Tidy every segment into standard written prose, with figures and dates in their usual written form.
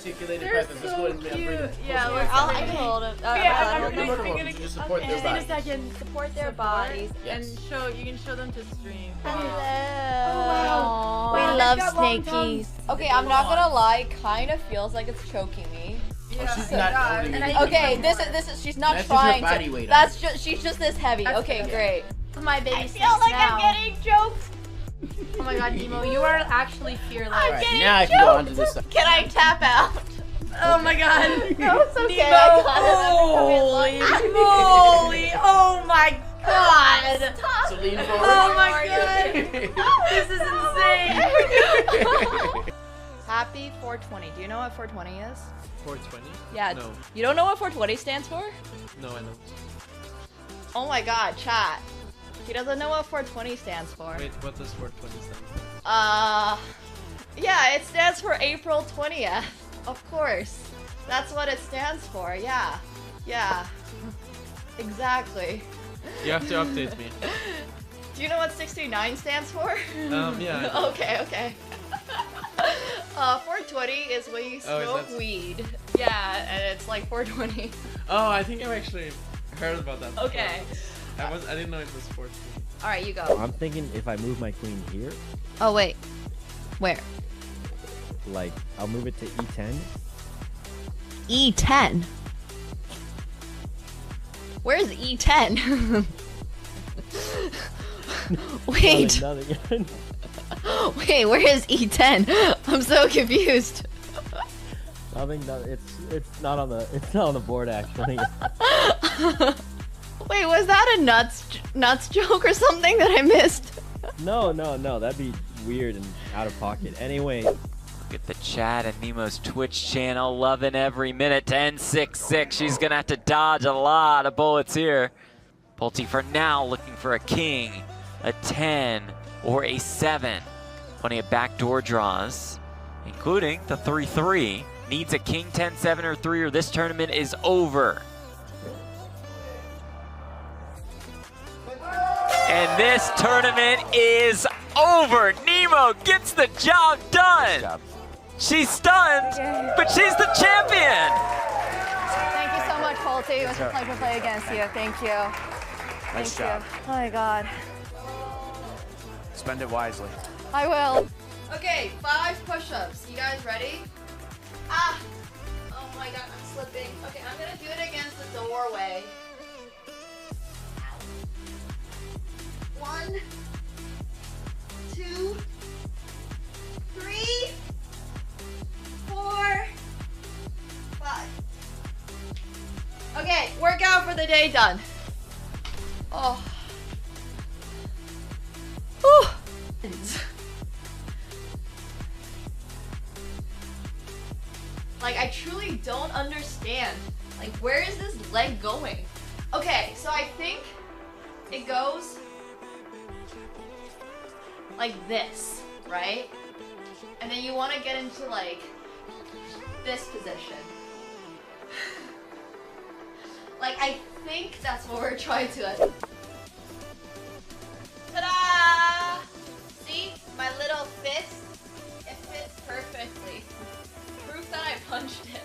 articulated They're pythons. Let's so go ahead and bring cute. them. Yeah, I can hold it. I'm just support their in a bodies. second. Support their bodies. And show. You can show them to stream. Hello. Wow. We Wow, love they've got long snakies. tongues. Okay, I'm not gonna lie. Kind of feels like it's choking me. Oh, she's not holding it. Okay, this is. She's not That's just her trying body to. weight on That's just. She's just this heavy. That's Okay, good. great. My baby I feel like I'm getting choked. Oh my god, Nemo, you are actually fearless. Alright, now I can go on to this side. Can I tap out? Oh my god. No, it's okay. Nemo, I got it. holy moly. Oh my god. So lean forward. Oh my god. This is insane. Happy 420. Do you know what 420 is? 420? Yeah. No. You don't know what 420 stands for? No, I don't. Oh my god, chat. He doesn't know what 420 stands for. Wait, what does 420 stand for? Yeah, it stands for April 20th. Of course. That's what it stands for. Yeah. Yeah. Exactly. You have to update me. Do you know what 69 stands for? Yeah. Okay. 420 is when you smoke weed. Yeah, and it's like 420. Oh, I think I've actually heard about that. Okay. I didn't know it was 420. Alright, you go. I'm thinking if I move my queen here, Oh, wait. Where? like, I'll move it to E10. E10? Where's E10? Wait. Nothing. Wait, where is E10? I'm so confused. Nothing. It's not on the board actually. Wait, was that a nuts joke or something that I missed? No. That'd be weird and out of pocket. Anyway. Look at the chat and Nemo's Twitch channel, loving every minute to N66. She's gonna have to dodge a lot of bullets here. Pulte for now looking for a king, a 10, or a 7. Plenty of backdoor draws, including the 3-3. Needs a king, 10, 7, or 3, or this tournament is over. And this tournament is over. Nemo gets the job done. She's stunned, but she's the champion. Thank you so much, Pulte. It was a pleasure to play against you. Thank you. Nice Thank job. you. Oh my god. Spend it wisely. I will. Okay, 5 push-ups. You guys ready? Ah! Oh my god, I'm slipping. Okay, I'm gonna do it against the doorway. 1, 2, 3, 4, 5. Okay, workout for the day done. Oh. Whew. Like, I truly don't understand. Like, where is this leg going? Okay, so I think it goes like this, right? And then you want to get into, like, this position. Like, I think that's what we're trying to... Ta-da! See? My little fist? It fits perfectly. Proof that I punched it.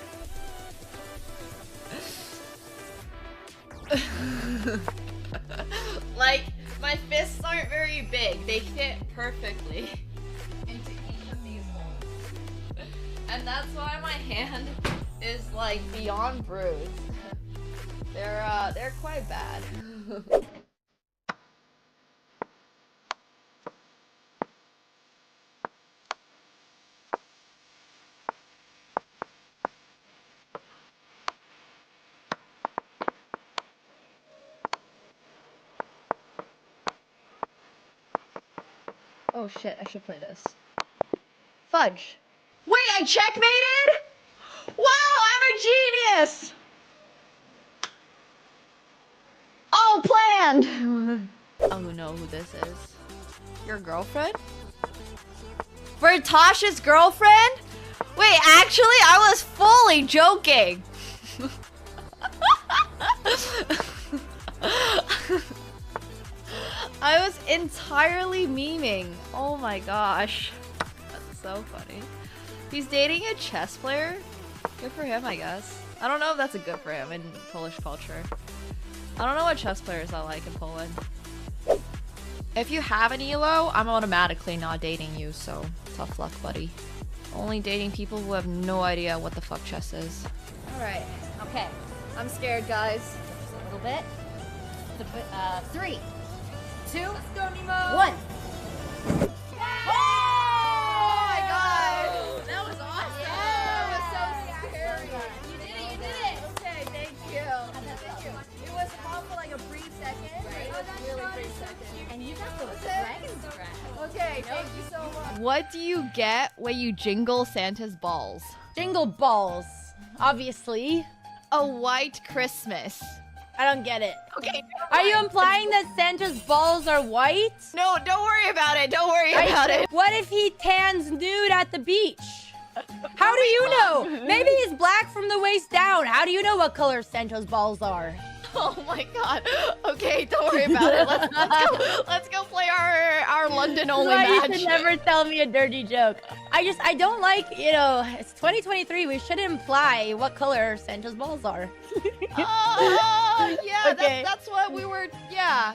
Like, my fists aren't very big. They fit perfectly into each of these holes. And that's why my hand is, like, beyond bruised. They're quite bad. Oh shit, I should play this. Fudge. Wait, I checkmated? Wow, I'm a genius! Oh, planned! Oh, know who this is. Your girlfriend? Bertosh's girlfriend? Wait, actually, I was fully joking. I was entirely memeing. Oh my gosh. That's so funny. He's dating a chess player? Good for him, I guess. I don't know if that's a good for him in Polish culture. I don't know what chess players are like in Poland. If you have an ELO, I'm automatically not dating you, so tough luck, buddy. Only dating people who have no idea what the fuck chess is. Alright, okay. I'm scared, guys. Just a little bit. 3, 2, Let's go, Nemo. 1. Oh my god! That was awesome. That was so scary. You did it. Okay, thank you. It was hot for like a brief second. Right? It was really brief second. And you got the dragon's breath. Okay, thank you so much. What do you get when you jingle Santa's balls? Jingle balls. Obviously. A white Christmas. I don't get it. Okay. Are you implying that Santa's balls are white? No, don't worry about it. Don't worry about it. What if he tans nude at the beach? How do you know? Maybe he's black from the waist down. How do you know what color Santa's balls are? Oh my god. Okay, don't worry about it. Let's go play our London only Why match. you should never tell me a dirty joke. I don't like, it's 2023. We should imply what color Santa's balls are. Oh, yeah, Okay. that's what we were, yeah.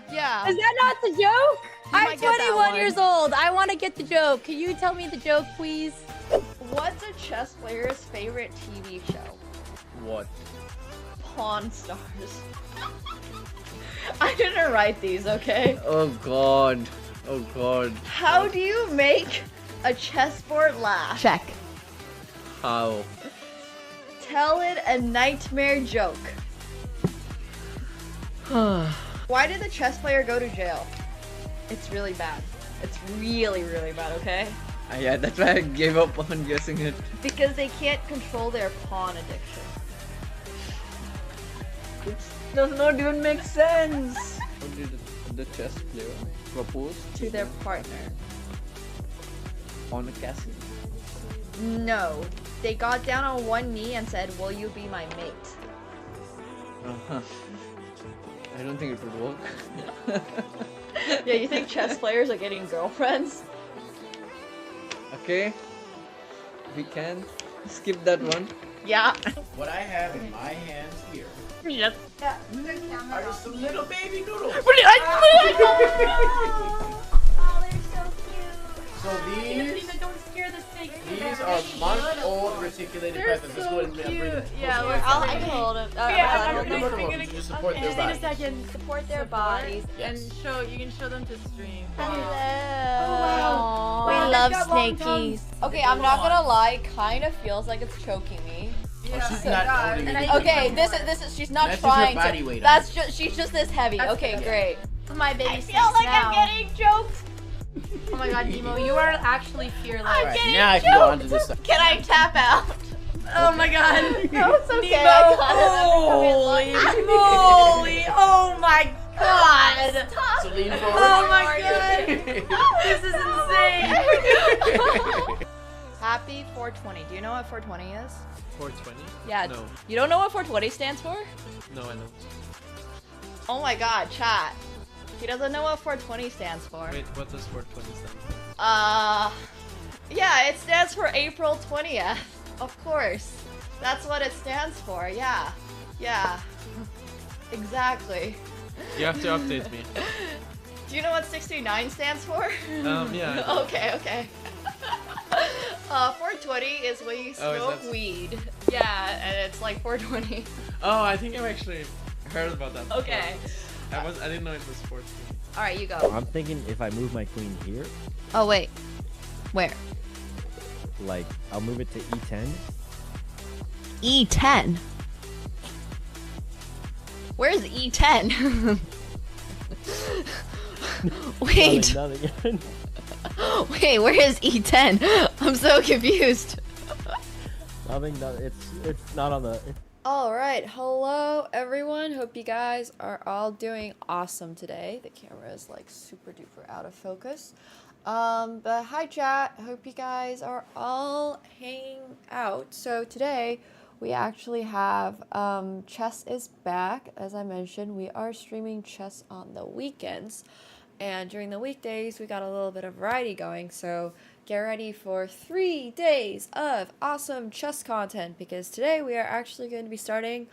Is that not the joke? I'm might get that 21 one. years old. I want to get the joke. Can you tell me the joke, please? What's a chess player's favorite TV show? What? Pawn Stars. I didn't write these, okay? Oh god. Oh god. How do you make a chessboard laugh? Check. How? Tell it a nightmare joke. Why did the chess player go to jail? It's really bad. It's really, really bad, okay? Yeah, that's why I gave up on guessing it. Because they can't control their pawn addiction. It does not even make sense. What did the chess player propose To their partner. on a castle? No. They got down on one knee and said, "Will you be my mate?" Uh-huh. I don't think it would work. Yeah, you think chess players are getting girlfriends? Okay. We can skip that one. Yeah. What I have in my hands here Yep. are just some little baby noodles. Oh, they're so cute. So Don't scare the snake. these are month-old reticulated peasants. Let's go ahead and bring them. Yeah, I can hold it. You're welcome to just support their Just in a body. second. Support their bodies. Yes. You can show them to stream. Hello. We Wow. love They've got long snakies. Okay, I'm not gonna lie, kind of feels like it's choking me. Oh, she's not holding it. Okay, this is she's not That's just her trying body to. weight on That's just she's just this heavy. That's Okay, good. great. My baby I feel like I'm getting choked. Oh my god, Nemo, you are actually fearless. Alright, now I can go on to this side. Can I tap out? Oh my god. No, it's okay. Nemo, I got it. holy moly. Oh my god. So lean forward. Oh my god. This is insane. Happy 420. Do you know what 420 is? 420? Yeah. No. You don't know what 420 stands for? No, I don't. Oh my god, chat. He doesn't know what 420 stands for. Wait, what does 420 stand for? Yeah, it stands for April 20th. Of course. That's what it stands for. Yeah. Yeah. Exactly. You have to update me. Do you know what 69 stands for? Yeah. I do. Okay. 420 is when you Oh, is smoke that- weed. Yeah, and it's like 420. Oh, I think I've actually heard about that. before. Okay. I didn't know it was 420. Alright, you go. I'm thinking if I move my queen here, Oh, wait. Where? like I'll move it to E10. E10. Where's E10? Wait. Nothing. Wait, where is E10? I'm so confused. Nothing. It's not on the. Alright, hello everyone. Hope you guys are all doing awesome today. The camera is like super duper out of focus. But hi chat. Hope you guys are all hanging out. So today we actually have chess is back. As I mentioned, we are streaming chess on the weekends. And during the weekdays, we got a little bit of variety going. So get ready for 3 days of awesome chess content, because today we are actually going to be starting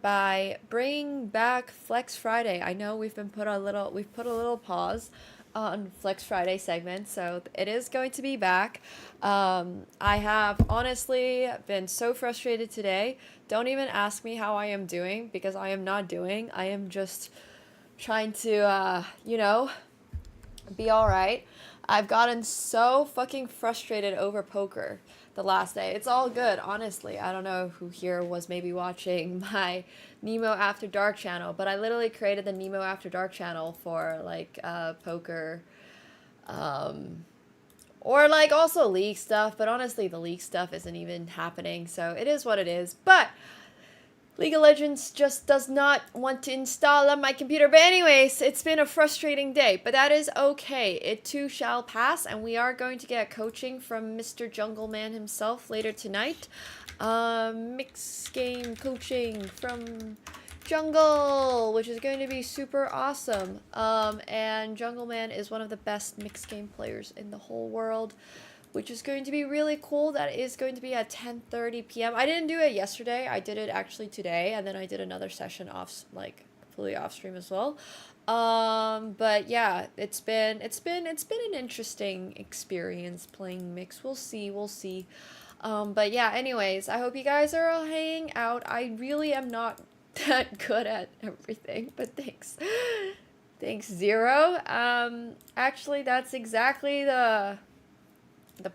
by bringing back Flex Friday. I know we've put a little pause on Flex Friday segment, so it is going to be back. I have honestly been so frustrated today. Don't even ask me how I am doing, because I am not doing. I am just trying to, be alright. I've gotten so fucking frustrated over poker the last day. It's all good, honestly. I don't know who here was maybe watching my Nemo After Dark channel, but I literally created the Nemo After Dark channel for, like, poker, or, like, also League stuff, but honestly, the League stuff isn't even happening, so it is what it is. But League of Legends just does not want to install on my computer. But anyways, it's been a frustrating day, but that is okay. It too shall pass, and we are going to get coaching from Mr. Jungle Man himself later tonight. Mixed game coaching from Jungle, which is going to be super awesome. And Jungle Man is one of the best mixed game players in the whole world, which is going to be really cool. That is going to be at 10:30 p.m. I didn't do it yesterday. I did it actually today, and then I did another session off, like, completely off stream as well. But yeah, it's been an interesting experience playing mix. We'll see. But yeah, anyways, I hope you guys are all hanging out. I really am not that good at everything, but thanks. Thanks, Zero. Actually, that's exactly the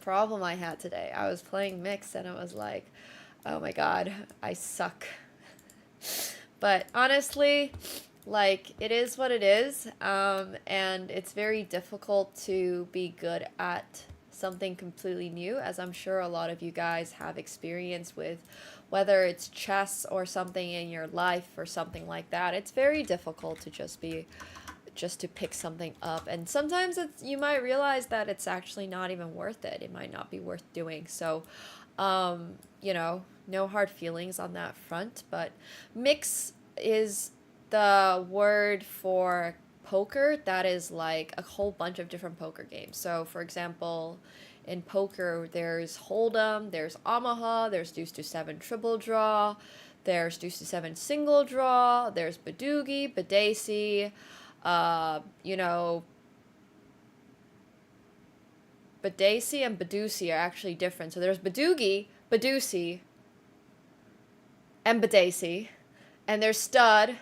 problem I had today. I was playing mix and it was like, oh my god, I suck. But honestly, like, it is what it is, and it's very difficult to be good at something completely new, as I'm sure a lot of you guys have experience with, whether it's chess or something in your life or something like that. It's very difficult to just to pick something up, and sometimes you might realize that it's actually not even worth it. It might not be worth doing. So no hard feelings on that front, but mix is the word for poker that is like a whole bunch of different poker games. So for example, in poker there's Hold'em, there's Omaha, there's Deuce to 7 triple draw, there's Deuce to 7 single draw, there's Badoogie, Badacy, Badacy and Badoosie are actually different. So there's Badoogie, Badoosie, and Badacy, and there's Stud,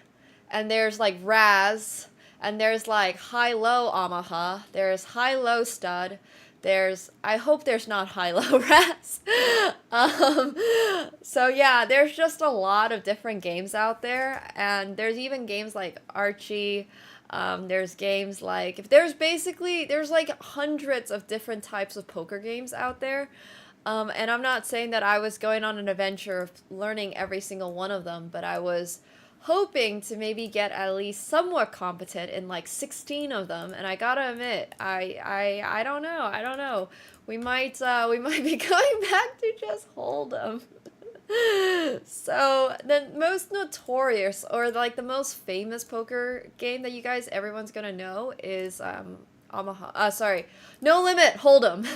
and there's like Raz, and there's like high-low Omaha, there's high-low Stud, I hope there's not high-low Raz. So yeah, there's just a lot of different games out there, and there's even games like Archie. There's games like, there's like hundreds of different types of poker games out there. And I'm not saying that I was going on an adventure of learning every single one of them, but I was hoping to maybe get at least somewhat competent in like 16 of them. And I gotta admit, I don't know. We might be going back to just Hold'em. So the most notorious, or like the most famous poker game that everyone's gonna know is No Limit Hold'em.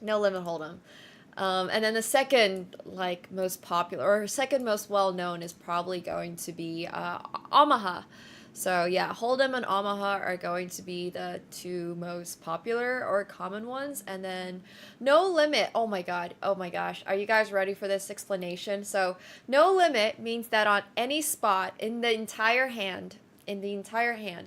No Limit Hold'em. And then the second like most popular, or second most well known, is probably going to be Omaha. So yeah, Hold'em and Omaha are going to be the two most popular or common ones. And then No Limit, oh my gosh, are you guys ready for this explanation? So No Limit means that on any spot in the entire hand,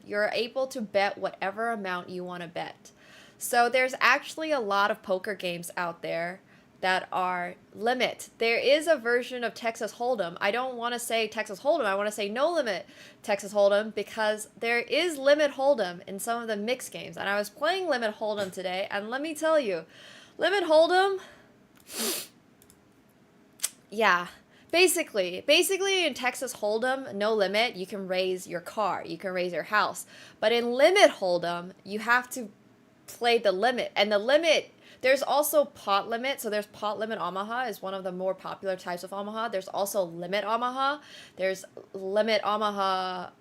you're able to bet whatever amount you want to bet. So there's actually a lot of poker games out there that are limit. There is a version of Texas Hold'em. I don't want to say Texas Hold'em. I want to say No Limit Texas Hold'em, because there is Limit Hold'em in some of the mixed games. And I was playing Limit Hold'em today, and let me tell you, Limit Hold'em, yeah. Basically in Texas Hold'em, No Limit, you can raise your car, you can raise your house. But in Limit Hold'em, you have to play the limit. And the limit, there's also pot limit. So there's pot limit Omaha is one of the more popular types of Omaha. There's also limit Omaha. There's limit Omaha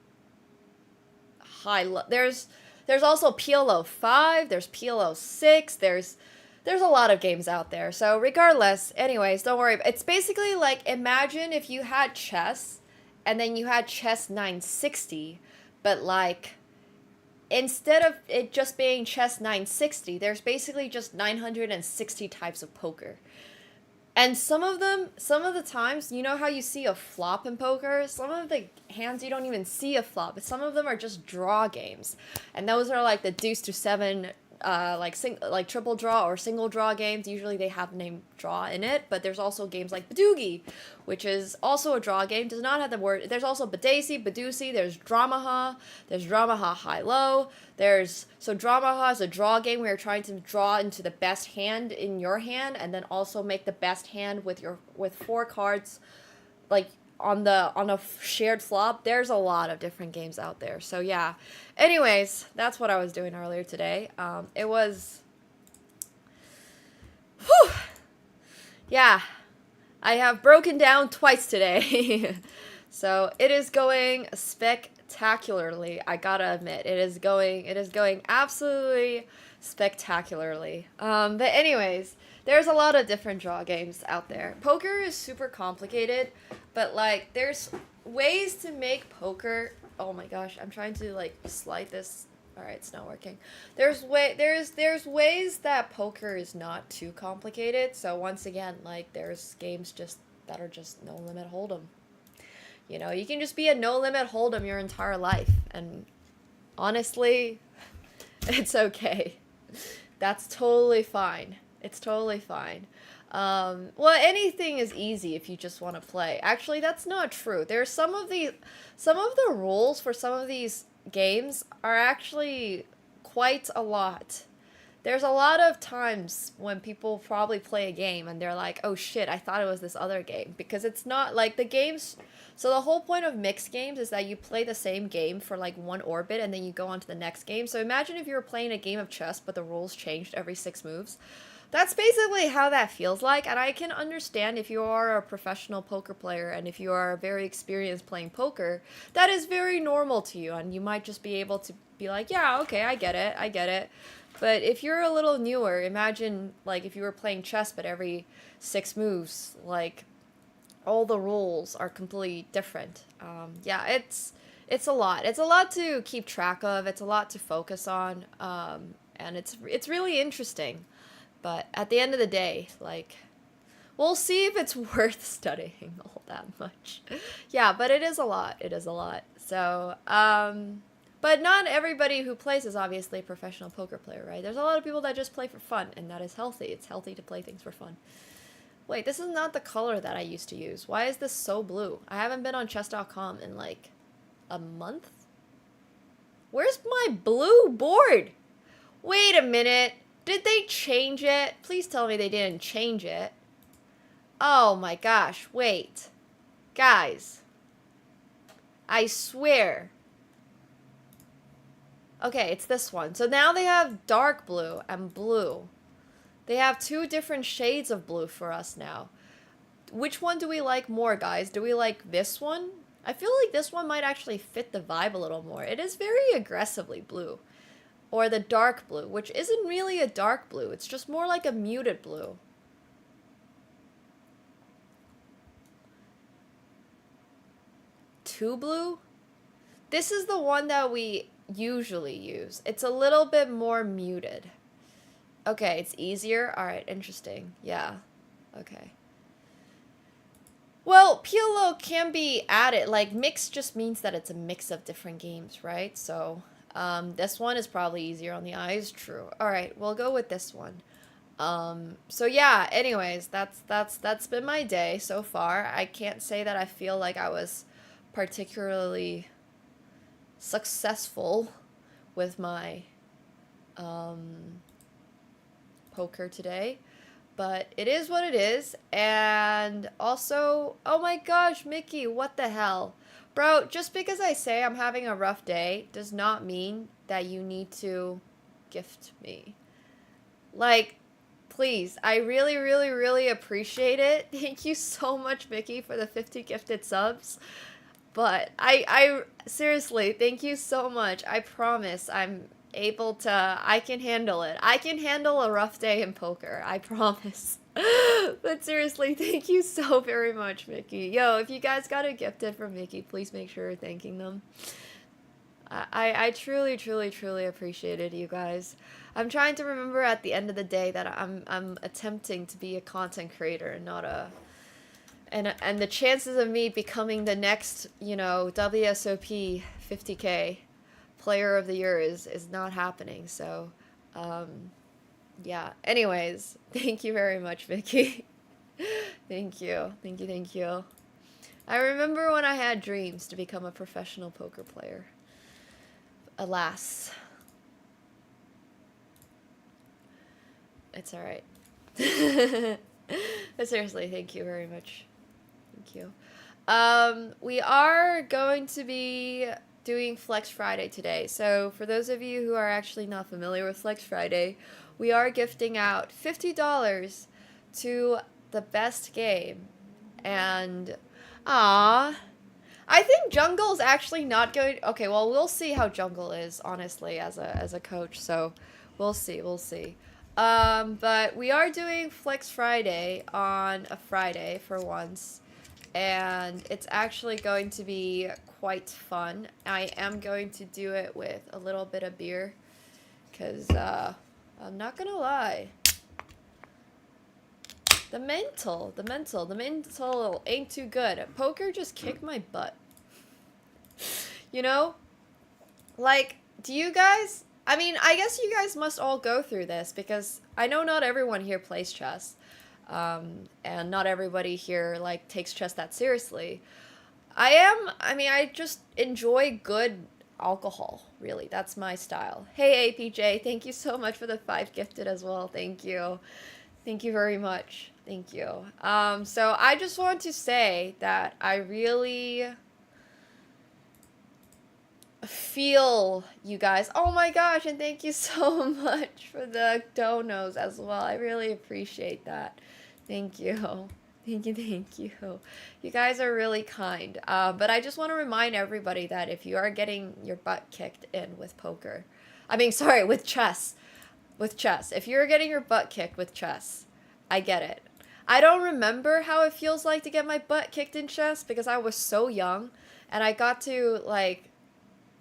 high. There's There's also PLO 5, there's PLO 6, there's a lot of games out there. So regardless, anyways, don't worry. It's basically like, imagine if you had chess and then you had chess 960, but like instead of it just being chess 960, there's basically just 960 types of poker. And some of the times, you know how you see a flop in poker? Some of the hands you don't even see a flop, but some of them are just draw games. And those are like the deuce to 7, like triple draw or single draw games. Usually they have the name draw in it, but there's also games like Badoogie, which is also a draw game. Does not have the word. There's also Badesi, Badusi, there's Dramaha, High-Low. So Dramaha is a draw game where you're trying to draw into the best hand in your hand and then also make the best hand with 4 cards like on a shared flop. There's a lot of different games out there. So yeah. Anyways, that's what I was doing earlier today. It was whew, yeah. I have broken down twice today. So it is going spectacularly. I gotta admit, it is going absolutely spectacularly. But anyways, there's a lot of different draw games out there. Poker is super complicated, but like there's ways to make poker. Oh my gosh, I'm trying to like slide this. All right, it's not working. There's ways that poker is not too complicated. So once again, like there's games that are just no limit hold'em. You know, you can just be a no limit hold'em your entire life, and honestly, it's okay. That's totally fine. It's totally fine. Well, anything is easy if you just want to play. Actually, that's not true. There's some of the rules for some of these games are actually quite a lot. There's a lot of times when people probably play a game and they're like, oh shit, I thought it was this other game. Because it's not like the games. So the whole point of mixed games is that you play the same game for like one orbit and then you go on to the next game. So imagine if you were playing a game of chess but the rules changed every 6 moves. That's basically how that feels like, and I can understand if you are a professional poker player and if you are very experienced playing poker, that is very normal to you, and you might just be able to be like, yeah, okay, I get it. But if you're a little newer, imagine like if you were playing chess but every 6 moves, like all the rules are completely different. Yeah, it's a lot. It's a lot to keep track of. It's a lot to focus on, and it's really interesting. But at the end of the day, like, we'll see if it's worth studying all that much. Yeah, but it is a lot. It is a lot. So, but not everybody who plays is obviously a professional poker player, right? There's a lot of people that just play for fun, and that is healthy. It's healthy to play things for fun. Wait, this is not the color that I used to use. Why is this so blue? I haven't been on chess.com in like a month? Where's my blue board? Wait a minute. Did they change it? Please tell me they didn't change it. Oh my gosh, wait. Guys. I swear. Okay, it's this one. So now they have dark blue and blue. They have 2 different shades of blue for us now. Which one do we like more, guys? Do we like this one? I feel like this one might actually fit the vibe a little more. It is very aggressively blue. Or the dark blue, which isn't really a dark blue. It's just more like a muted blue. Two blue? This is the one that we usually use. It's a little bit more muted. Okay, it's easier. Alright, interesting. Yeah. Okay. Well, PLO can be added. Like, mix just means that it's a mix of different games, right? So... this one is probably easier on the eyes. True. All right, we'll go with this one. So yeah, anyways, that's been my day so far. I can't say that I feel like I was particularly successful with my poker today, but it is what it is. And also, oh my gosh, Mickey, what the hell? Bro, just because I say I'm having a rough day does not mean that you need to gift me. Like, please, I really, really, really appreciate it. Thank you so much, Mickey, for the 50 gifted subs. But I seriously, thank you so much. I promise I'm able to, I can handle it. I can handle a rough day in poker, I promise. But seriously, thank you so very much, Mickey. Yo, if you guys got a gifted from Mickey, please make sure you're thanking them. I truly, truly, truly appreciated you guys. I'm trying to remember at the end of the day that I'm attempting to be a content creator and not a... And the chances of me becoming the next, you know, WSOP 50K player of the year is not happening. So, yeah. Anyways, thank you very much, Vicky. Thank you. Thank you, thank you. I remember when I had dreams to become a professional poker player. Alas. It's alright. But seriously, thank you very much. Thank you. We are going to be doing Flex Friday today. So for those of you who are actually not familiar with Flex Friday, we are gifting out $50 to the best game. And, I think Jungle's actually not going... Okay, well, we'll see how Jungle is, honestly, as a coach. So we'll see, we'll see. But we are doing Flex Friday on a Friday for once, and it's actually going to be quite fun. I am going to do it with a little bit of beer, because, I'm not gonna lie. The mental ain't too good. Poker just kicked my butt. You know? Like, do you guys... I mean, I guess you guys must all go through this, because I know not everyone here plays chess, and not everybody here, like, takes chess that seriously. I just enjoy good alcohol, really. That's my style. Hey, APJ, thank you so much for the 5 gifted as well. Thank you. Thank you very much. Thank you. So I just want to say that I really... feel you guys. Oh my gosh, and thank you so much for the donos as well. I really appreciate that. Thank you. Thank you, thank you. You guys are really kind. But I just want to remind everybody that if you are getting your butt kicked in with poker, with chess. With chess. If you're getting your butt kicked with chess, I get it. I don't remember how it feels like to get my butt kicked in chess because I was so young and I got to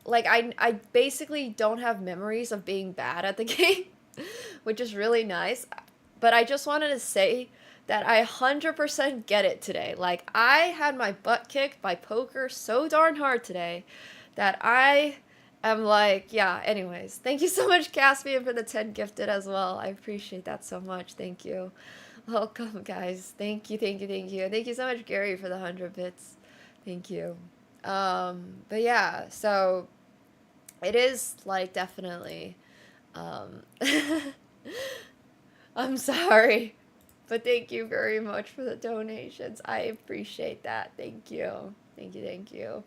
I basically don't have memories of being bad at the game, which is really nice. But I just wanted to say that I 100% get it today. Like, I had my butt kicked by poker so darn hard today that I am like, yeah, anyways. Thank you so much, Caspian, for the 10 gifted as well. I appreciate that so much. Thank you. Welcome, guys. Thank you, thank you, thank you. Thank you so much, Gary, for the 100 bits. Thank you. But yeah, so... it is, like, definitely, I'm sorry, but thank you very much for the donations. I appreciate that. Thank you. Thank you, thank you.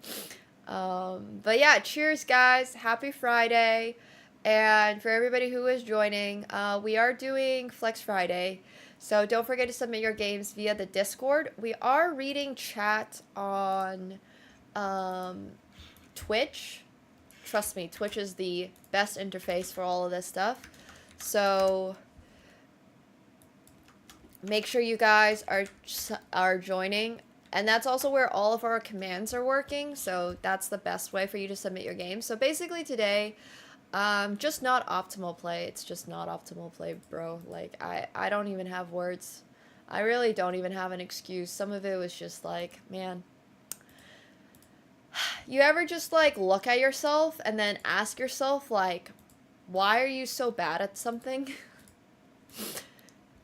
But yeah, cheers, guys. Happy Friday. And for everybody who is joining, we are doing Flex Friday, so don't forget to submit your games via the Discord. We are reading chat on, Twitch. Trust me, Twitch is the best interface for all of this stuff. So make sure you guys are joining. And that's also where all of our commands are working. So that's the best way for you to submit your game. So basically today, just not optimal play. It's just not optimal play, bro. Like, I don't even have words. I really don't even have an excuse. Some of it was just like, man... you ever just, like, look at yourself and then ask yourself, like, why are you so bad at something?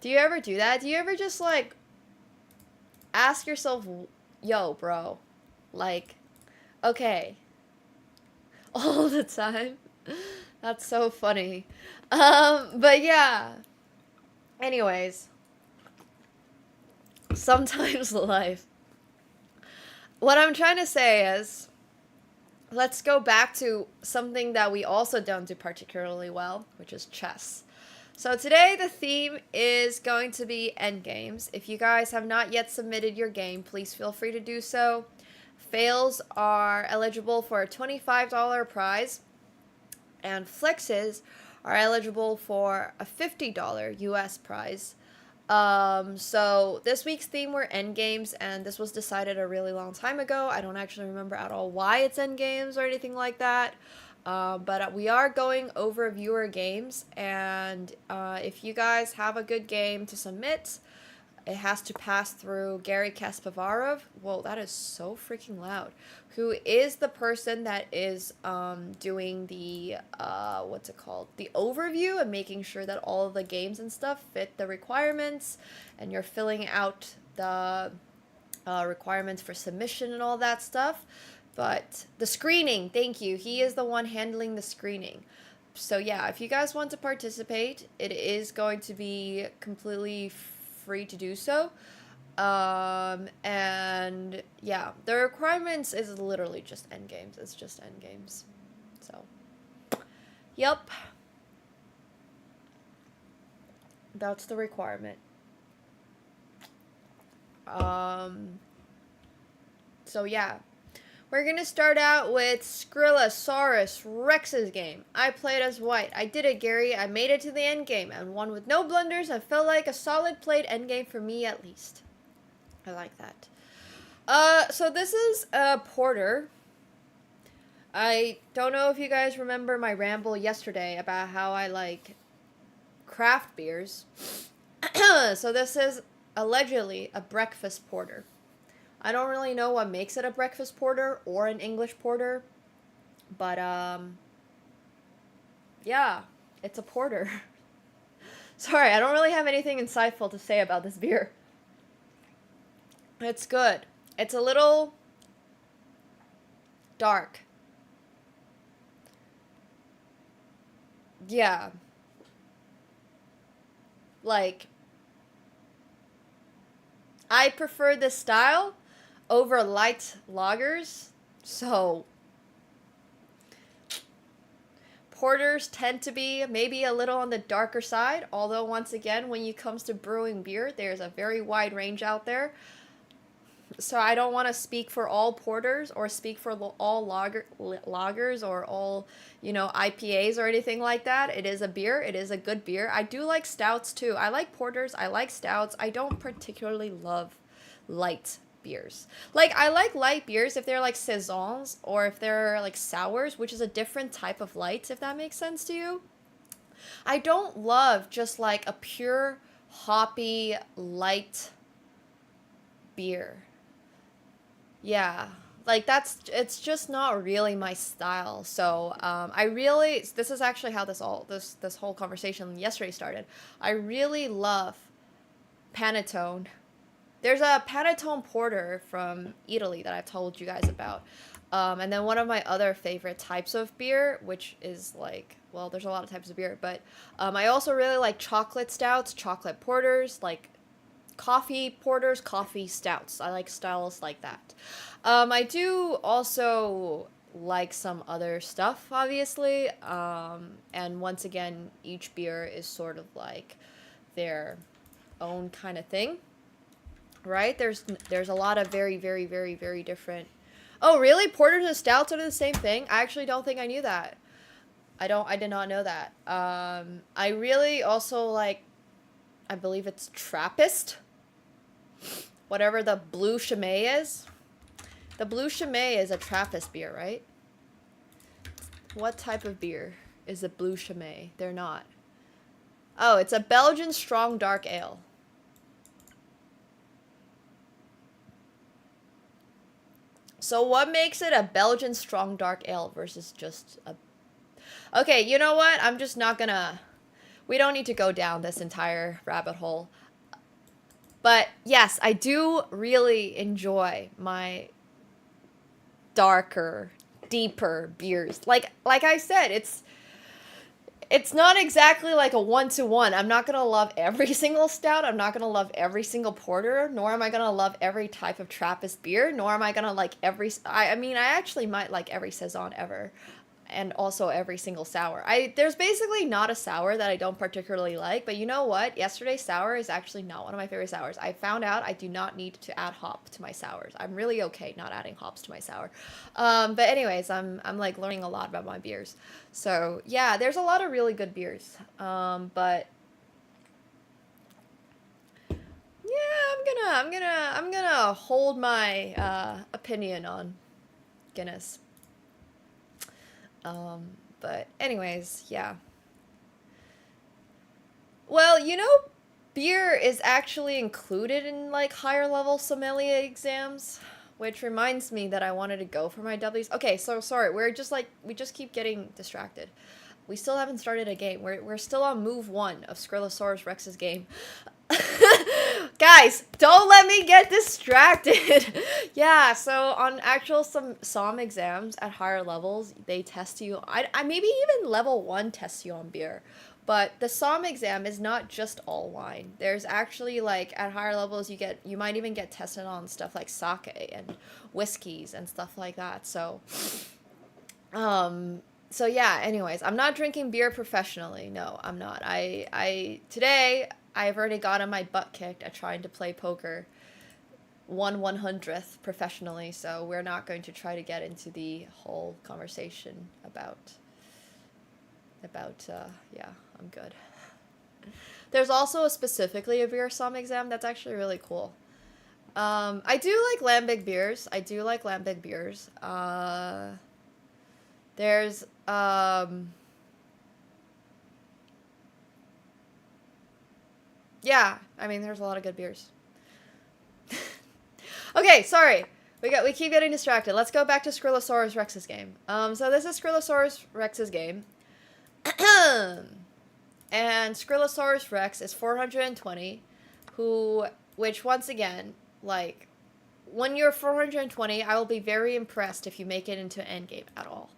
Do you ever do that? Do you ever just, like, ask yourself, yo, bro, like, okay, all the time? That's so funny. But yeah. Anyways. Sometimes life. What I'm trying to say is, let's go back to something that we also don't do particularly well, which is chess. So today the theme is going to be endgames. If you guys have not yet submitted your game, please feel free to do so. Fails are eligible for a $25 prize. and flexes are eligible for a $50 US prize. So this week's theme were endgames, and this was decided a really long time ago. I don't actually remember at all why it's endgames or anything like that. But we are going over viewer games, and if you guys have a good game to submit, it has to pass through Gary Kaspavarov. Whoa, that is so freaking loud. Who is the person that is doing the, what's it called? The overview and making sure that all of the games and stuff fit the requirements, and you're filling out the requirements for submission and all that stuff. But the screening, thank you. He is the one handling the screening. So yeah, if you guys want to participate, it is going to be completely free to do so. And yeah, the requirements is literally just endgames. It's just endgames. So, yep. That's the requirement. So yeah. We're gonna start out with Skrillosaurus Rex's game. I played as white. I did it, Gary. I made it to the end game and won with no blunders and felt like a solid played end game for me at least. I like that. So this is a porter. I don't know if you guys remember my ramble yesterday about how I like craft beers. So this is allegedly a breakfast porter. I don't really know what makes it a breakfast porter or an English porter, but yeah, it's a porter. Sorry, I don't really have anything insightful to say about this beer. It's good. It's a little dark. Yeah. Like, I prefer this style over light lagers, so porters tend to be maybe a little on the darker side, although once again, when it comes to brewing beer, there's a very wide range out there. So I don't want to speak for all porters or speak for all lagers or all, you know, IPAs or anything like that. It is a beer. It is a good beer. I do like stouts too. I like porters. I like stouts. I don't particularly love light beers. Like, I like light beers if they're like saisons or if they're like sours, which is a different type of light, if that makes sense to you. I don't love just like a pure hoppy light beer. Yeah, like it's just not really my style. So this is actually how this whole conversation yesterday started. I really love Panettone. There's a Panettone porter from Italy that I've told you guys about. And then one of my other favorite types of beer, which is like, well, there's a lot of types of beer, but I also really like chocolate stouts, chocolate porters, like coffee porters, coffee stouts. I like styles like that. I do also like some other stuff, obviously. And once again, each beer is sort of like their own kind of thing. Right? There's a lot of very, very, very, very different. Oh, really? Porters and stouts are the same thing? I actually don't think I knew that. I did not know that. I really also like, I believe it's Trappist. Whatever the Blue Chimay is. The Blue Chimay is a Trappist beer, right? What type of beer is a Blue Chimay? They're not. Oh, it's a Belgian strong dark ale. So what makes it a Belgian strong dark ale versus just a... Okay, you know what? I'm just not gonna... We don't need to go down this entire rabbit hole. But yes, I do really enjoy my darker, deeper beers. Like I said, it's not exactly like a 1-to-1. I'm not going to love every single stout. I'm not going to love every single porter. Nor am I going to love every type of Trappist beer. Nor am I going to like every... I mean, I actually might like every saison ever. and also every single sour. There's basically not a sour that I don't particularly like, but you know what? Yesterday's sour is actually not one of my favorite sours. I found out I do not need to add hop to my sours. I'm really okay not adding hops to my sour. But anyways, I'm like learning a lot about my beers. So yeah, there's a lot of really good beers. But yeah, I'm gonna hold my opinion on Guinness. But anyways, yeah. Well, you know, beer is actually included in like higher level sommelier exams, which reminds me that I wanted to go for my W's. Okay, so sorry, we just keep getting distracted. We still haven't started a game. We're still on move 1 of Skrillasaurus Rex's game. Guys, don't let me get distracted. Yeah, so on actual some SOM exams at higher levels, they test you. I maybe even level 1 tests you on beer. But the SOM exam is not just all wine. There's actually like at higher levels you might even get tested on stuff like sake and whiskeys and stuff like that. So yeah, anyways, I'm not drinking beer professionally. No, I'm not. Today I've already gotten my butt kicked at trying to play poker 1/100th professionally, so we're not going to try to get into the whole conversation about yeah, I'm good. There's also specifically a beer SOM exam that's actually really cool. I do like lambic beers. There's yeah, I mean, there's a lot of good beers. Okay, sorry. We keep getting distracted. Let's go back to Skrillasaurus Rex's game. So this is Skrillasaurus Rex's game. And Skrillasaurus Rex is 420, which once again, like, when you're 420, I will be very impressed if you make it into an endgame at all.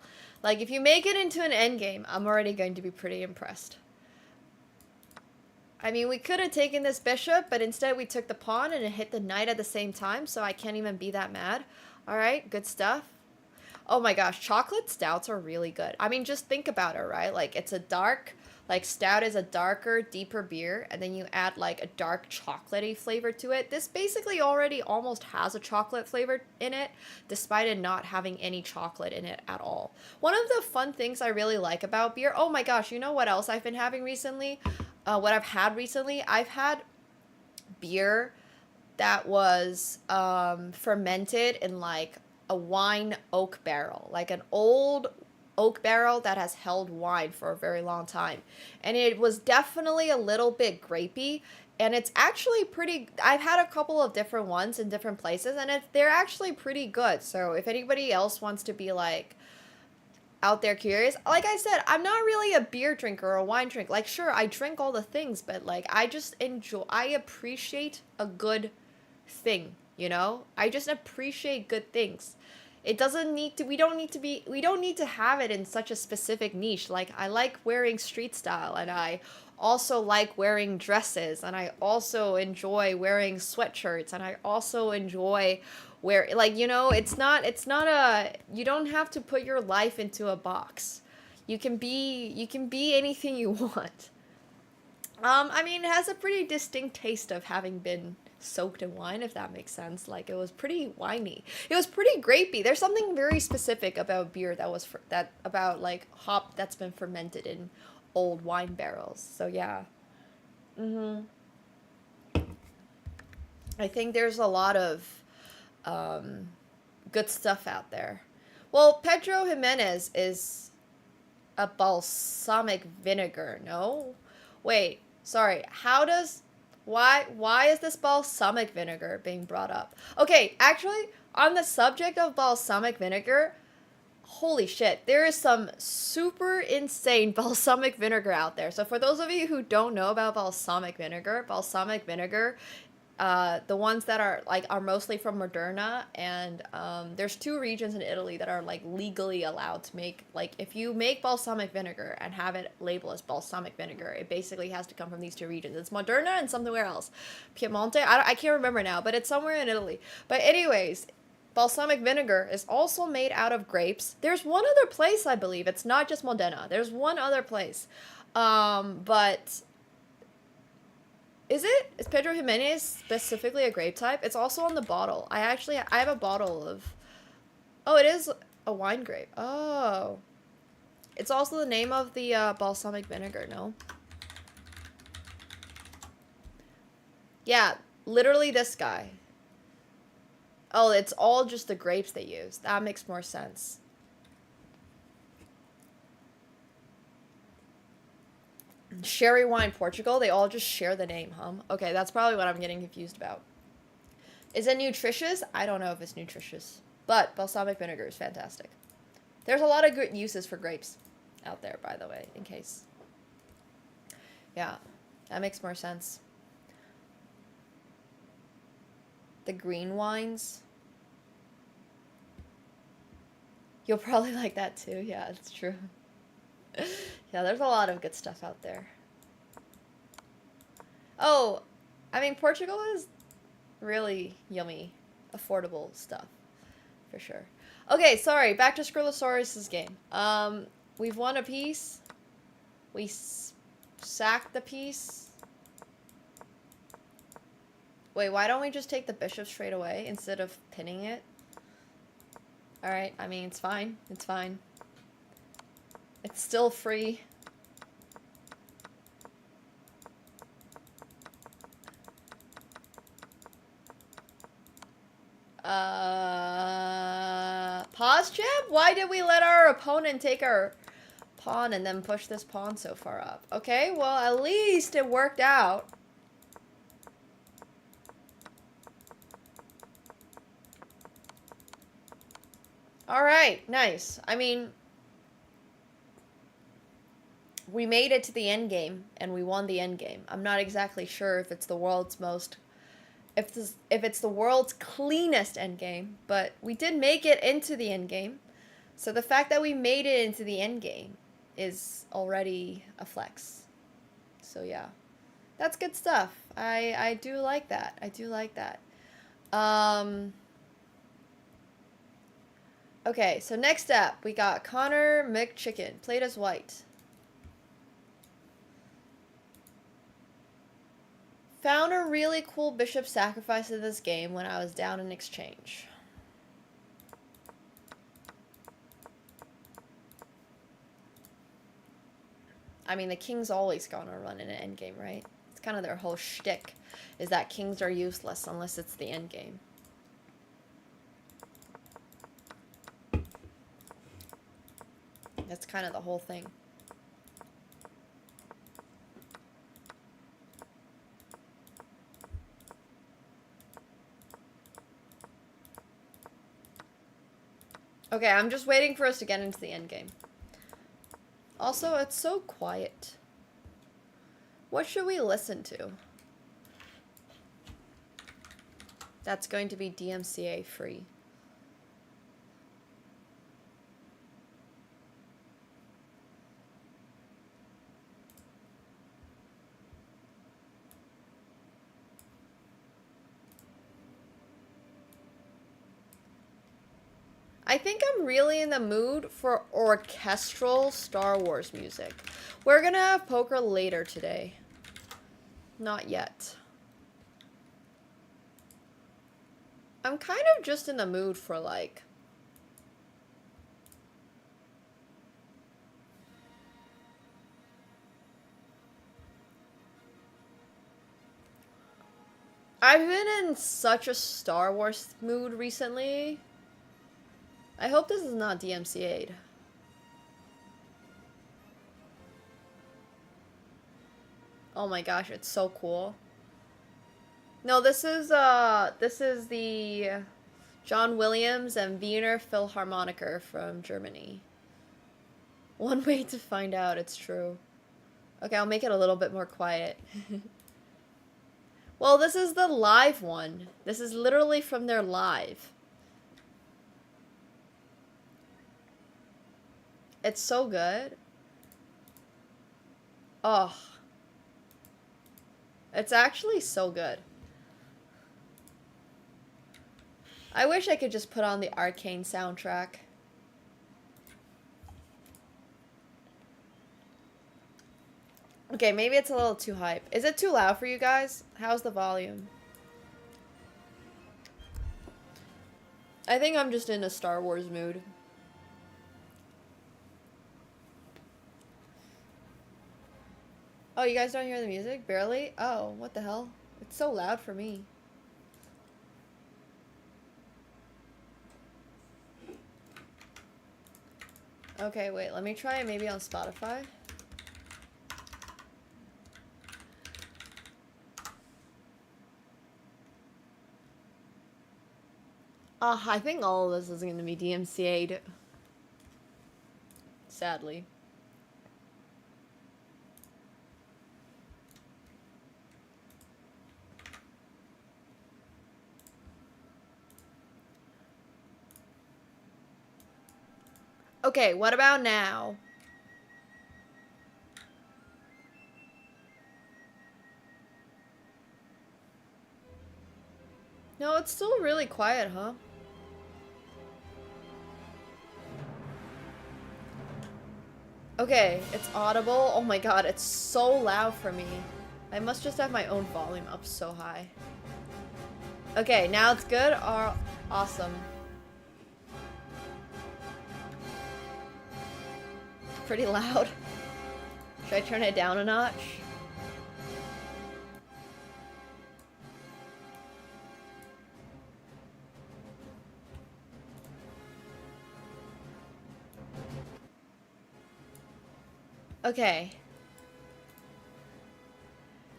Like, if you make it into an endgame, I'm already going to be pretty impressed. I mean, we could have taken this bishop, but instead we took the pawn and it hit the knight at the same time, so I can't even be that mad. Alright, good stuff. Oh my gosh, chocolate stouts are really good. I mean, just think about it, right? Like, it's a dark, like, stout is a darker, deeper beer, and then you add, like, a dark chocolatey flavor to it. This basically already almost has a chocolate flavor in it, despite it not having any chocolate in it at all. One of the fun things I really like about beer, oh my gosh, you know what else I've been having recently? What I've had recently? I've had beer that was fermented in, like, a wine oak barrel, like an old oak barrel that has held wine for a very long time. And it was definitely a little bit grapey, and it's actually pretty, I've had a couple of different ones in different places, and they're actually pretty good. So if anybody else wants to be like out there curious, like I said, I'm not really a beer drinker or a wine drinker. Like, sure, I drink all the things, but like I appreciate a good thing, you know? I just appreciate good things. It doesn't need to, we don't need to have it in such a specific niche. Like, I like wearing street style, and I also like wearing dresses, and I also enjoy wearing sweatshirts, and I also enjoy like, you know, it's not you don't have to put your life into a box. You can be anything you want. I mean, it has a pretty distinct taste of having been soaked in wine, if that makes sense. Like, it was pretty winey. It was pretty grapey. There's something very specific about beer about like hop that's been fermented in old wine barrels. So yeah. I think there's a lot of good stuff out there. Well, Pedro Jimenez is a balsamic vinegar, no? Wait, sorry. Why is this balsamic vinegar being brought up? Okay, actually, on the subject of balsamic vinegar, holy shit, there is some super insane balsamic vinegar out there. So for those of you who don't know about balsamic vinegar, the ones that are mostly from Moderna, and there's 2 regions in Italy that are like legally allowed to make, like, if you make balsamic vinegar and have it labeled as balsamic vinegar, it basically has to come from these 2 regions. It's Moderna and somewhere else, Piemonte. I can't remember now, but it's somewhere in Italy. But anyways, balsamic vinegar is also made out of grapes. There's one other place, I believe. It's not just Modena. There's one other place. But is it? Is Pedro Jimenez specifically a grape type? It's also on the bottle. I have a bottle of... Oh, it is a wine grape. Oh. It's also the name of the balsamic vinegar, no? Yeah, literally this guy. Oh, it's all just the grapes they use. That makes more sense. Sherry wine Portugal, they all just share the name, huh? Okay, that's probably what I'm getting confused about. Is it nutritious? I don't know if it's nutritious. But balsamic vinegar is fantastic. There's a lot of good uses for grapes out there, by the way, in case. Yeah, that makes more sense. The green wines. You'll probably like that too. Yeah, it's true. Yeah, there's a lot of good stuff out there. Oh, I mean, Portugal is really yummy, affordable stuff, for sure. Okay, sorry, back to Skrillasaurus's game. We've won a piece. We sacked the piece. Wait, why don't we just take the bishop straight away instead of pinning it? Alright, I mean, it's fine. It's fine. It's still free. Pause, champ? Why did we let our opponent take our pawn and then push this pawn so far up? Okay, well, at least it worked out. Alright, nice. I mean, we made it to the end game, and we won the end game. I'm not exactly sure if it's the world's most... If it's the world's cleanest end game, but we did make it into the end game. So the fact that we made it into the end game is already a flex. So yeah. That's good stuff. I do like that. I do like that. Okay, so next up, we got Connor McChicken, played as white. Found a really cool bishop sacrifice in this game when I was down in exchange. I mean, the king's always gonna run in an endgame, right? It's kind of their whole shtick, is that kings are useless unless it's the endgame. That's kind of the whole thing. Okay, I'm just waiting for us to get into the endgame. Also, it's so quiet. What should we listen to? That's going to be DMCA free. I think I'm really in the mood for orchestral Star Wars music. We're gonna have poker later today. Not yet. I'm kind of just in the mood for like... I've been in such a Star Wars mood recently. I hope this is not DMCA'd. Oh my gosh, it's so cool. No, this is the John Williams and Wiener Philharmoniker from Germany. One way to find out it's true. Okay, I'll make it a little bit more quiet. Well, this is the live one. This is literally from their live. It's so good. Oh. It's actually so good. I wish I could just put on the Arcane soundtrack. Okay, maybe it's a little too hype. Is it too loud for you guys? How's the volume? I think I'm just in a Star Wars mood. Oh, you guys don't hear the music? Barely? Oh, what the hell? It's so loud for me. Okay, wait, let me try it maybe on Spotify. I think all of this is going to be DMCA'd. Sadly. Okay, what about now? No, it's still really quiet, huh? Okay, it's audible. Oh my god, it's so loud for me. I must just have my own volume up so high. Okay, now it's good. Awesome. Pretty loud. Should I turn it down a notch? Okay.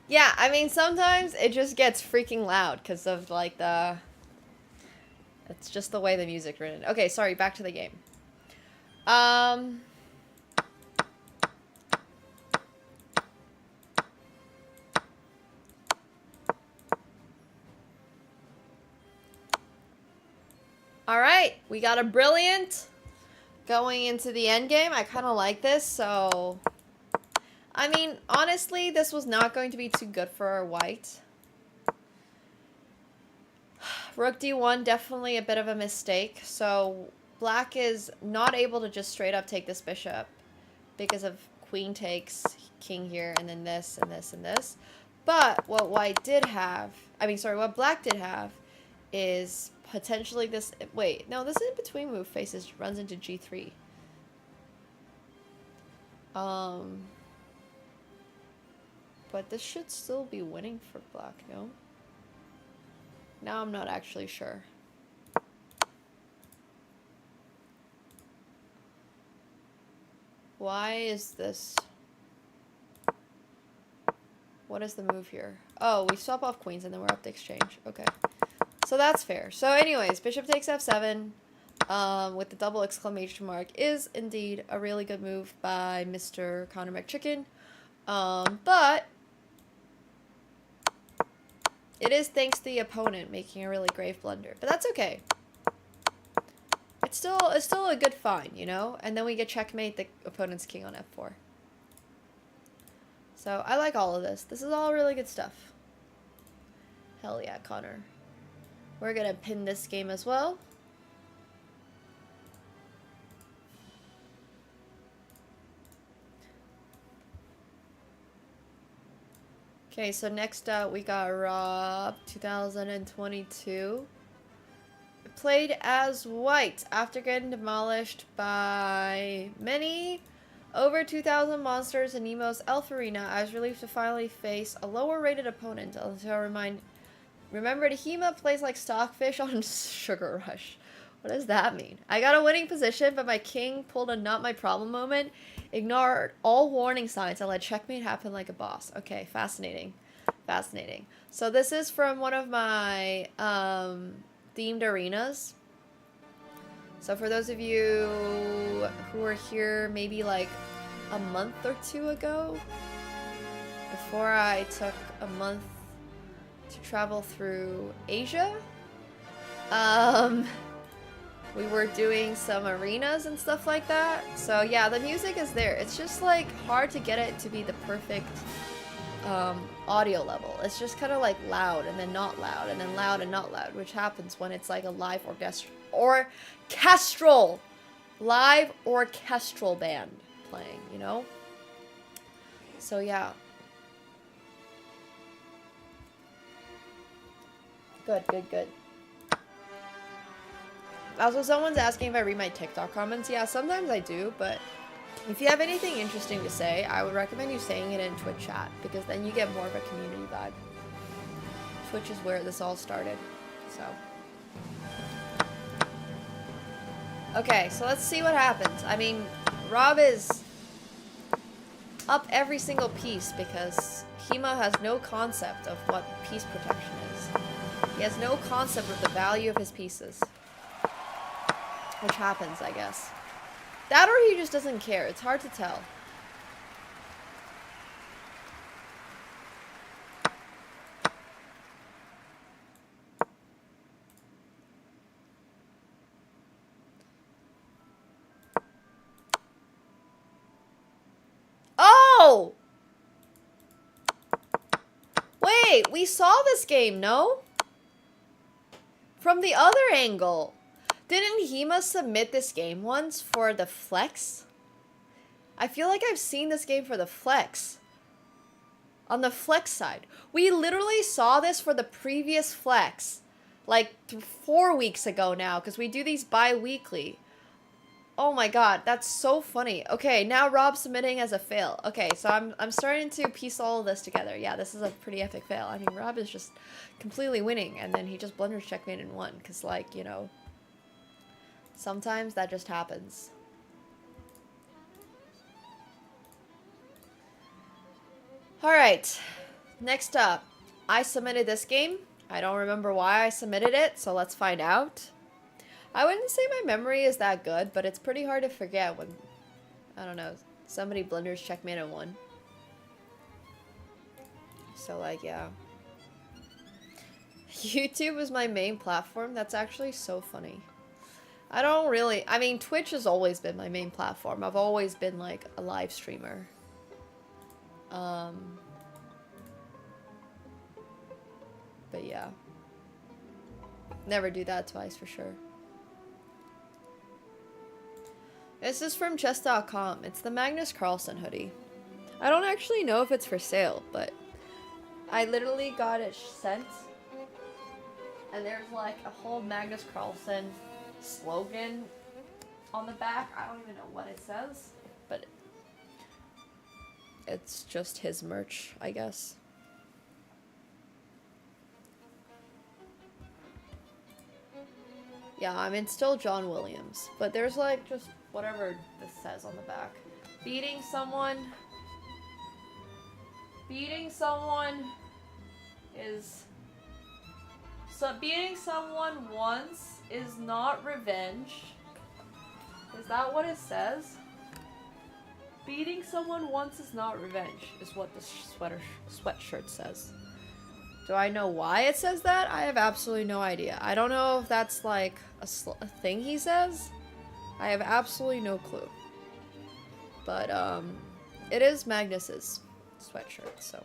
Yeah, I mean, sometimes it just gets freaking loud because of, like, it's just the way the music's written. Okay, sorry, back to the game. Alright, we got a brilliant going into the end game. I kind of like this, so... I mean, honestly, this was not going to be too good for our white. Rook d1, definitely a bit of a mistake. So, black is not able to just straight up take this bishop because of queen takes king here, and then this, and this, and this. But what white did have, what black did have is potentially this, wait, no, this in-between move faces runs into g3. But this should still be winning for black, no? Now I'm not actually sure. Why is this? What is the move here? Oh, we swap off queens and then we're up to exchange. Okay. So that's fair. So anyways, bishop takes f7 with the double exclamation mark is indeed a really good move by Mr. Connor McChicken. But it is thanks to the opponent making a really grave blunder. But that's okay. It's still a good find, you know? And then we get checkmate the opponent's king on f4. So I like all of this. This is all really good stuff. Hell yeah, Connor. We're gonna pin this game as well. Okay, so next up we got Rob 2022. Played as white after getting demolished by many over 2,000 monsters in Nemo's Elf Arena. I was relieved to finally face a lower rated opponent. Remember, Hema plays like Stockfish on Sugar Rush. What does that mean? I got a winning position, but my king pulled a not my problem moment. Ignored all warning signs and let checkmate happen like a boss. Okay, fascinating. Fascinating. So this is from one of my themed arenas. So for those of you who were here maybe like a month or two ago, before I took a month to travel through Asia, we were doing some arenas and stuff like that. So yeah, the music is there. It's just like hard to get it to be the perfect audio level. It's just kind of like loud and then not loud and then loud and not loud, which happens when it's like a live live orchestral band playing, you know? So yeah. Good, good, good. Also, someone's asking if I read my TikTok comments. Yeah, sometimes I do, but if you have anything interesting to say, I would recommend you saying it in Twitch chat, because then you get more of a community vibe. Twitch is where this all started, so. Okay, so let's see what happens. I mean, Rob is up every single piece because Hema has no concept of what piece protection is. He has no concept of the value of his pieces. Which happens, I guess. That or he just doesn't care. It's hard to tell. Oh! Wait, we saw this game, no? From the other angle. Didn't Hema submit this game once for the Flex? I feel like I've seen this game for the Flex. On the Flex side. We literally saw this for the previous Flex. Like 4 weeks ago now, because we do these bi-weekly. Oh my god, that's so funny. Okay, now Rob's submitting as a fail. Okay, so I'm starting to piece all of this together. Yeah, this is a pretty epic fail. I mean, Rob is just completely winning, and then he just blunders checkmate and won, because, like, you know, sometimes that just happens. Alright, next up. I submitted this game. I don't remember why I submitted it, so let's find out. I wouldn't say my memory is that good, but it's pretty hard to forget when, I don't know, somebody blunders checkmate and won. So, like, yeah. YouTube is my main platform? That's actually so funny. I don't really, I mean, Twitch has always been my main platform. I've always been, like, a live streamer. But yeah. Never do that twice for sure. This is from chess.com. It's the Magnus Carlsen hoodie. I don't actually know if it's for sale, but I literally got it sent. And there's like a whole Magnus Carlsen slogan on the back. I don't even know what it says, but it's just his merch, I guess. Yeah, I mean, still John Williams, but there's like just whatever this says on the back. Beating someone is... So beating someone once is not revenge. Is that what it says? Beating someone once is not revenge, is what the sweatshirt says. Do I know why it says that? I have absolutely no idea. I don't know if that's like a thing he says. I have absolutely no clue. But, it is Magnus's sweatshirt, so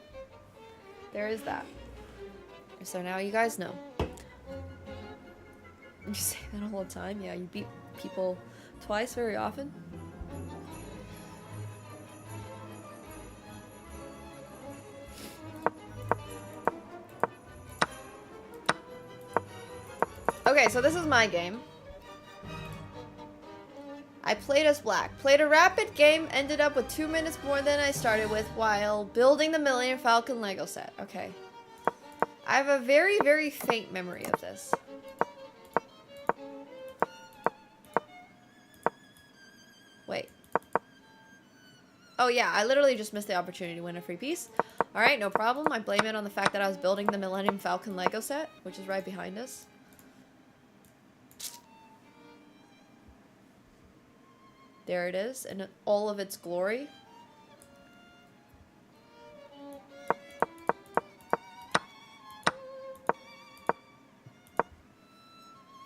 there is that. So now you guys know. You say that all the time? Yeah, you beat people twice very often? Okay, so this is my game. I played as black. Played a rapid game, ended up with 2 minutes more than I started with while building the Millennium Falcon Lego set. Okay. I have a very, very faint memory of this. Wait. Oh yeah, I literally just missed the opportunity to win a free piece. Alright, no problem. I blame it on the fact that I was building the Millennium Falcon Lego set, which is right behind us. There it is, in all of its glory.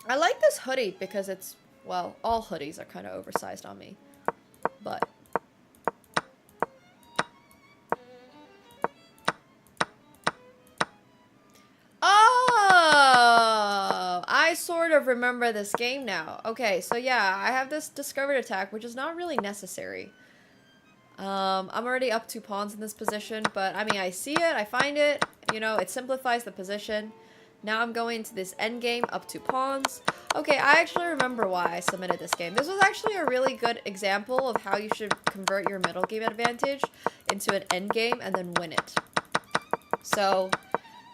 I like this hoodie because it's, well, all hoodies are kind of oversized on me, but I sort of remember this game now. Okay, so yeah, I have this discovered attack, which is not really necessary. I'm already up 2 pawns in this position, but I mean, I see it, I find it, you know, it simplifies the position. Now I'm going to this endgame, up 2 pawns. Okay, I actually remember why I submitted this game. This was actually a really good example of how you should convert your middle game advantage into an endgame and then win it. So,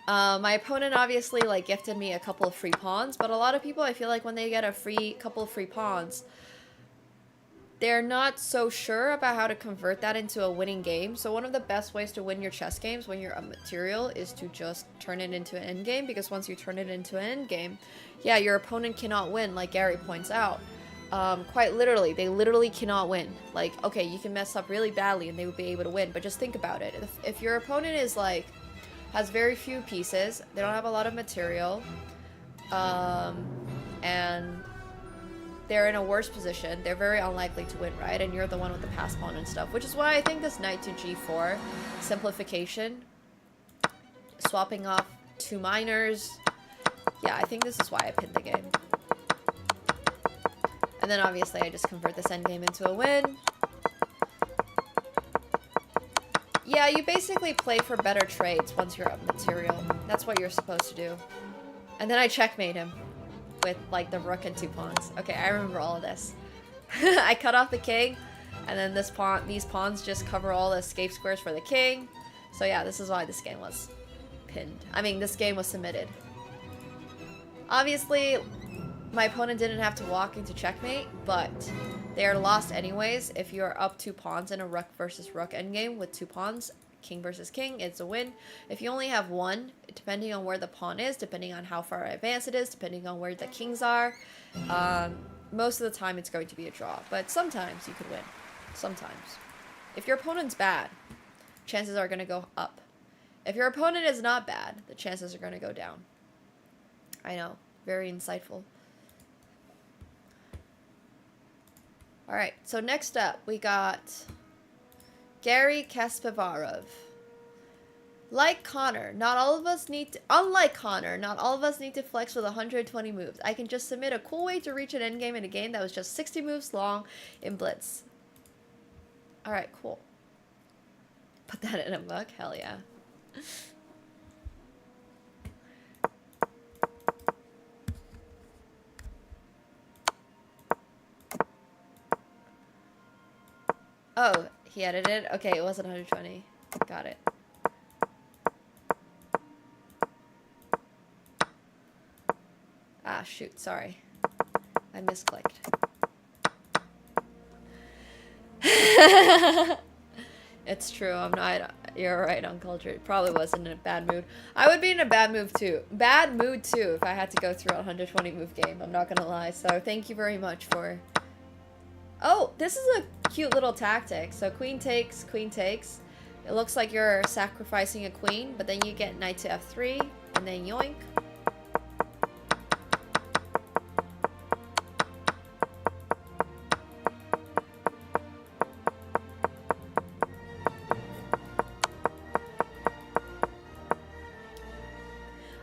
my opponent obviously like gifted me a couple of free pawns, but a lot of people, I feel like when they get a couple of free pawns, they're not so sure about how to convert that into a winning game. So one of the best ways to win your chess games when you're up material is to just turn it into an endgame, because once you turn it into an endgame, yeah, your opponent cannot win, like Gary points out. Quite literally, they literally cannot win. Like, okay, you can mess up really badly and they would be able to win, but just think about it. If your opponent is like, has very few pieces, they don't have a lot of material, and they're in a worse position, they're very unlikely to win, right? And you're the one with the pass pawn and stuff, which is why I think this knight to g4 simplification, swapping off 2 minors, yeah, I think this is why I pinned the game. And then obviously I just convert this endgame into a win. Yeah, you basically play for better trades once you're up material. That's what you're supposed to do. And then I checkmate him with like the rook and 2 pawns. Okay, I remember all of this. I cut off the king, and then these pawns just cover all the escape squares for the king. So yeah, this is why this game was pinned. I mean, this game was submitted. Obviously, my opponent didn't have to walk into checkmate, but they are lost anyways. If you're up 2 pawns in a rook versus rook endgame with 2 pawns, king versus king, it's a win. If you only have 1, depending on where the pawn is, depending on how far advanced it is, depending on where the kings are, most of the time it's going to be a draw. But sometimes you could win. Sometimes. If your opponent's bad, chances are going to go up. If your opponent is not bad, the chances are going to go down. I know. Very insightful. Alright, so next up we got Gary Kasparov. Unlike Connor, not all of us need to flex with 120 moves. I can just submit a cool way to reach an endgame in a game that was just 60 moves long in Blitz. Alright, cool. Put that in a mug? Hell yeah. Oh, he edited? Okay, it wasn't 120. Got it. Ah, shoot, sorry. I misclicked. It's true, I'm not... You're right, uncultured. Probably wasn't in a bad mood. I would be in a bad mood too. Bad mood too if I had to go through a 120 move game. I'm not gonna lie. So thank you very much for... Oh, this is a cute little tactic. So queen takes, queen takes. It looks like you're sacrificing a queen, but then you get knight to f3, and then yoink.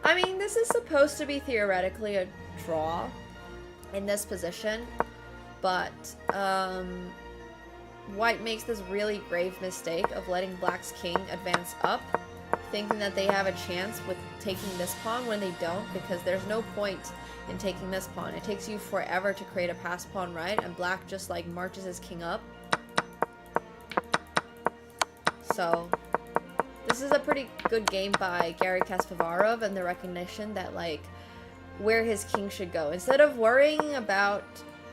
I mean, this is supposed to be theoretically a draw in this position, but white makes this really grave mistake of letting black's king advance up, thinking that they have a chance with taking this pawn when they don't, because there's no point in taking this pawn. It takes you forever to create a pass pawn, right? And black just like marches his king up. So this is a pretty good game by Gary Kasparov, and the recognition that like where his king should go. Instead of worrying about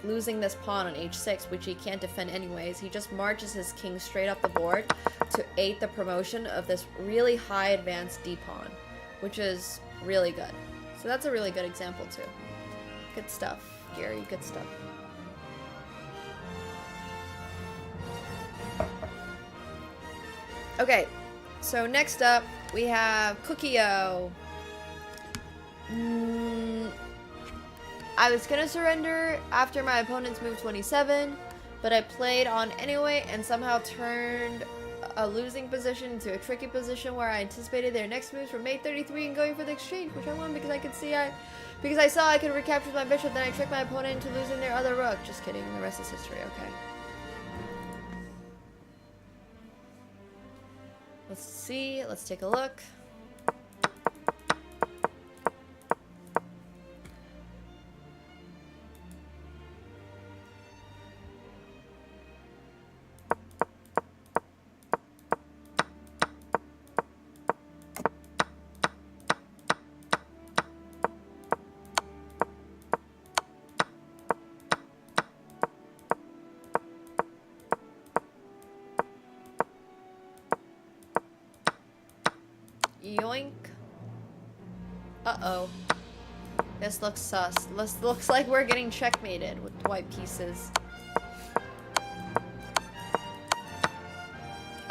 losing this pawn on h6, which he can't defend anyways, he just marches his king straight up the board to aid the promotion of this really high advanced d-pawn, which is really good. So that's a really good example too. Good stuff, Gary, good stuff. Okay, so next up we have Cookio. I was gonna surrender after my opponent's move 27, but I played on anyway and somehow turned a losing position into a tricky position where I anticipated their next moves were mate 33 and going for the exchange, which I won because I saw I could recapture my bishop, then I tricked my opponent into losing their other rook. Just kidding, the rest is history, okay. Let's see, let's take a look. Yoink. Uh-oh. This looks sus. This looks like we're getting checkmated with white pieces.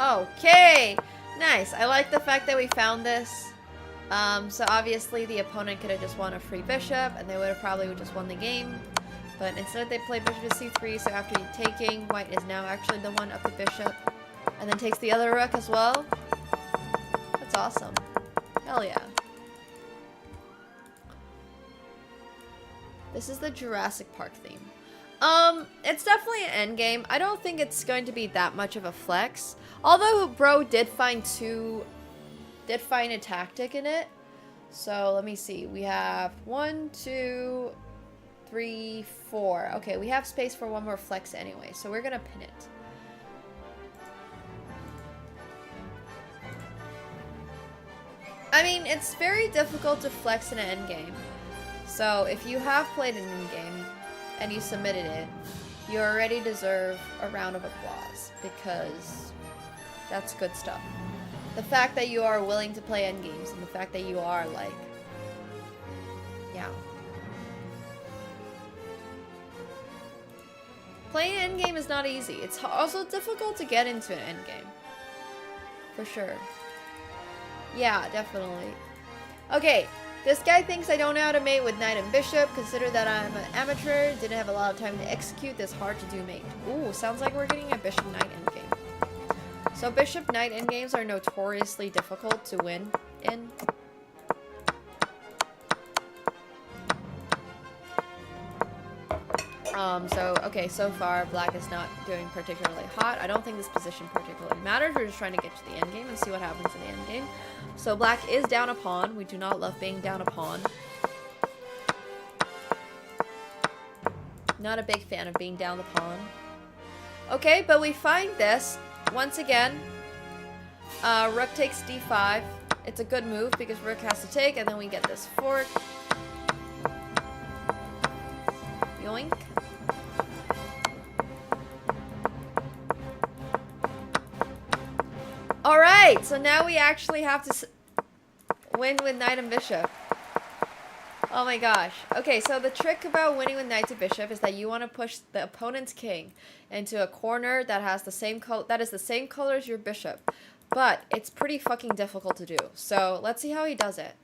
Okay! Nice. I like the fact that we found this. So obviously the opponent could have just won a free bishop, and they would have probably just won the game. But instead they played bishop to c3, so after taking, white is now actually the one up the bishop. And then takes the other rook as well. That's awesome. Hell yeah. This is the Jurassic Park theme. It's definitely an endgame. I don't think it's going to be that much of a flex. Although bro did find a tactic in it. So let me see. We have 1, 2, 3, 4. Okay, we have space for one more flex anyway, so we're gonna pin it. I mean, it's very difficult to flex in an endgame. So if you have played an endgame and you submitted it, you already deserve a round of applause because that's good stuff. The fact that you are willing to play endgames and the fact that you are like, yeah. Playing an endgame is not easy. It's also difficult to get into an endgame. For sure. Yeah, definitely. Okay, this guy thinks I don't know how to mate with knight and bishop. Consider that I'm an amateur. Didn't have a lot of time to execute this hard-to-do mate. Ooh, sounds like we're getting a bishop-knight endgame. So bishop-knight endgames are notoriously difficult to win in. Okay, so far, black is not doing particularly hot. I don't think this position particularly matters. We're just trying to get to the endgame and see what happens in the endgame. So black is down a pawn. We do not love being down a pawn. Not a big fan of being down the pawn. Okay, but we find this. Once again, rook takes d5. It's a good move because rook has to take, and then we get this fork. Yoink. Alright, so now we actually have to win with knight and bishop. Oh my gosh. Okay, so the trick about winning with knight to bishop is that you want to push the opponent's king into a corner that has the same is the same color as your bishop. But it's pretty fucking difficult to do. So let's see how he does it.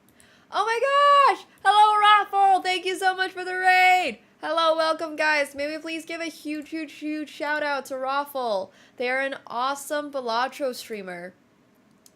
Oh my gosh! Hello, Raffle! Thank you so much for the raid! Hello, welcome guys. Maybe please give a huge shout out to Raffle. They are an awesome Balatro streamer.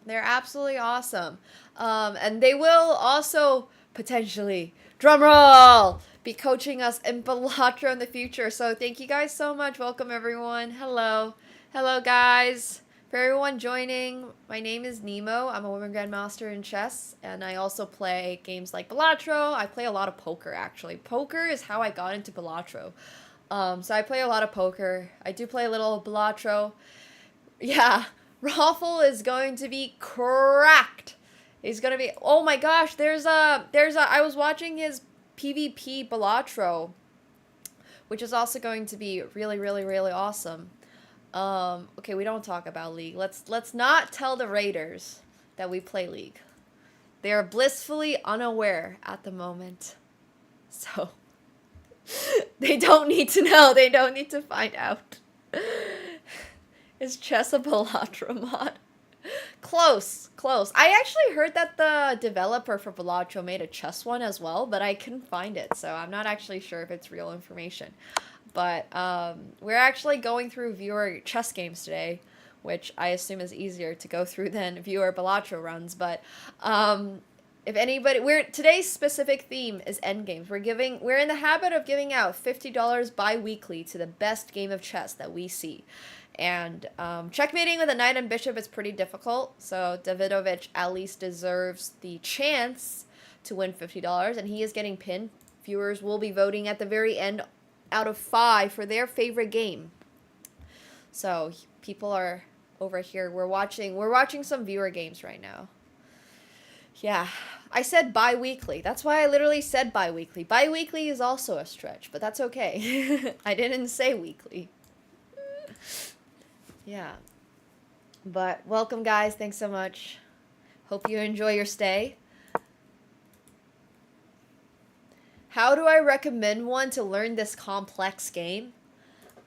They're absolutely awesome. And they will also potentially, drumroll, be coaching us in Balatro in the future. So thank you guys so much. Welcome everyone. Hello. Hello guys. For everyone joining, my name is Nemo. I'm a women grandmaster in chess, and I also play games like Balatro. I play a lot of poker, actually. Poker is how I got into Balatro. So I play a lot of poker. I do play a little Balatro. Yeah, Raffle is going to be cracked. He's going to be, oh my gosh, I was watching his PvP Balatro, which is also going to be really awesome. Okay, we don't talk about League. Let's not tell the raiders that we play League. They are blissfully unaware at the moment. So they don't need to know. They don't need to find out. Is chess a Balatro mod? Close. I actually heard that the developer for Balatro made a chess one as well, but I couldn't find it, so I'm not actually sure if it's real information. But we're actually going through viewer chess games today. which I assume is easier to go through than viewer Balatro runs. But if anybody, today's specific theme is endgames. We're in the habit of giving out $50 bi-weekly to the best game of chess that we see. And checkmating with a knight and bishop is pretty difficult, so Davidovich at least deserves the chance to win $50, and he is getting pinned. Viewers will be voting at the very end out of 5 for their favorite game. So people are over here. We're watching some viewer games right now. Yeah, I said bi-weekly. That's why I literally said bi-weekly. Bi-weekly is also a stretch, but that's okay. I didn't say weekly. Yeah. But welcome, guys. Thanks so much. Hope you enjoy your stay. How do I recommend one to learn this complex game?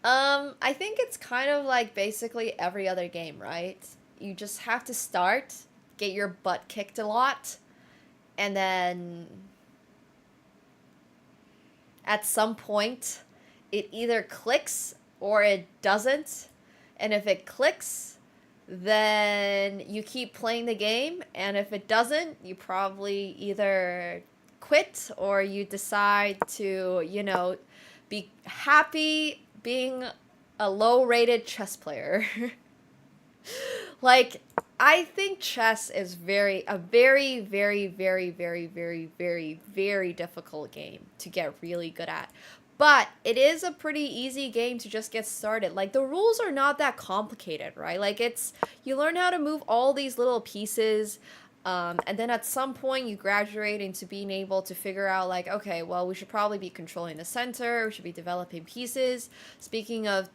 I think it's kind of like basically every other game, right? You just have to start, get your butt kicked a lot, and then at some point it either clicks or it doesn't. And if it clicks, then you keep playing the game. And if it doesn't, you probably either quit or you decide to, you know, be happy being a low-rated chess player. Like, I think chess is a very, very, very, very, very, very, very difficult game to get really good at. But it is a pretty easy game to just get started. Like, the rules are not that complicated, right? Like, you learn how to move all these little pieces, and then at some point you graduate into being able to figure out, like, okay, well, we should probably be controlling the center, we should be developing pieces. Speaking of,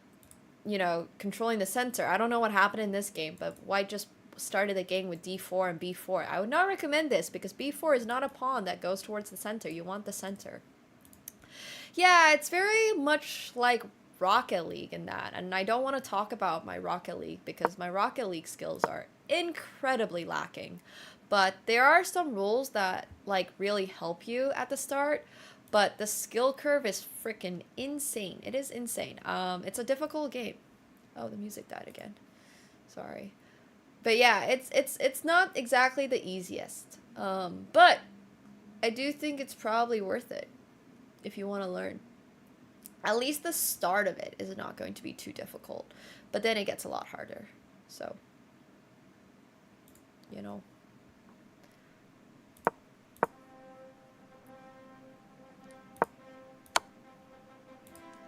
you know, controlling the center, I don't know what happened in this game, but White just started the game with d4 and b4. I would not recommend this because b4 is not a pawn that goes towards the center. You want the center. Yeah, it's very much like Rocket League in that, and I don't want to talk about my Rocket League because my Rocket League skills are incredibly lacking. But there are some rules that like really help you at the start, but the skill curve is freaking insane. It is insane. It's a difficult game. Oh, the music died again. Sorry. But yeah, it's not exactly the easiest. But I do think it's probably worth it if you want to learn. At least the start of it is not going to be too difficult, but then it gets a lot harder. So, you know.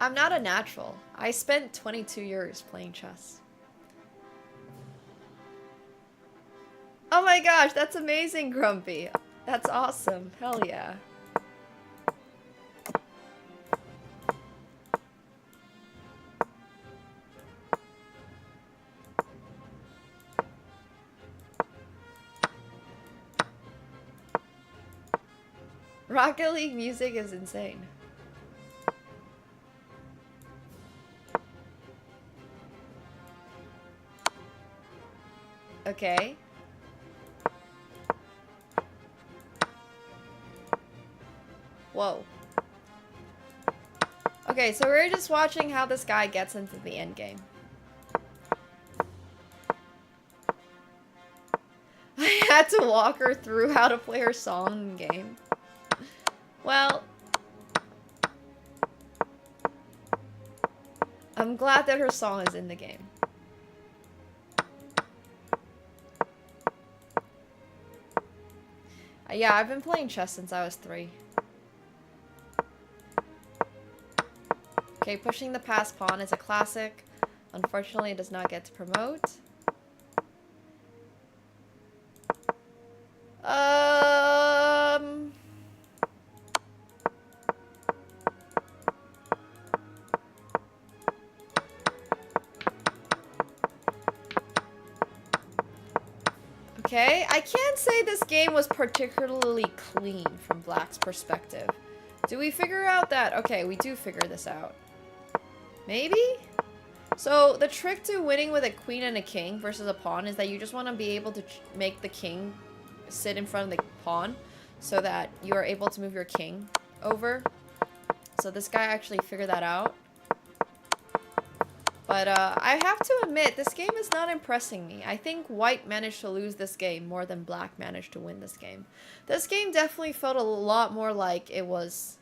I'm not a natural. I spent 22 years playing chess. Oh my gosh, that's amazing, Grumpy. That's awesome. Hell yeah. Rocket League music is insane. Okay. Whoa. Okay, so we're just watching how this guy gets into the endgame. I had to walk her through how to play her song game. Well, I'm glad that her song is in the game. Yeah, I've been playing chess since I was 3. Okay, pushing the passed pawn is a classic. Unfortunately, it does not get to promote. Okay, I can't say this game was particularly clean from Black's perspective. Do we figure out that... Okay, we do figure this out. Maybe? So, the trick to winning with a queen and a king versus a pawn is that you just want to be able to make the king sit in front of the pawn so that you are able to move your king over. So this guy actually figured that out. But I have to admit, this game is not impressing me. I think white managed to lose this game more than black managed to win this game. This game definitely felt a lot more like it was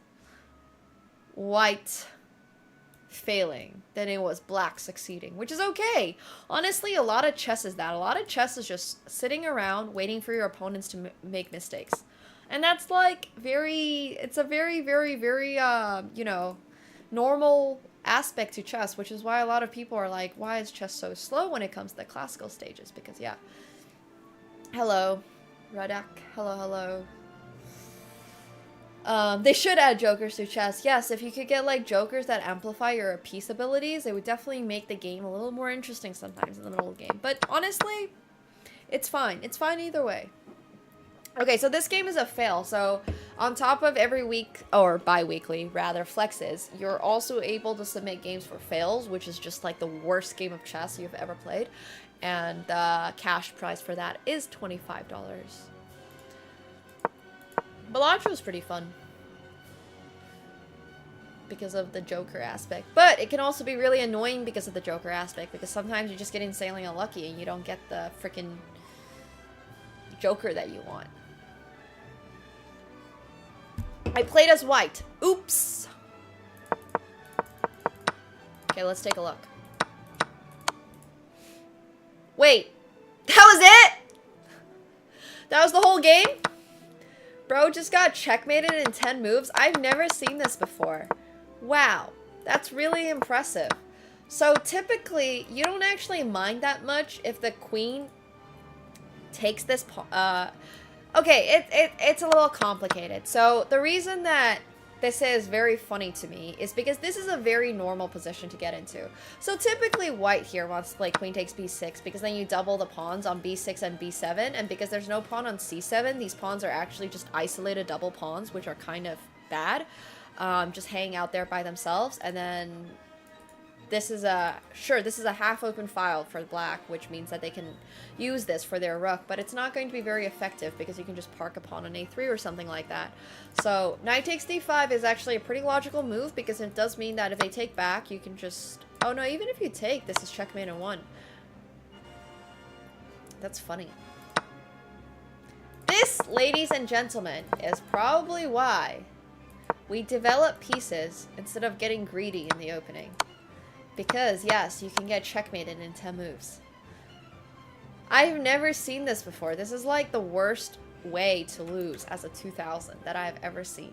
white failing than it was black succeeding, which is okay. Honestly, a lot of chess is that. A lot of chess is just sitting around waiting for your opponents to make mistakes. And that's like it's a very, very, very, you know, normal aspect to chess, which is why a lot of people are like, why is chess so slow when it comes to the classical stages? Because, yeah. Hello, Radak. Hello, hello. They should add jokers to chess. Yes, if you could get, like, jokers that amplify your piece abilities, it would definitely make the game a little more interesting sometimes in the middle of the game. But, honestly, it's fine. It's fine either way. Okay, so this game is a fail. So on top of every week, or bi-weekly rather, flexes, you're also able to submit games for fails, which is just like the worst game of chess you've ever played. And the cash prize for that is $25. Bellagio is pretty fun because of the Joker aspect. But it can also be really annoying because of the Joker aspect, because sometimes you just get insanely unlucky and you don't get the freaking Joker that you want. I played as white. Oops. Okay, let's take a look. Wait. That was it? That was the whole game? Bro just got checkmated in 10 moves. I've never seen this before. Wow. That's really impressive. So typically, you don't actually mind that much if the queen takes this okay, it's a little complicated. So the reason that this is very funny to me is because this is a very normal position to get into. So typically white here wants to play queen takes b6 because then you double the pawns on b6 and b7, and because there's no pawn on c7, these pawns are actually just isolated double pawns, which are kind of bad, just hanging out there by themselves. And then this is a half open file for black, which means that they can use this for their rook, but it's not going to be very effective because you can just park a pawn on a3 or something like that. So knight takes d5 is actually a pretty logical move because it does mean that if they take back, you can just, oh no, even if you take, this is checkmate in 1. That's funny. This, ladies and gentlemen, is probably why we develop pieces instead of getting greedy in the opening. Because, yes, you can get checkmated in 10 moves. I've never seen this before. This is like the worst way to lose as a 2000 that I've ever seen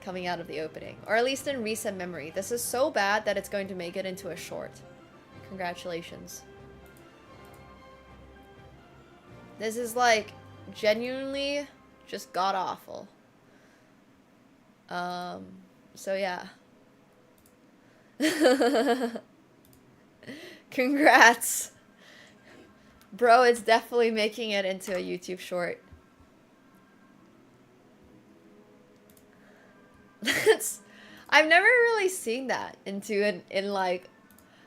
coming out of the opening. Or at least in recent memory. This is so bad that it's going to make it into a short. Congratulations. This is like genuinely just god-awful. So yeah. Congrats. Bro, it's definitely making it into a YouTube short. I've never really seen that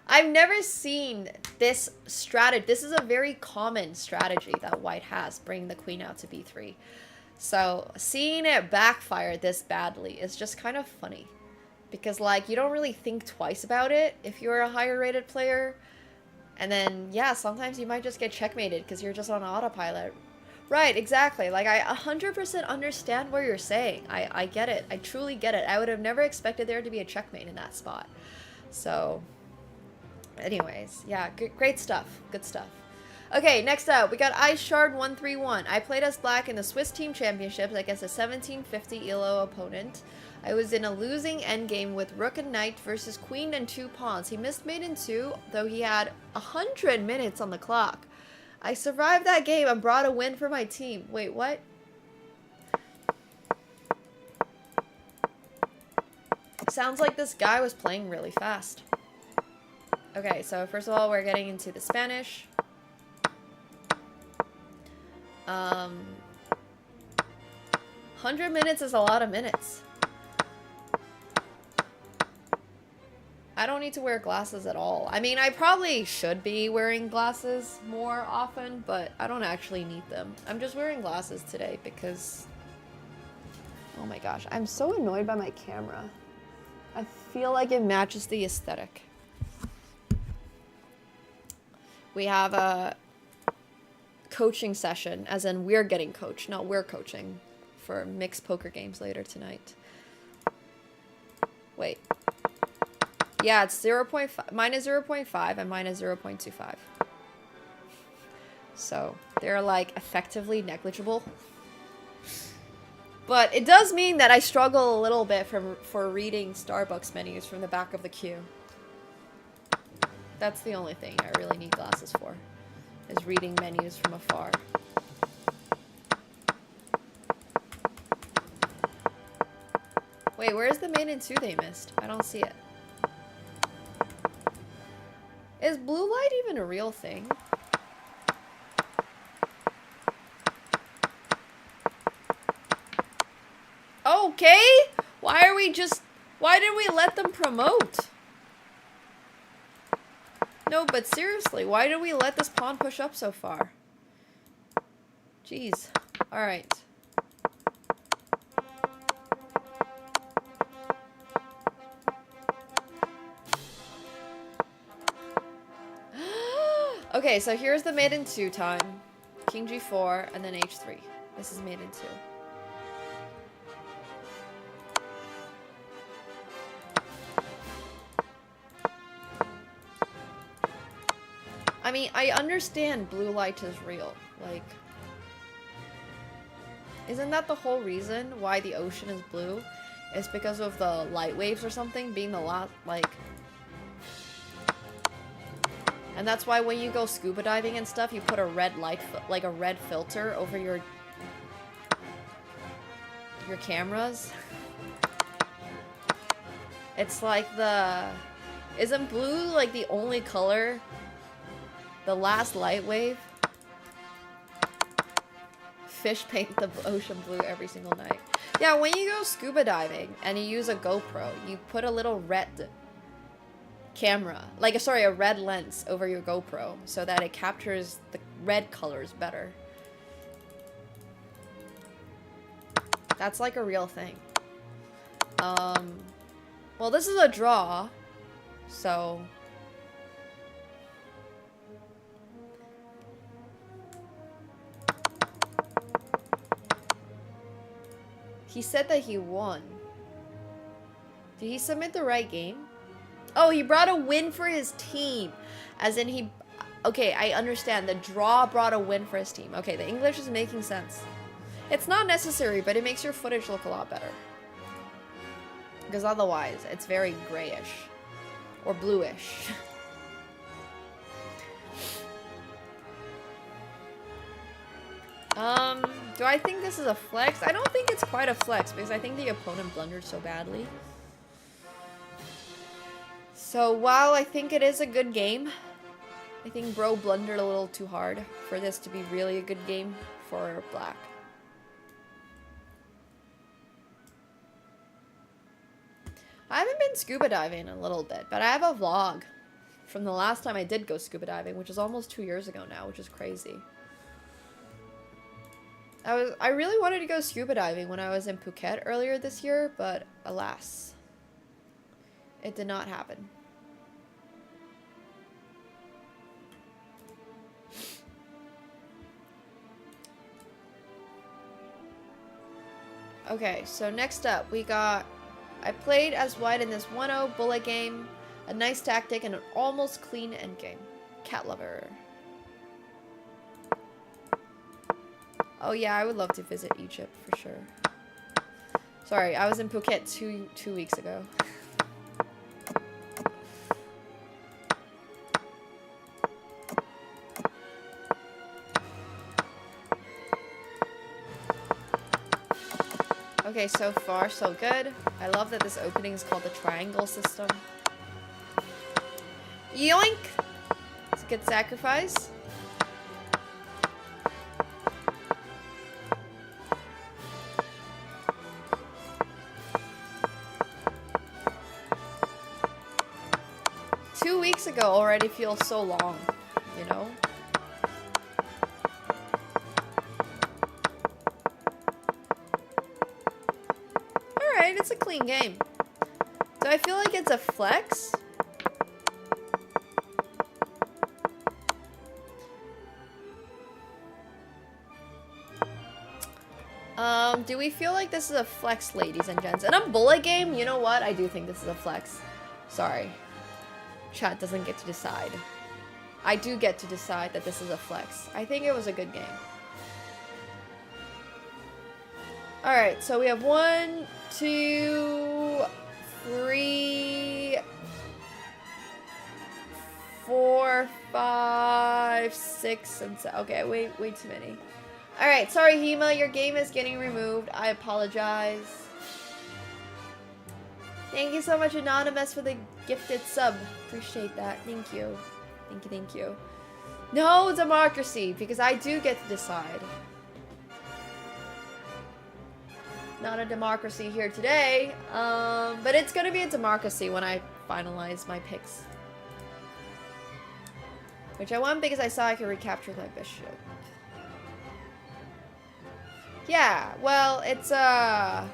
I've never seen this strategy. This is a very common strategy that white has, bringing the queen out to b3. So seeing it backfire this badly is just kind of funny. Because, like, you don't really think twice about it if you're a higher rated player. And then, yeah, sometimes you might just get checkmated because you're just on autopilot. Right, exactly. Like, I 100% understand what you're saying. I get it. I truly get it. I would have never expected there to be a checkmate in that spot. So, anyways, yeah, great stuff. Good stuff. Okay, next up, we got Ice Shard 131. I played as black in the Swiss Team Championships against a 1750 ELO opponent. I was in a losing endgame with rook and knight versus queen and 2 pawns. He missed mate in 2, though he had 100 minutes on the clock. I survived that game and brought a win for my team. Wait, what? Sounds like this guy was playing really fast. Okay, so first of all, we're getting into the Spanish. 100 minutes is a lot of minutes. I don't need to wear glasses at all. I mean, I probably should be wearing glasses more often, but I don't actually need them. I'm just wearing glasses today because... Oh my gosh, I'm so annoyed by my camera. I feel like it matches the aesthetic. we have a coaching session, as in we're getting coached, not we're coaching, for mixed poker games later tonight. Wait. Yeah, it's 0.5. Mine is 0.5 and mine is 0.25. So they're like effectively negligible. But it does mean that I struggle a little bit for reading Starbucks menus from the back of the queue. That's the only thing I really need glasses for, is reading menus from afar. Wait, where's the main in 2 they missed? I don't see it. Is blue light even a real thing? Okay! Why did we let them promote? No, but seriously, why did we let this pawn push up so far? Jeez. Alright. Okay, so here's the mate in 2 time. King G4 and then H3. This is mate in 2. I mean, I understand blue light is real. Like, isn't that the whole reason why the ocean is blue? It's because of the light waves or something being the lot, like... And that's why when you go scuba diving and stuff, you put a red light, like a red filter over your cameras. It's like the... Isn't blue like the only color? The last light wave? Fish paint the ocean blue every single night. Yeah, when you go scuba diving and you use a GoPro, you put a little red camera, like, sorry, a red lens over your GoPro so that it captures the red colors better. That's like a real thing. Well, this is a draw, so... He said that he won. Did he submit the right game? Oh, he brought a win for his team. As in he... Okay, I understand. The draw brought a win for his team. Okay, the English is making sense. It's not necessary, but it makes your footage look a lot better. Because otherwise, it's very grayish. Or bluish. Do I think this is a flex? I don't think it's quite a flex because I think the opponent blundered so badly. So while I think it is a good game, I think bro blundered a little too hard for this to be really a good game for black. I haven't been scuba diving in a little bit, but I have a vlog from the last time I did go scuba diving, which is almost 2 years ago now, which is crazy. I really wanted to go scuba diving when I was in Phuket earlier this year, but alas, it did not happen. Okay, so next up we got, I played as white in this 1-0 bullet game, a nice tactic, and an almost clean endgame. Cat lover. Oh yeah, I would love to visit Egypt for sure. Sorry, I was in Phuket two weeks ago. Okay, so far so good. I love that this opening is called the triangle system. Yoink! It's a good sacrifice. Ago already feels so long, you know? Alright, it's a clean game. Do I feel like it's a flex? Do we feel like this is a flex, ladies and gents? In a bullet game, you know what? I do think this is a flex. Sorry. Chat doesn't get to decide. I do get to decide that this is a flex. I think it was a good game. Alright, so we have 1, 2, 3, 4, 5, 6, and 7. Okay, way too many. Alright, sorry Hema, your game is getting removed. I apologize. Thank you so much, Anonymous, for the gifted sub. Appreciate that. Thank you. Thank you, thank you. No democracy, because I do get to decide. Not a democracy here today, but it's gonna be a democracy when I finalize my picks. Which I want because I saw I could recapture that bishop. Yeah, well, it's not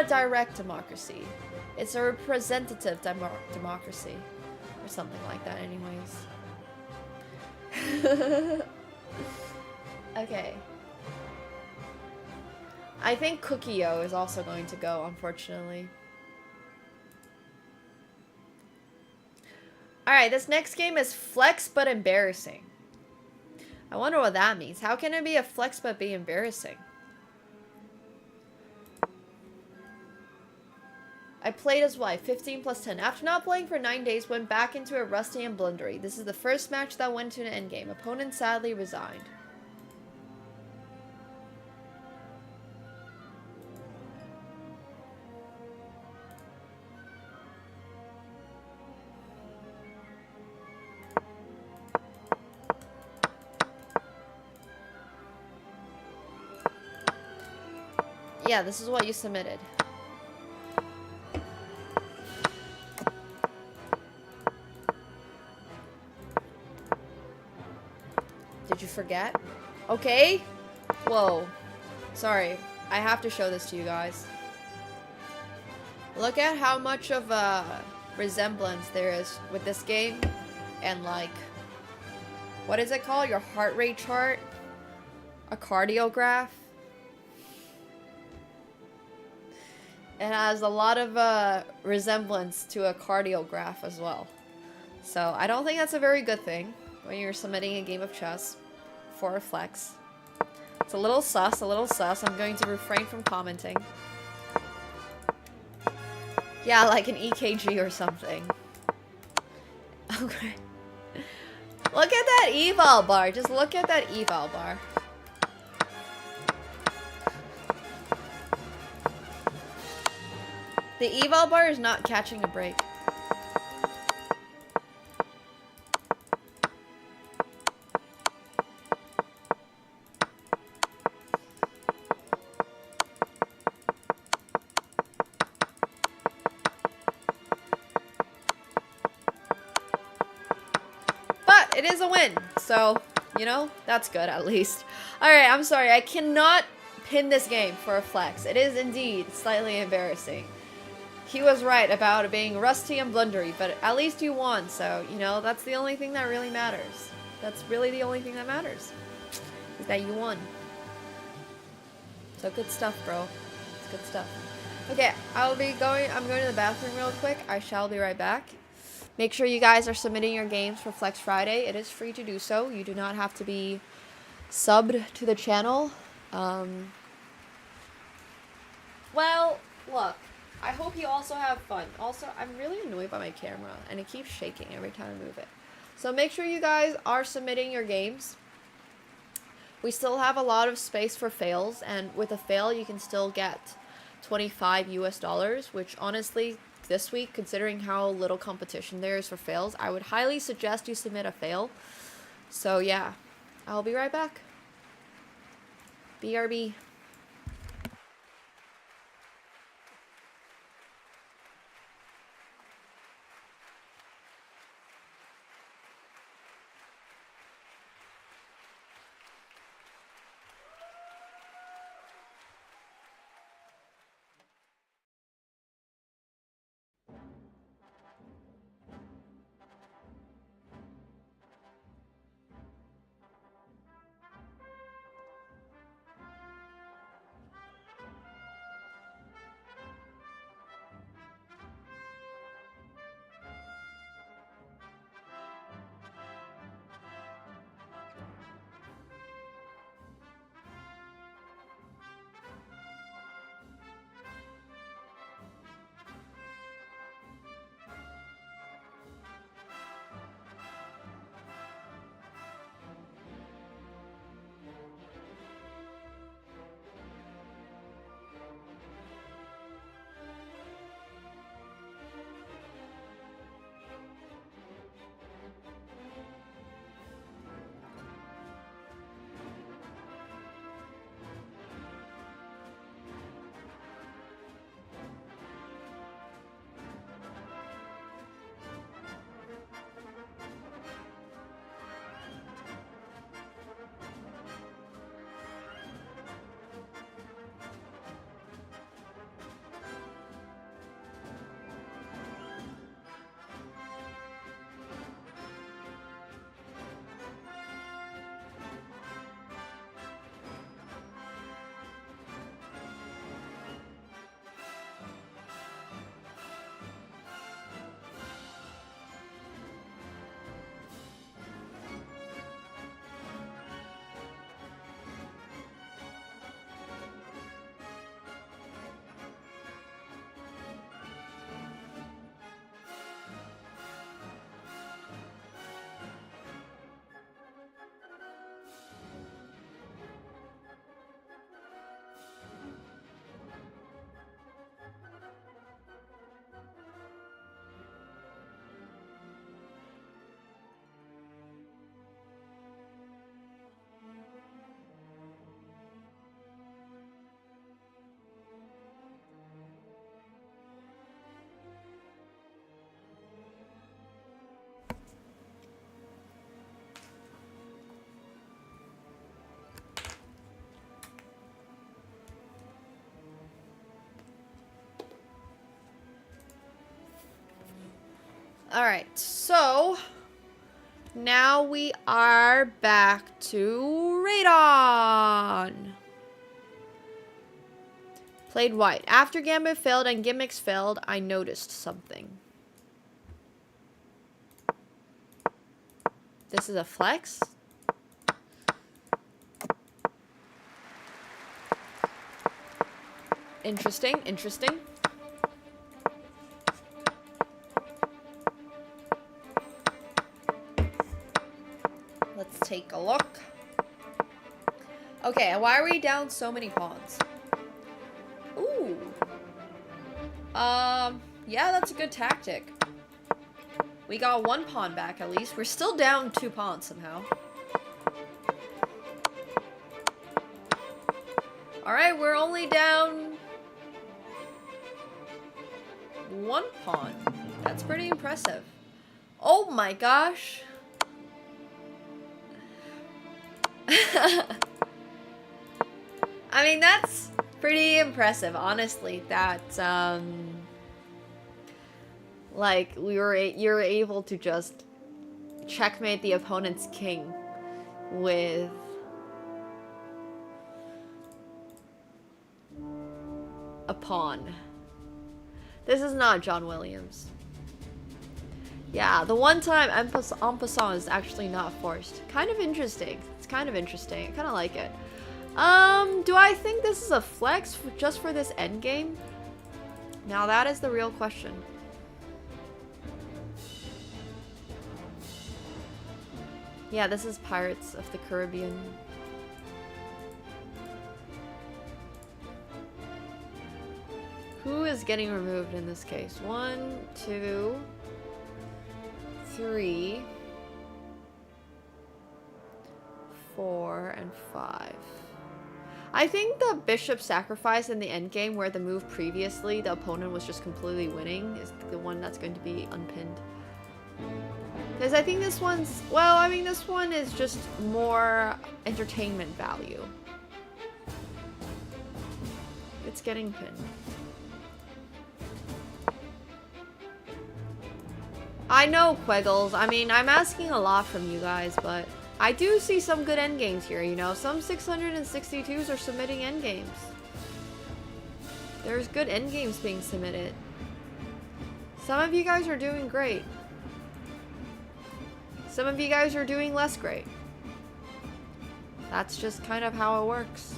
a direct democracy. It's a representative democracy. Or something like that anyways. Okay. I think Cookie-O is also going to go, unfortunately. Alright, this next game is flex but embarrassing. I wonder what that means. How can it be a flex but be embarrassing? I played as wife, 15 plus 10. After not playing for 9 days, went back into a rusty and blundery. This is the first match that went to an endgame. Opponent sadly resigned. Yeah, this is what you submitted. Did you forget? Okay. Whoa. Sorry. I have to show this to you guys. Look at how much of a resemblance there is with this game and like, what is it called? Your heart rate chart? A cardiograph? It has a lot of resemblance to a cardiograph as well. So I don't think that's a very good thing when you're submitting a game of chess for a flex. It's a little sus, a little sus. I'm going to refrain from commenting. Yeah, like an EKG or something. Okay. Look at that eval bar. Just look at that eval bar. The eval bar is not catching a break. But it is a win, so, you know, that's good at least. Alright, I'm sorry, I cannot pin this game for a flex. It is indeed slightly embarrassing. He was right about it being rusty and blundery, but at least you won, so, you know, that's the only thing that really matters. That's really the only thing that matters, is that you won. So good stuff, bro. It's good stuff. Okay, I'm going to the bathroom real quick. I shall be right back. Make sure you guys are submitting your games for Flex Friday. It is free to do so. You do not have to be subbed to the channel. Well, look. I hope you also have fun. Also, I'm really annoyed by my camera, and it keeps shaking every time I move it. So make sure you guys are submitting your games. We still have a lot of space for fails, and with a fail, you can still get $25 US, which honestly, this week, considering how little competition there is for fails, I would highly suggest you submit a fail. So yeah, I'll be right back. BRB. Alright, so now we are back to Radon. Played white. After Gambit failed and gimmicks failed, I noticed something. This is a flex? Interesting, interesting. Let's take a look. Okay, why are we down so many pawns? Ooh. Yeah, that's a good tactic. We got 1 pawn back at least. We're still down 2 pawns somehow. Alright, we're only down 1 pawn. That's pretty impressive. Oh my gosh. I mean, that's pretty impressive, honestly, that, like, you're able to just checkmate the opponent's king with a pawn. This is not John Williams. Yeah, the one time en passant is actually not forced. Kind of interesting. It's kind of interesting. I kind of like it. Do I think this is a flex just for this endgame? Now that is the real question. Yeah, this is Pirates of the Caribbean. Who is getting removed in this case? 1, 2, 3, 4, and 5. I think the bishop sacrifice in the endgame where the move previously the opponent was just completely winning is the one that's going to be unpinned. Because I think this one's, well, I mean, this one is just more entertainment value. It's getting pinned. I know, Queggles. I mean, I'm asking a lot from you guys, but I do see some good endgames here, you know? Some 662s are submitting endgames. There's good endgames being submitted. Some of you guys are doing great. Some of you guys are doing less great. That's just kind of how it works.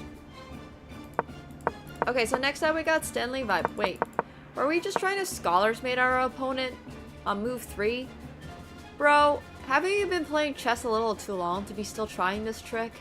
Okay, so next up we got Stanley Vibe. Wait, were we just trying to Scholars Mate our opponent on move 3? Bro, haven't you been playing chess a little too long to be still trying this trick?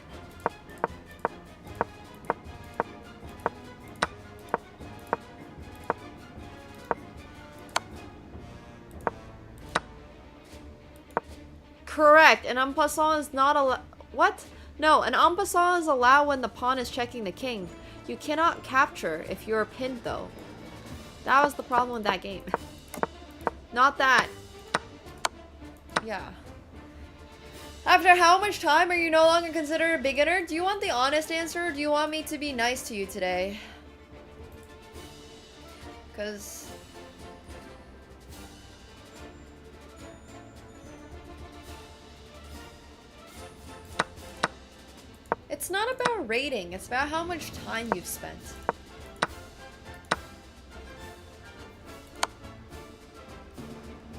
Correct, an en passant is not allowed. What? No, an en passant is allowed when the pawn is checking the king. You cannot capture if you're pinned though. That was the problem with that game. Not that. Yeah. After how much time are you no longer considered a beginner? Do you want the honest answer or do you want me to be nice to you today? Because it's not about rating, it's about how much time you've spent.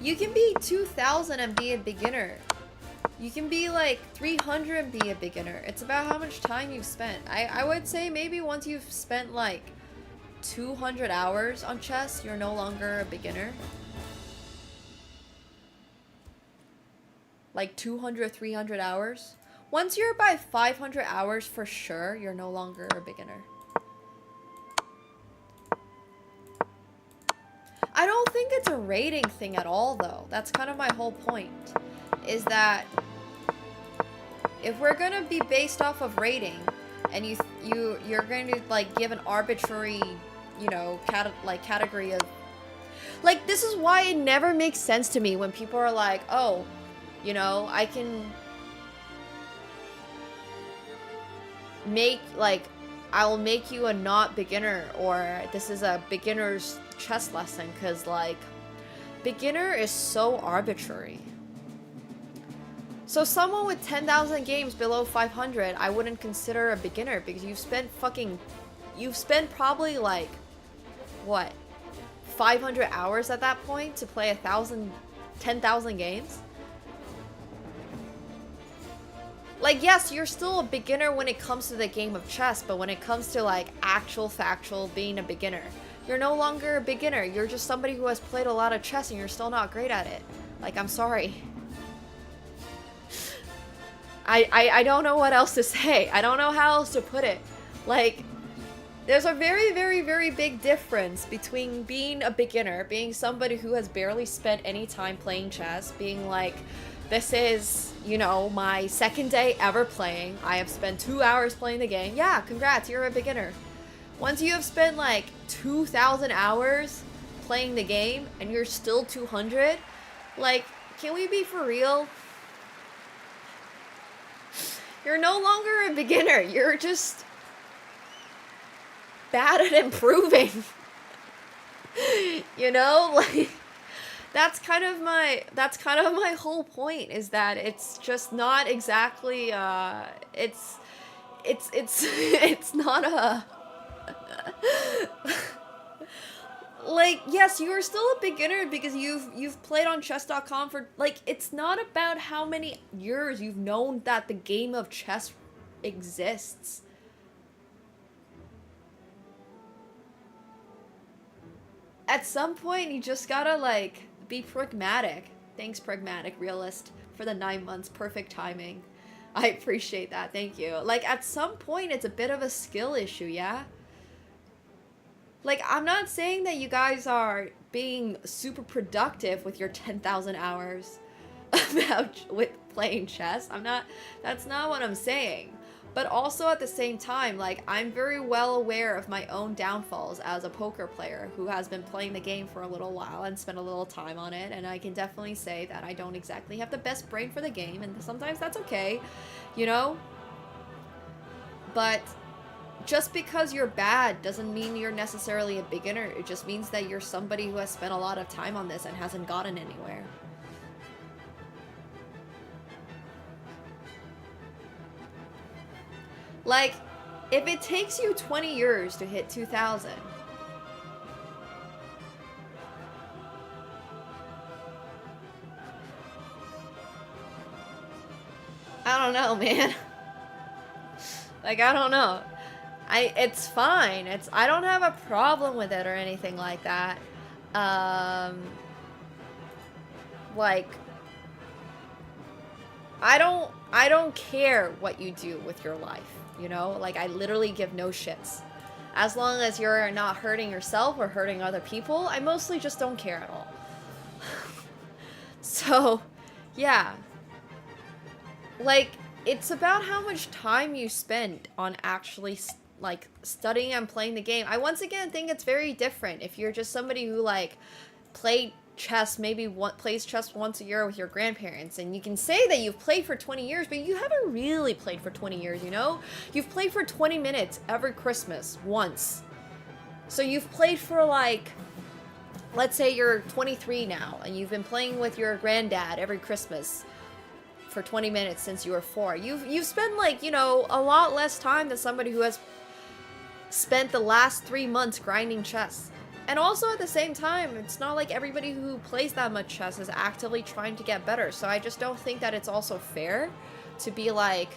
You can be 2,000 and be a beginner. You can be like 300 and be a beginner. It's about how much time you've spent. I would say maybe once you've spent like 200 hours on chess, you're no longer a beginner. Like 200, 300 hours. Once you're by 500 hours for sure, you're no longer a beginner. I don't think it's a rating thing at all though. That's kind of my whole point. Is that if we're gonna be based off of rating and you're going to like give an arbitrary, you know, category of like, this is why it never makes sense to me when people are like, oh, you know, I can make like I will make you a not beginner, or this is a beginner's chess lesson, because like beginner is so arbitrary. So someone with 10,000 games below 500, I wouldn't consider a beginner because you've spent probably like, what, 500 hours at that point to play 10,000 games? Like, yes, you're still a beginner when it comes to the game of chess, but when it comes to like actual factual being a beginner, you're no longer a beginner. You're just somebody who has played a lot of chess and you're still not great at it. Like, I'm sorry. I don't know what else to say. I don't know how else to put it. Like, there's a very, very, very big difference between being a beginner, being somebody who has barely spent any time playing chess, being like, this is, you know, my second day ever playing. I have spent 2 hours playing the game. Yeah, congrats, you're a beginner. Once you have spent like 2,000 hours playing the game and you're still 200, like, can we be for real? You're no longer a beginner. You're just bad at improving. You know, like, that's kind of my whole point, is that it's just not exactly it's not a like, yes, you are still a beginner because you've played on chess.com for, like, it's not about how many years you've known that the game of chess exists. At some point, you just gotta, like, be pragmatic. Thanks, pragmatic realist, for the 9 months. Perfect timing. I appreciate that. Thank you. Like, at some point, it's a bit of a skill issue, yeah? Like, I'm not saying that you guys are being super productive with your 10,000 hours with playing chess. That's not what I'm saying. But also at the same time, like, I'm very well aware of my own downfalls as a poker player who has been playing the game for a little while and spent a little time on it. And I can definitely say that I don't exactly have the best brain for the game, and sometimes that's okay, you know? But just because you're bad doesn't mean you're necessarily a beginner. It just means that you're somebody who has spent a lot of time on this and hasn't gotten anywhere. Like, if it takes you 20 years to hit 2,000, I don't know, man. Like, I don't know. It's fine. I don't have a problem with it or anything like that. Like, I don't care what you do with your life, you know? Like, I literally give no shits. As long as you're not hurting yourself or hurting other people, I mostly just don't care at all. So, yeah. Like, it's about how much time you spend on actually, like, studying and playing the game. I once again think it's very different if you're just somebody who, like, played chess, maybe plays chess once a year with your grandparents, and you can say that you've played for 20 years, but you haven't really played for 20 years, you know? You've played for 20 minutes every Christmas, once. So you've played for, like, let's say you're 23 now, and you've been playing with your granddad every Christmas for 20 minutes since you were 4. You've spent, like, you know, a lot less time than somebody who has spent the last 3 months grinding chess. And also at the same time, it's not like everybody who plays that much chess is actively trying to get better. So I just don't think that it's also fair to be like,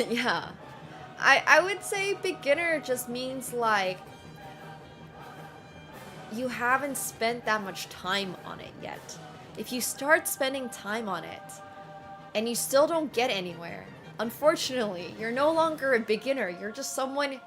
yeah. I would say beginner just means, like, you haven't spent that much time on it yet. If you start spending time on it and you still don't get anywhere, unfortunately, you're no longer a beginner. You're just someone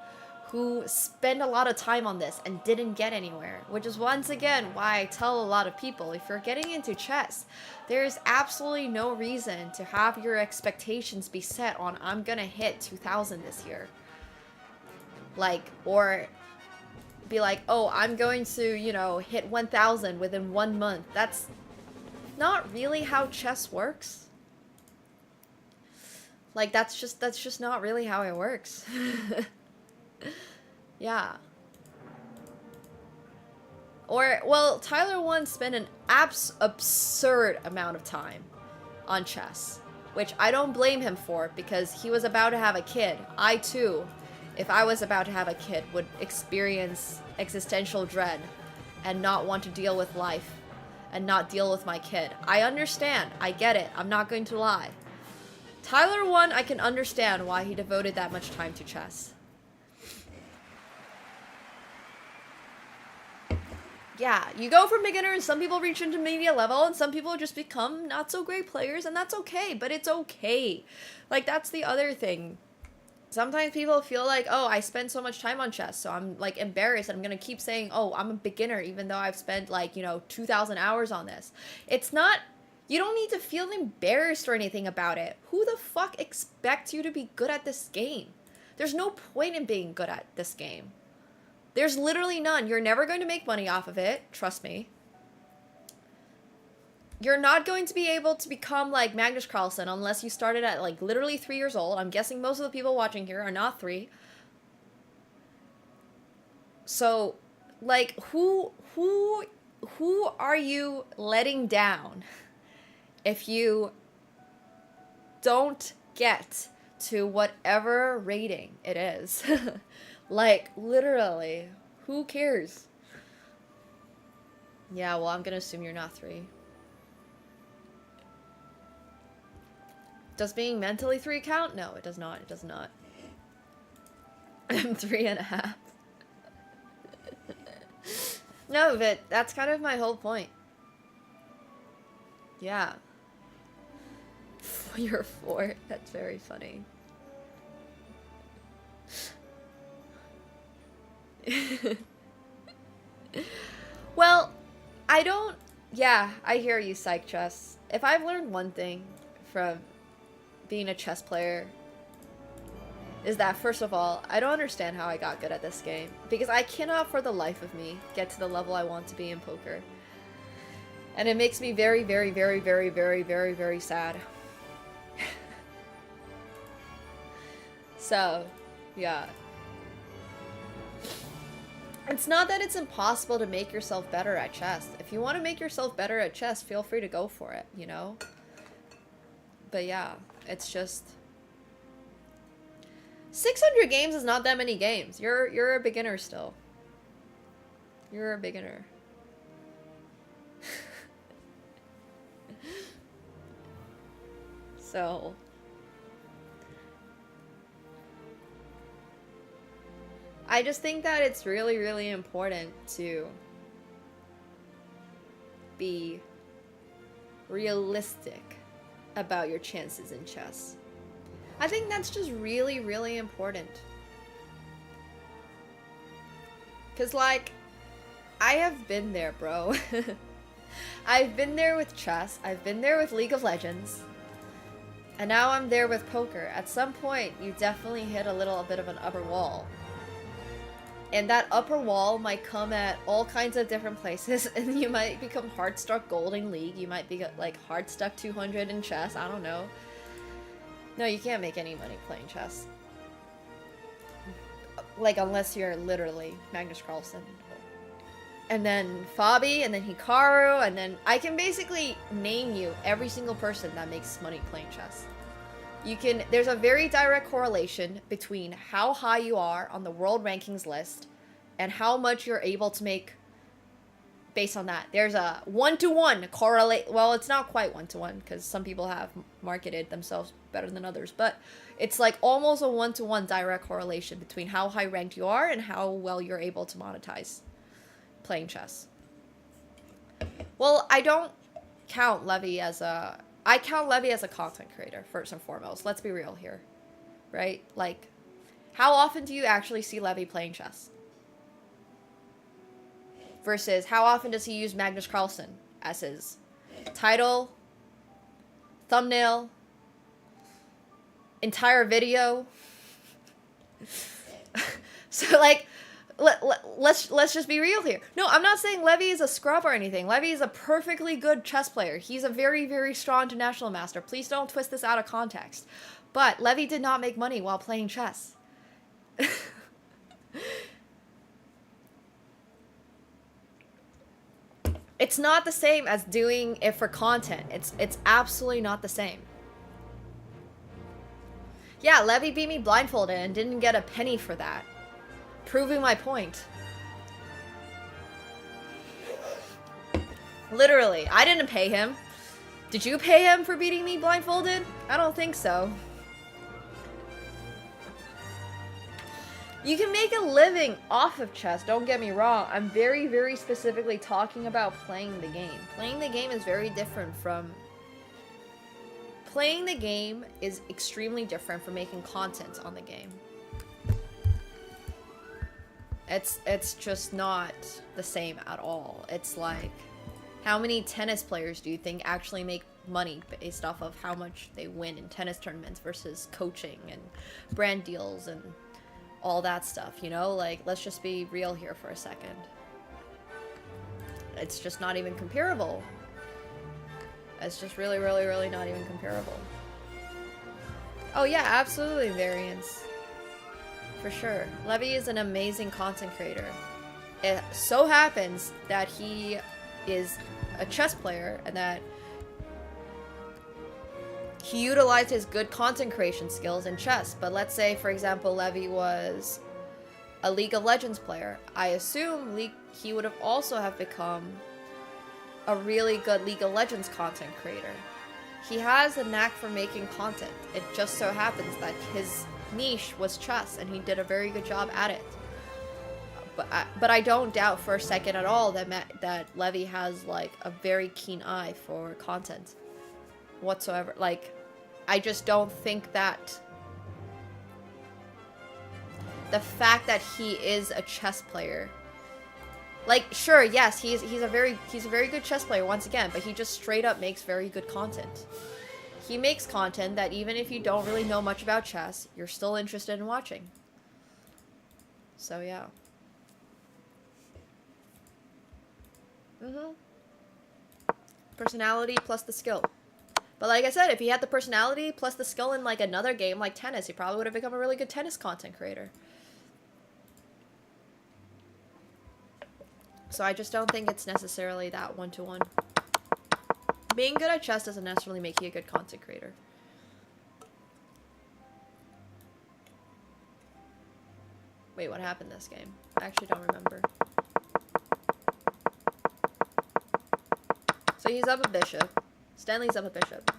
who spent a lot of time on this and didn't get anywhere, which is once again why I tell a lot of people, if you're getting into chess, there's absolutely no reason to have your expectations be set on, I'm gonna hit 2,000 this year. Like, or be like, oh, I'm going to, you know, hit 1,000 within 1 month. That's not really how chess works. Like, that's just not really how it works. Yeah. Or, well, Tyler 1 spent an absurd amount of time on chess, which I don't blame him for because he was about to have a kid. I, too, if I was about to have a kid, would experience existential dread and not want to deal with life and not deal with my kid. I understand. I get it. I'm not going to lie. Tyler 1, I can understand why he devoted that much time to chess. Yeah, you go from beginner and some people reach intermediate level and some people just become not so great players and that's okay, but it's okay. Like, that's the other thing. Sometimes people feel like, oh, I spend so much time on chess, so I'm, like, embarrassed and I'm gonna keep saying, oh, I'm a beginner even though I've spent, like, you know, 2,000 hours on this. It's not, you don't need to feel embarrassed or anything about it. Who the fuck expects you to be good at this game? There's no point in being good at this game. There's literally none. You're never going to make money off of it. Trust me. You're not going to be able to become like Magnus Carlsen unless you started at like literally 3 years old. I'm guessing most of the people watching here are not 3. So, like, who are you letting down if you don't get to whatever rating it is? Like, literally, who cares? Yeah, well, I'm gonna assume you're not 3. Does being mentally 3 count? No, it does not. It does not. I'm 3.5. No, but that's kind of my whole point. Yeah. You're 4. That's very funny. Well, I don't... Yeah, I hear you, Psych Chess. If I've learned one thing from being a chess player, is that, first of all, I don't understand how I got good at this game. Because I cannot, for the life of me, get to the level I want to be in poker. And it makes me very, very, very, very, very, very, very sad. So, yeah. It's not that it's impossible to make yourself better at chess. If you want to make yourself better at chess, feel free to go for it, you know? But yeah, it's just... 600 games is not that many games. You're a beginner still. You're a beginner. So... I just think that it's really, really important to be realistic about your chances in chess. I think that's just really, really important. Cause like, I have been there, bro. I've been there with chess, I've been there with League of Legends, and now I'm there with poker. At some point, you definitely hit a little bit of an upper wall. And that upper wall might come at all kinds of different places, and you might become hard-stuck gold in League, you might be like hard-stuck 200 in chess, I don't know. No, you can't make any money playing chess. Like, unless you're literally Magnus Carlsen. And then Fabi, and then Hikaru, and then I can basically name you every single person that makes money playing chess. You can, there's a very direct correlation between how high you are on the world rankings list and how much you're able to make based on that. There's a 1-to-1 correlate. Well, it's not quite 1-to-1 because some people have marketed themselves better than others, but it's like almost a 1-to-1 direct correlation between how high ranked you are and how well you're able to monetize playing chess. Well, I don't count Levy as a... I count Levy as a content creator, first and foremost. Let's be real here, right? Like, how often do you actually see Levy playing chess? Versus, how often does he use Magnus Carlsen as his title, thumbnail, entire video? So, like, let's just be real here. No, I'm not saying Levy is a scrub or anything. Levy is a perfectly good chess player. He's a very, very strong international master. Please don't twist this out of context. But Levy did not make money while playing chess. It's not the same as doing it for content. It's absolutely not the same. Yeah, Levy beat me blindfolded and didn't get a penny for that. Proving my point. Literally, I didn't pay him. Did you pay him for beating me blindfolded? I don't think so. You can make a living off of chess, don't get me wrong. I'm very, very specifically talking about playing the game. Playing the game is very different from... Playing the game is extremely different from making content on the game. It's just not the same at all. It's like, how many tennis players do you think actually make money based off of how much they win in tennis tournaments versus coaching and brand deals and all that stuff, you know? Like, let's just be real here for a second. It's just not even comparable. It's just really, really, really not even comparable. Oh yeah, absolutely variance. For sure. Levy is an amazing content creator. It so happens that he is a chess player and that he utilized his good content creation skills in chess. But let's say, for example, Levy was a League of Legends player. I assume he would have also have become a really good League of Legends content creator. He has a knack for making content. It just so happens that his niche was chess and he did a very good job at it. But I don't doubt for a second at all that Levy has like a very keen eye for content whatsoever. Like, I just don't think that the fact that he is a chess player, like, sure, yes, he's a very good chess player once again, but he just straight up makes very good content. He makes content that even if you don't really know much about chess, you're still interested in watching. So yeah. Personality plus the skill. But like I said, if he had the personality plus the skill in like another game like tennis, he probably would have become a really good tennis content creator. So I just don't think it's necessarily that one-to-one. Being good at chess doesn't necessarily make you a good content creator. Wait, what happened this game? I actually don't remember. So he's up a bishop. Stanley's up a bishop.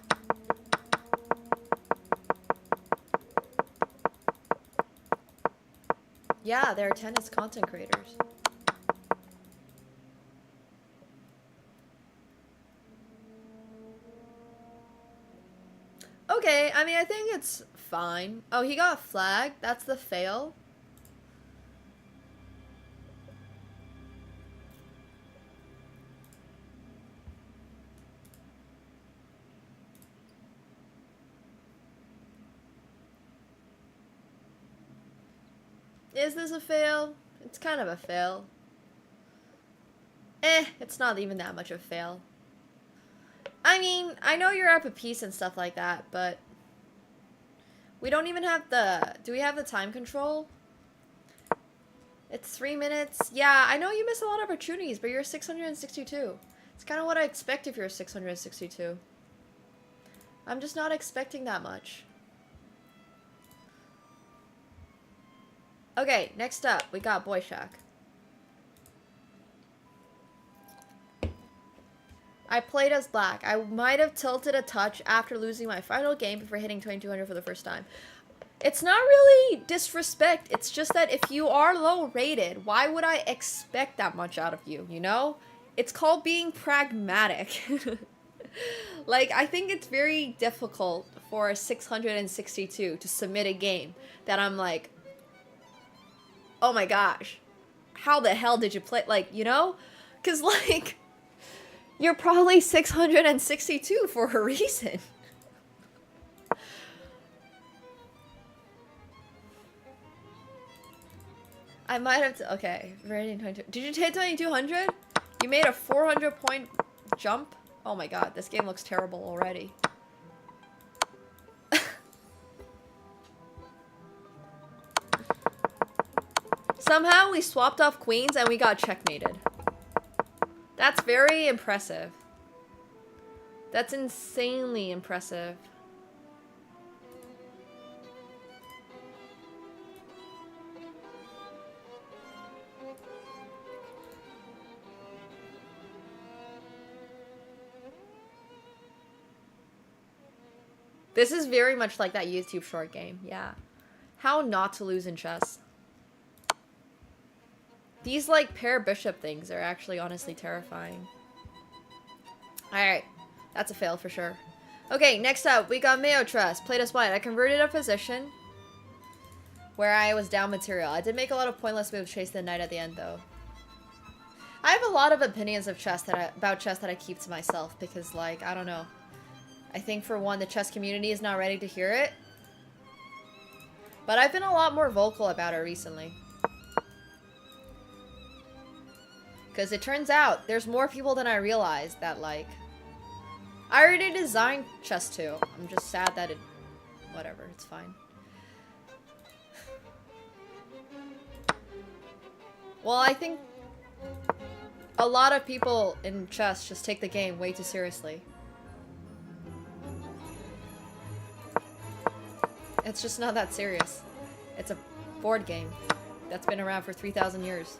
Yeah, they're tennis content creators. Okay, I mean, I think it's fine. Oh, he got flagged? That's the fail? Is this a fail? It's kind of a fail. It's not even that much of a fail. I mean, I know you're up a piece and stuff like that, but we don't even have the... Do we have the time control? It's 3 minutes. Yeah, I know you miss a lot of opportunities, but you're 662. It's kind of what I expect if you're 662. I'm just not expecting that much. Okay, next up, we got Boy Shack. I played as black. I might have tilted a touch after losing my final game before hitting 2200 for the first time. It's not really disrespect. It's just that if you are low rated, why would I expect that much out of you, you know? It's called being pragmatic. Like, I think it's very difficult for a 662 to submit a game that I'm like, oh my gosh, how the hell did you play? Like, you know? Because, like, you're probably 662 for a reason. I might have to... Okay, rating 22. Did you hit 2200? You made a 400-point jump? Oh my god, this game looks terrible already. Somehow we swapped off queens and we got checkmated. That's very impressive. That's insanely impressive. This is very much like that YouTube short game, yeah. How not to lose in chess. These, like, pair bishop things are actually honestly terrifying. Alright, that's a fail for sure. Okay, next up, we got Mayo Trust. Played as white. I converted a position where I was down material. I did make a lot of pointless moves chasing the knight at the end, though. I have a lot of opinions of chess about chess that I keep to myself because, like, I don't know. I think, for one, the chess community is not ready to hear it. But I've been a lot more vocal about it recently. Because it turns out there's more people than I realized that, like... I already designed chess too. I'm just sad that it... Whatever, it's fine. Well, I think a lot of people in chess just take the game way too seriously. It's just not that serious. It's a board game that's been around for 3,000 years.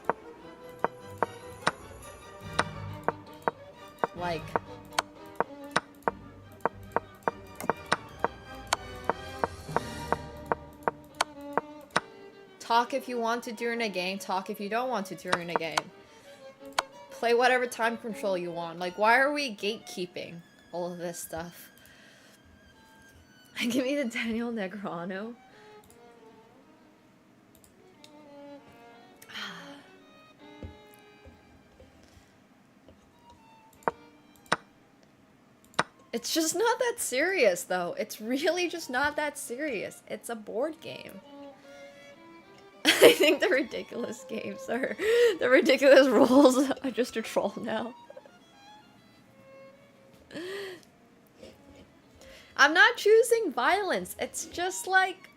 Like... Talk if you want to during a game, talk if you don't want to during a game. Play whatever time control you want. Like, why are we gatekeeping all of this stuff? Give me the Daniel Negreanu. It's just not that serious, though. It's really just not that serious. It's a board game. I think the ridiculous games are... The ridiculous rules are just a troll now. I'm not choosing violence. It's just, like,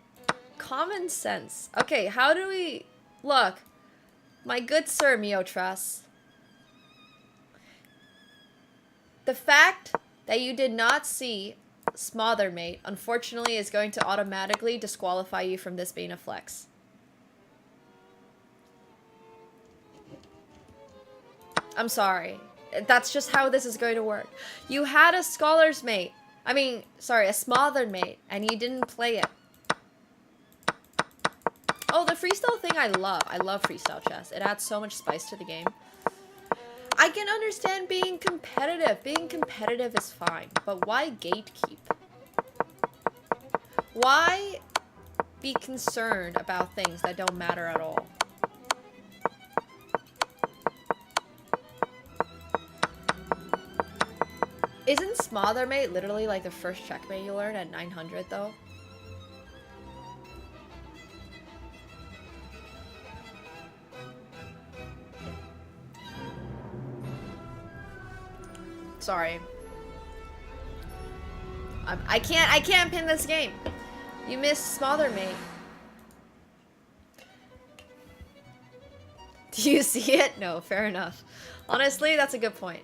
common sense. Okay, how do we... Look. My good sir, Miotras. The fact that you did not see Smother Mate, unfortunately, is going to automatically disqualify you from this being a flex. I'm sorry. That's just how this is going to work. You had a Scholar's Mate. I mean, sorry, a Smothered Mate, and you didn't play it. Oh, the freestyle thing I love. I love freestyle chess. It adds so much spice to the game. I can understand being competitive. Being competitive is fine, but why gatekeep? Why be concerned about things that don't matter at all? Isn't Smother Mate literally like the first checkmate you learn at 900 though? Sorry. I can't pin this game. You missed Smother Mate. Do you see it? No, fair enough. Honestly, that's a good point.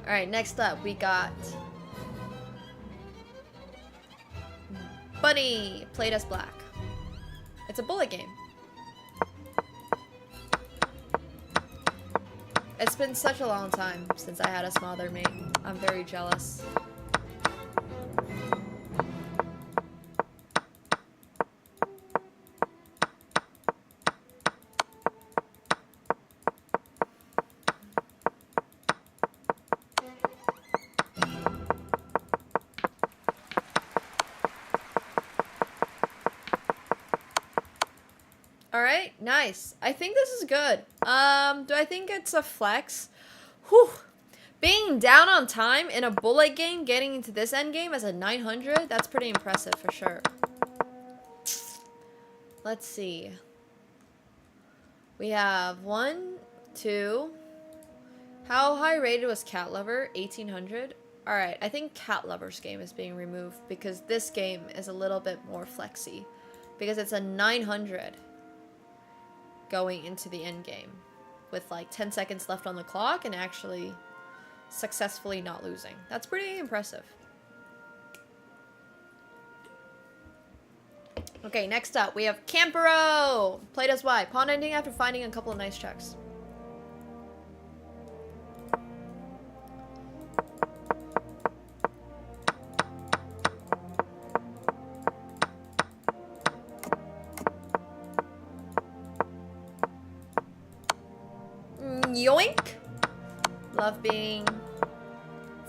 Alright, next up we got Bunny, played as black. It's a bullet game. It's been such a long time since I had a Smother Mate. I'm very jealous. Alright, nice. I think this is good. Do I think it's a flex? Whew. Being down on time in a bullet game, getting into this endgame as a 900, that's pretty impressive for sure. Let's see. We have 1, 2. How high rated was Cat Lover? 1800? Alright, I think Cat Lover's game is being removed because this game is a little bit more flexy. Because it's a 900 going into the end game with like 10 seconds left on the clock and actually successfully not losing. That's pretty impressive. Okay, next up we have Campero! Played as Y. Pawn ending after finding a couple of nice checks. Yoink! Love being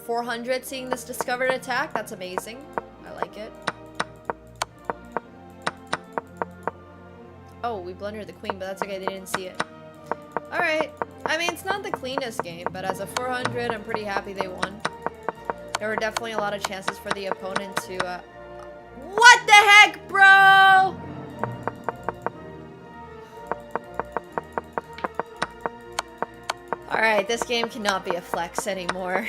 400, seeing this discovered attack. That's amazing. I like it. Oh, we blundered the queen, but that's okay. They didn't see it. Alright. I mean, it's not the cleanest game, but as a 400, I'm pretty happy they won. There were definitely a lot of chances for the opponent to, What the heck, bro? Alright, this game cannot be a flex anymore.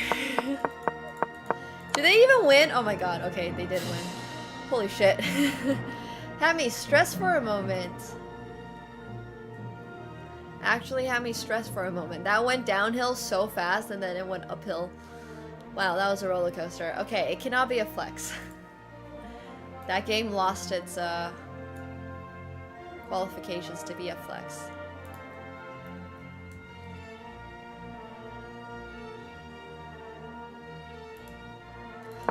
Do they even win? Oh my god, okay, they did win. Holy shit. Had me stressed for a moment. Actually had me stressed for a moment. That went downhill so fast and then it went uphill. Wow, that was a roller coaster. Okay, it cannot be a flex. That game lost its qualifications to be a flex.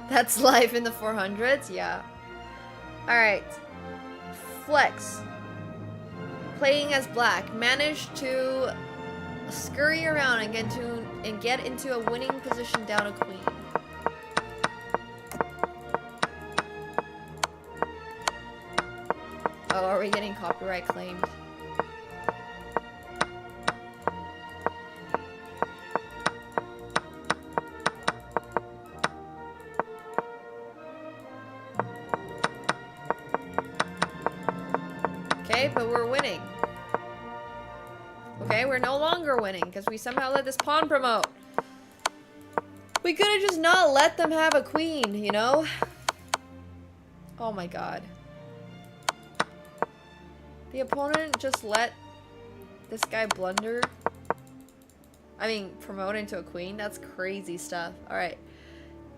That's life in the 400s? Yeah. Alright. Flex. Playing as black. Managed to scurry around and get into a winning position down a queen. Oh, are we getting copyright claimed? Okay, but we're winning. Okay, we're no longer winning because we somehow let this pawn promote. We could have just not let them have a queen, you know? Oh my god. The opponent just let this guy blunder. I mean, promote into a queen. That's crazy stuff. Alright.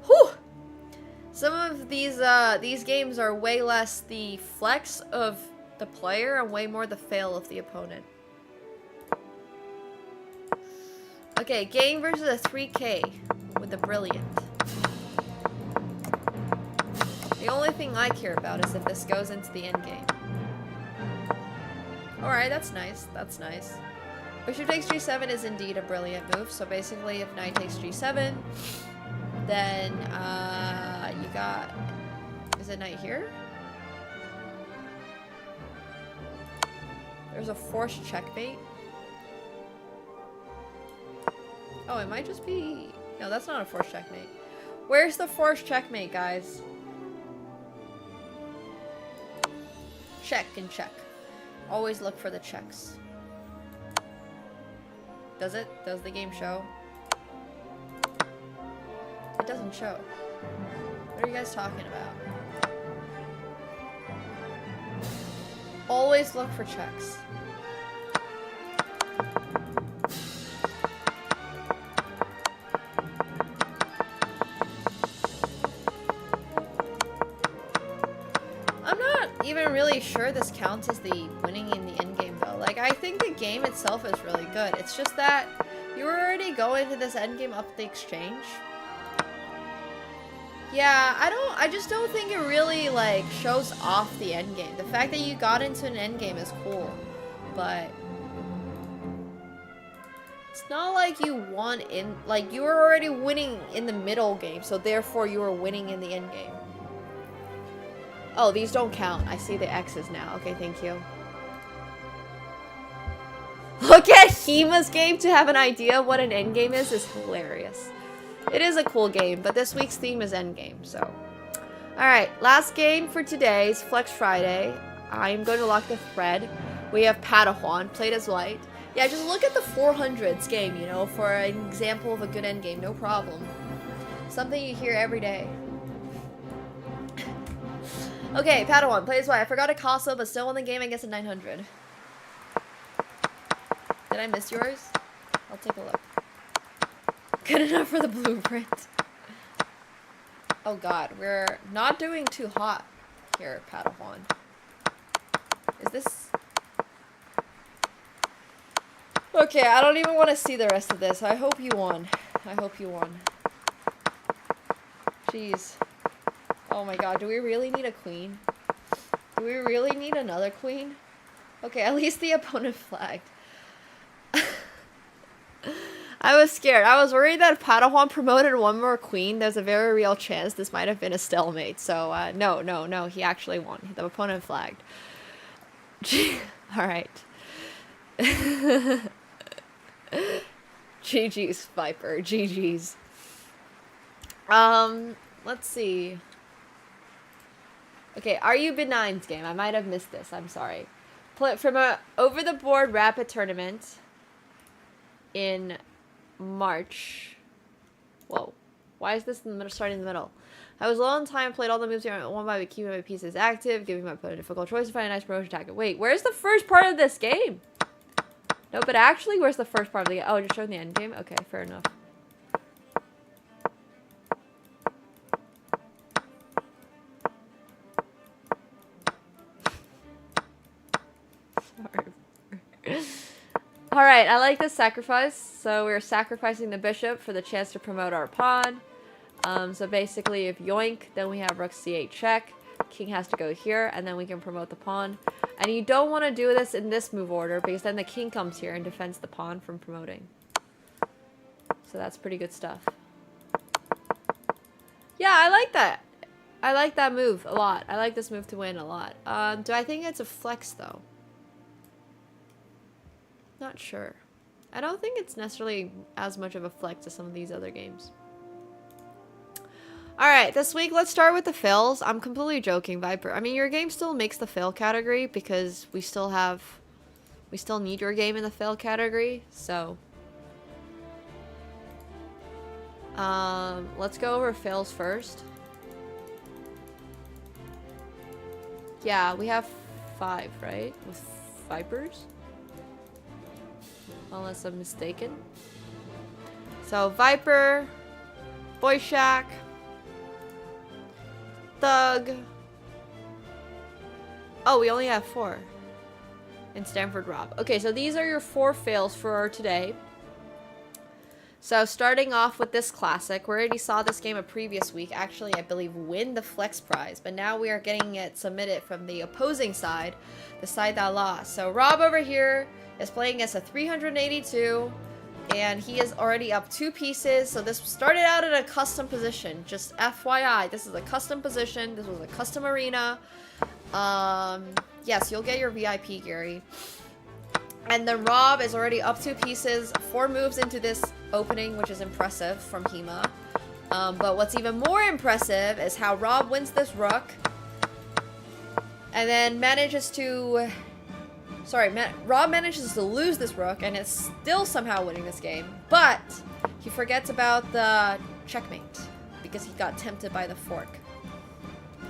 Whew! Some of these games are way less the flex of the player and way more the fail of the opponent. Okay, game versus a 3K with a brilliant. The only thing I care about is if this goes into the end game. Alright, that's nice. That's nice. Bishop takes g7 is indeed a brilliant move. So basically, if knight takes g7, then you got... Is it knight here? There's a forced checkmate. Oh, it might just be... No, that's not a forced checkmate. Where's the forced checkmate, guys? Check and check. Always look for the checks. Does it? Does the game show? It doesn't show. What are you guys talking about? Always look for checks. I'm not even really sure this counts as the winning in the endgame though. Like, I think the game itself is really good. It's just that you were already going to this endgame up the exchange. Yeah, I just don't think it really, like, shows off the endgame. The fact that you got into an endgame is cool, but it's not like you won in, like, you were already winning in the middle game, so therefore you were winning in the endgame. Oh, these don't count. I see the X's now. Okay, thank you. Look at Hima's game to have an idea of what an endgame is hilarious. It is a cool game, but this week's theme is Endgame, so. Alright, last game for today's Flex Friday. I'm going to lock the thread. We have Padawan, played as white. Yeah, just look at the 400s game, you know, for an example of a good endgame, no problem. Something you hear every day. Okay, Padawan, plays why. I forgot a Casa, but still in the game, I guess a 900. Did I miss yours? I'll take a look. Good enough for the blueprint. Oh god, we're not doing too hot here, Padawan. Is this... Okay, I don't even want to see the rest of this. I hope you won. I hope you won. Jeez. Oh my god, do we really need a queen? Do we really need another queen? Okay, at least the opponent flagged. I was scared. I was worried that if Padawan promoted one more queen, there's a very real chance this might have been a stalemate. So, no, he actually won. The opponent flagged. Alright. GG's, Viper. GG's. Let's see. Okay, are you Benigns game? I might have missed this. I'm sorry. From a over-the-board rapid tournament in March. Whoa. Why is this in the middle, starting in the middle? I was low on time, played all the moves here, one by keeping my pieces active, giving my opponent a difficult choice to find a nice promotion tactic. Wait, where's the first part of this game? No, but actually, where's the first part of the game? Oh, just showing the end game? Okay, fair enough. Alright, I like this sacrifice. So we're sacrificing the bishop for the chance to promote our pawn. So basically, if yoink, then we have rook c8 check. King has to go here, and then we can promote the pawn. And you don't want to do this in this move order, because then the king comes here and defends the pawn from promoting. So that's pretty good stuff. Yeah, I like that. I like that move a lot. I like this move to win a lot. Do I think it's a flex, though? Not sure. I don't think it's necessarily as much of a flex as some of these other games. Alright, this week, let's start with the fails. I'm completely joking, Viper. I mean, your game still makes the fail category because we still need your game in the fail category, so. Let's go over fails first. Yeah, we have 5, right? With Vipers? Unless I'm mistaken. So, Viper, Boyshak, Thug. Oh, we only have 4. And Stanford Rob. Okay, so these are your 4 fails for today. So, starting off with this classic. We already saw this game a previous week. Actually, I believe win the Flex Prize. But now we are getting it submitted from the opposing side. The side that lost. So, Rob over here is playing against a 382, and he is already up 2 pieces. So this started out at a custom position. Just FYI, this is a custom position. This was a custom arena. Yes, you'll get your VIP, Gary. And then Rob is already up 2 pieces, 4 moves into this opening, which is impressive from Hema. But what's even more impressive is how Rob wins this rook, and then manages to... Rob manages to lose this rook and is still somehow winning this game, but he forgets about the checkmate because he got tempted by the fork.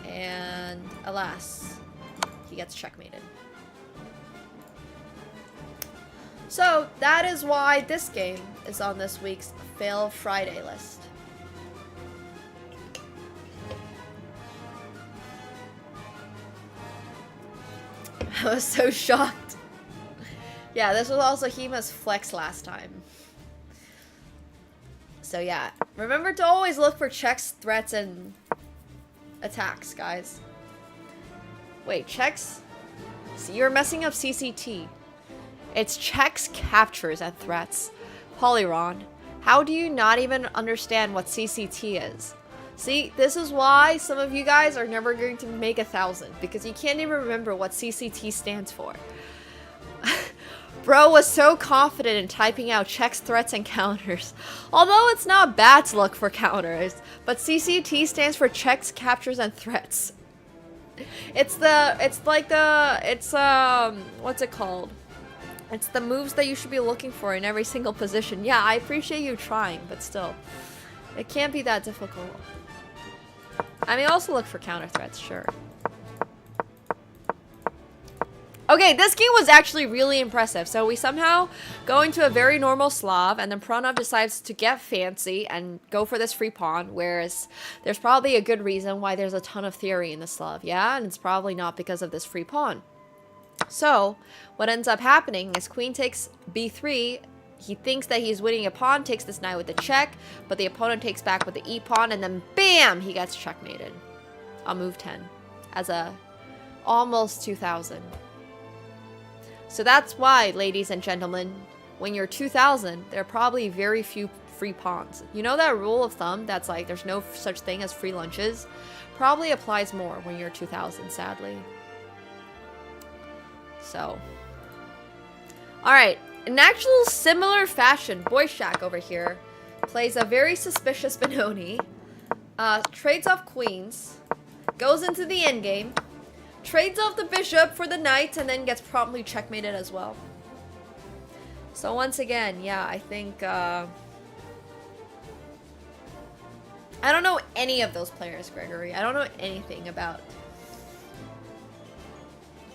And alas, he gets checkmated. So that is why this game is on this week's Fail Friday list. I was so shocked. Yeah, this was also Hema's flex last time. So yeah, remember to always look for checks, threats, and attacks, guys. Wait, checks? See, you're messing up CCT. It's checks, captures, and threats. Polyron, how do you not even understand what CCT is? See, this is why some of you guys are never going to make 1,000, because you can't even remember what CCT stands for. Bro was so confident in typing out checks, threats, and counters. Although it's not bad to look for counters, but CCT stands for checks, captures, and threats. What's it called? It's the moves that you should be looking for in every single position. Yeah, I appreciate you trying, but still. It can't be that difficult. I mean, also look for counter threats, sure. Okay, this game was actually really impressive. So we somehow go into a very normal Slav, and then Pranov decides to get fancy and go for this free pawn, whereas there's probably a good reason why there's a ton of theory in the Slav, yeah? And it's probably not because of this free pawn. So, what ends up happening is queen takes b3. He thinks that he's winning a pawn, takes this knight with the check, but the opponent takes back with the e-pawn, and then BAM! He gets checkmated on move 10 as a almost 2000. So that's why, ladies and gentlemen, when you're 2000, there are probably very few free pawns. You know that rule of thumb that's like there's no such thing as free lunches? Probably applies more when you're 2000, sadly. So. Alright, in actual similar fashion, Boy Shack over here plays a very suspicious Benoni, trades off queens, goes into the endgame, trades off the bishop for the knight, and then gets promptly checkmated as well. So once again, yeah, I think, I don't know any of those players, Gregory. I don't know anything about...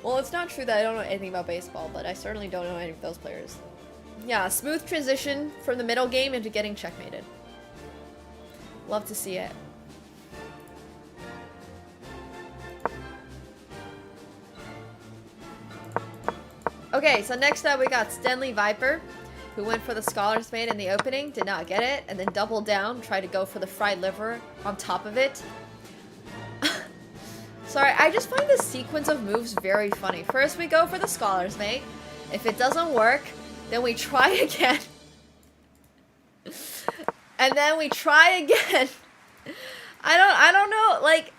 Well, it's not true that I don't know anything about baseball, but I certainly don't know any of those players. Yeah, smooth transition from the middle game into getting checkmated. Love to see it. Okay, so next up we got Stanley Viper, who went for the Scholar's Mate in the opening, did not get it, and then doubled down, tried to go for the fried liver on top of it. Sorry, I just find this sequence of moves very funny. First we go for the Scholar's Mate. If it doesn't work, then we try again. And then we try again. I don't know, like,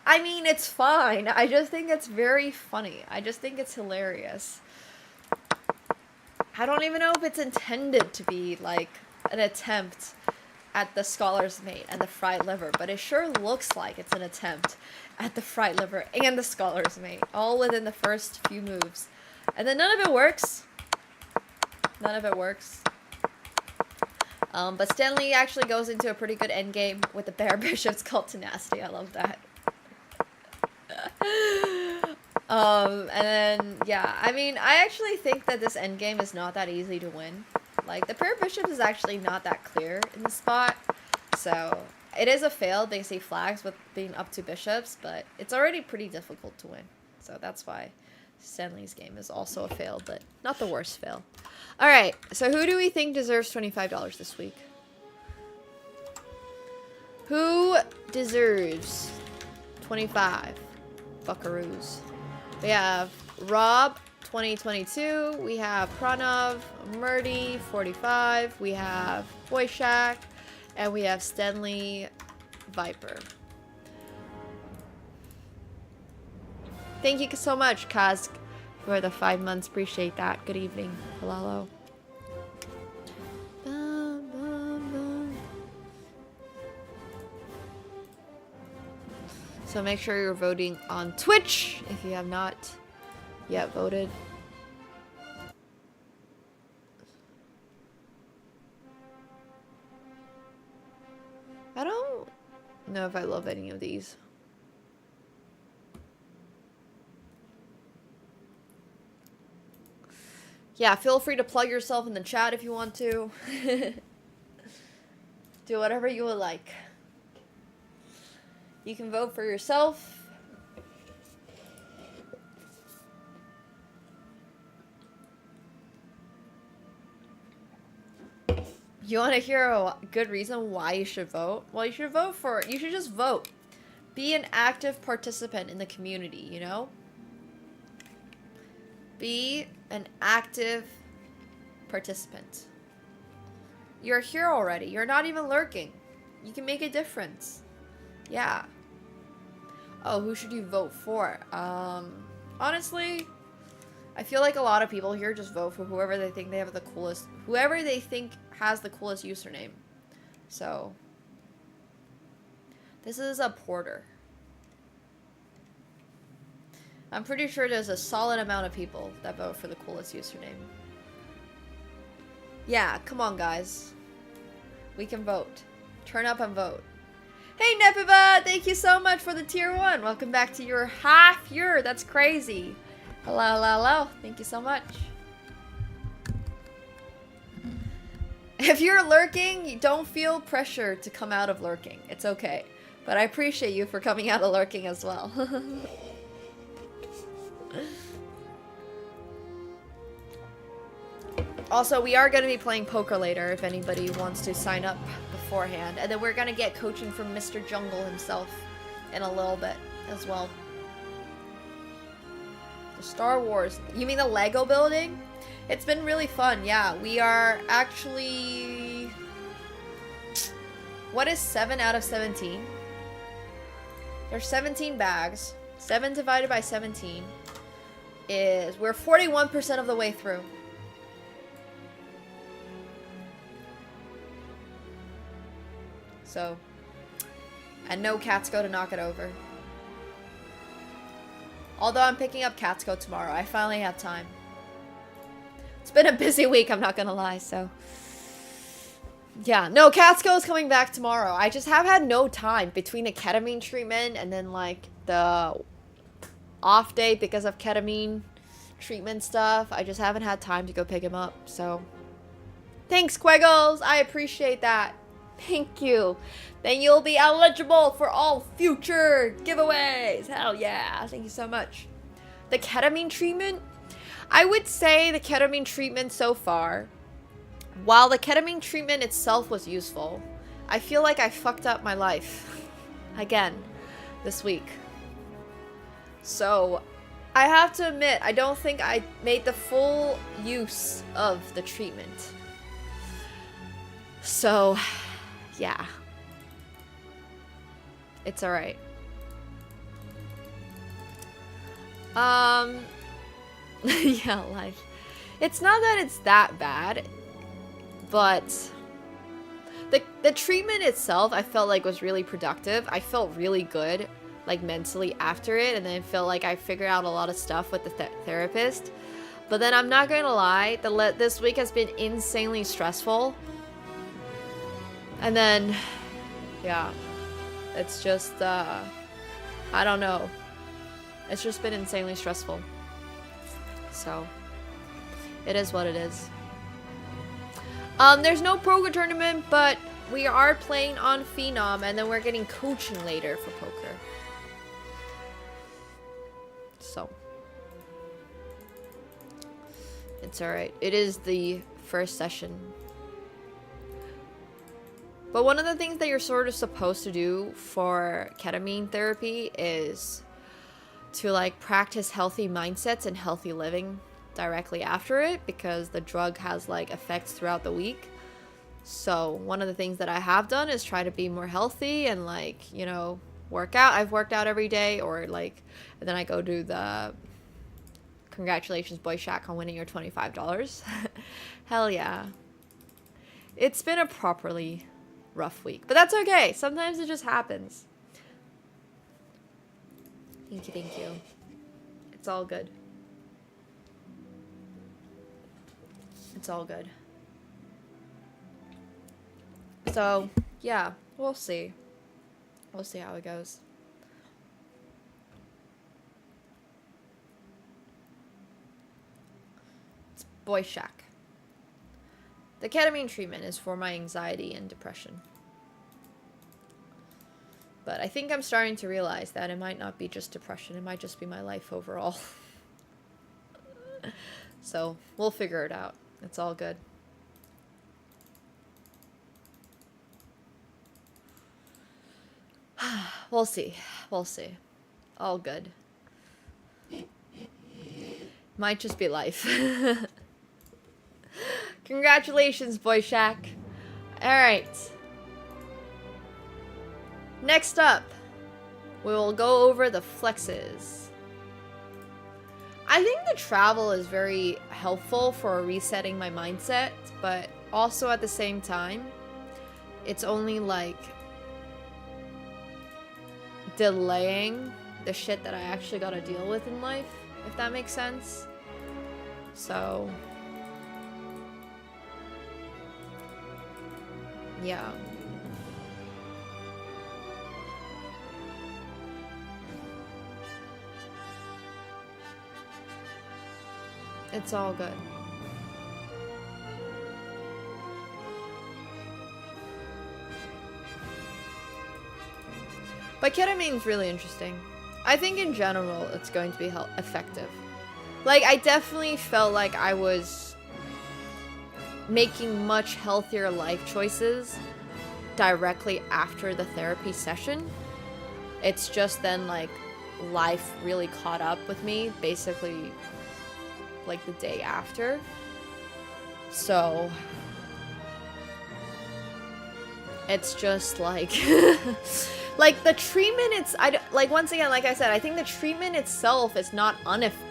I mean, it's fine. I just think it's very funny. I just think it's hilarious. I don't even know if it's intended to be, like, an attempt at the Scholar's Mate and the fried liver, but it sure looks like it's an attempt at the fried liver and the Scholar's Mate, all within the first few moves. And then none of it works. None of it works. But Stanley actually goes into a pretty good endgame with the Bear Bishop's Cult Tenacity. I love that. And then, yeah, I mean, I actually think that this endgame is not that easy to win. Like, the pair of bishops is actually not that clear in the spot, so it is a fail. They see flags with being up to bishops, but it's already pretty difficult to win. So that's why Stanley's game is also a fail, but not the worst fail. Alright, so who do we think deserves $25 this week? Who deserves 25 buckaroos? We have Rob, 2022. We have Pranav, Murdy, 45. We have Boy Shack, and we have Stanley Viper. Thank you so much, Kaz, for the 5 months. Appreciate that. Good evening. Hello. So make sure you're voting on Twitch if you have not yet voted. I don't know if I love any of these. Yeah, feel free to plug yourself in the chat if you want to. Do whatever you would like. You can vote for yourself. You want to hear a good reason why you should vote? Well, you should vote for it. You should just vote. Be an active participant in the community, you know? Be an active participant. You're here already. You're not even lurking. You can make a difference. Yeah. Oh, who should you vote for? Honestly, I feel like a lot of people here just vote for whoever they think they have the coolest, whoever they think has the coolest username. So, this is a porter. I'm pretty sure there's a solid amount of people that vote for the coolest username. Yeah, come on, guys. We can vote. Turn up and vote. Hey, Nepiva! Thank you so much for the tier 1. Welcome back to your half year. That's crazy. Hello, hello, hello. Thank you so much. If you're lurking, you don't feel pressure to come out of lurking. It's okay. But I appreciate you for coming out of lurking as well. Also, we are going to be playing poker later if anybody wants to sign up beforehand. And then we're going to get coaching from Mr. Jungle himself in a little bit as well. The Star Wars. You mean the Lego building? It's been really fun, yeah. We are actually... What is 7 out of 17? There's 17 bags. 7 divided by 17 is... We're 41% of the way through. So, and no AkaNemsko to knock it over. Although I'm picking up AkaNemsko tomorrow. I finally have time. It's been a busy week, I'm not gonna lie, so. Yeah, no, AkaNemsko is coming back tomorrow. I just have had no time between the ketamine treatment and then, like, the off day because of ketamine treatment stuff. I just haven't had time to go pick him up, so. Thanks, Queggles! I appreciate that. Thank you. Then you'll be eligible for all future giveaways. Hell yeah. Thank you so much. The ketamine treatment? I would say the ketamine treatment so far, while the ketamine treatment itself was useful, I feel like I fucked up my life again this week. So I have to admit, I don't think I made the full use of the treatment. So... yeah. It's alright. Yeah, life. It's not that it's that bad, but the treatment itself I felt like was really productive. I felt really good, like mentally after it, and then I felt like I figured out a lot of stuff with the therapist. But then I'm not gonna lie, this week has been insanely stressful. And then, yeah, it's just, I don't know. It's just been insanely stressful. So, it is what it is. There's no poker tournament, but we are playing on Phenom, and then we're getting coaching later for poker. So, it's alright. It is the first session. But one of the things that you're sort of supposed to do for ketamine therapy is to like practice healthy mindsets and healthy living directly after it, because the drug has like effects throughout the week. So one of the things that I have done is try to be more healthy and like, you know, work out. I've worked out every day, or like, and then I go do the congratulations Boy Shack on winning your $25. Hell yeah. It's been a properly rough week, but that's okay. Sometimes it just happens. Thank you. It's all good. It's all good. So, yeah, we'll see. We'll see how it goes. It's Boy Shack. The ketamine treatment is for my anxiety and depression. But I think I'm starting to realize that it might not be just depression. It might just be my life overall. So, we'll figure it out. It's all good. We'll see. We'll see. All good. Might just be life. Congratulations, Boy Shack. Alright. Next up, we will go over the flexes. I think the travel is very helpful for resetting my mindset, but also at the same time, it's only like delaying the shit that I actually gotta deal with in life, if that makes sense. So yeah. It's all good. But ketamine's really interesting. I think in general it's going to be effective. Like, I definitely felt like I was making much healthier life choices directly after the therapy session. It's just then, like, life really caught up with me, basically, like, the day after. So it's just like like the treatment, like, once again, like I said, I think the treatment itself is not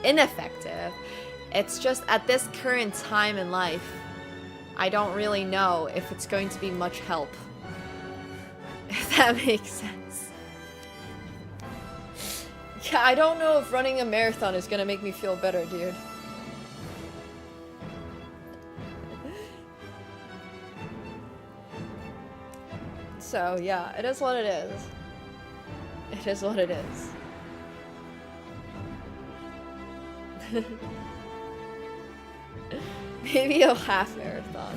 ineffective. It's just at this current time in life, I don't really know if it's going to be much help. If that makes sense. Yeah, I don't know if running a marathon is gonna make me feel better, dude. So, yeah, it is what it is. It is what it is. Maybe a half marathon.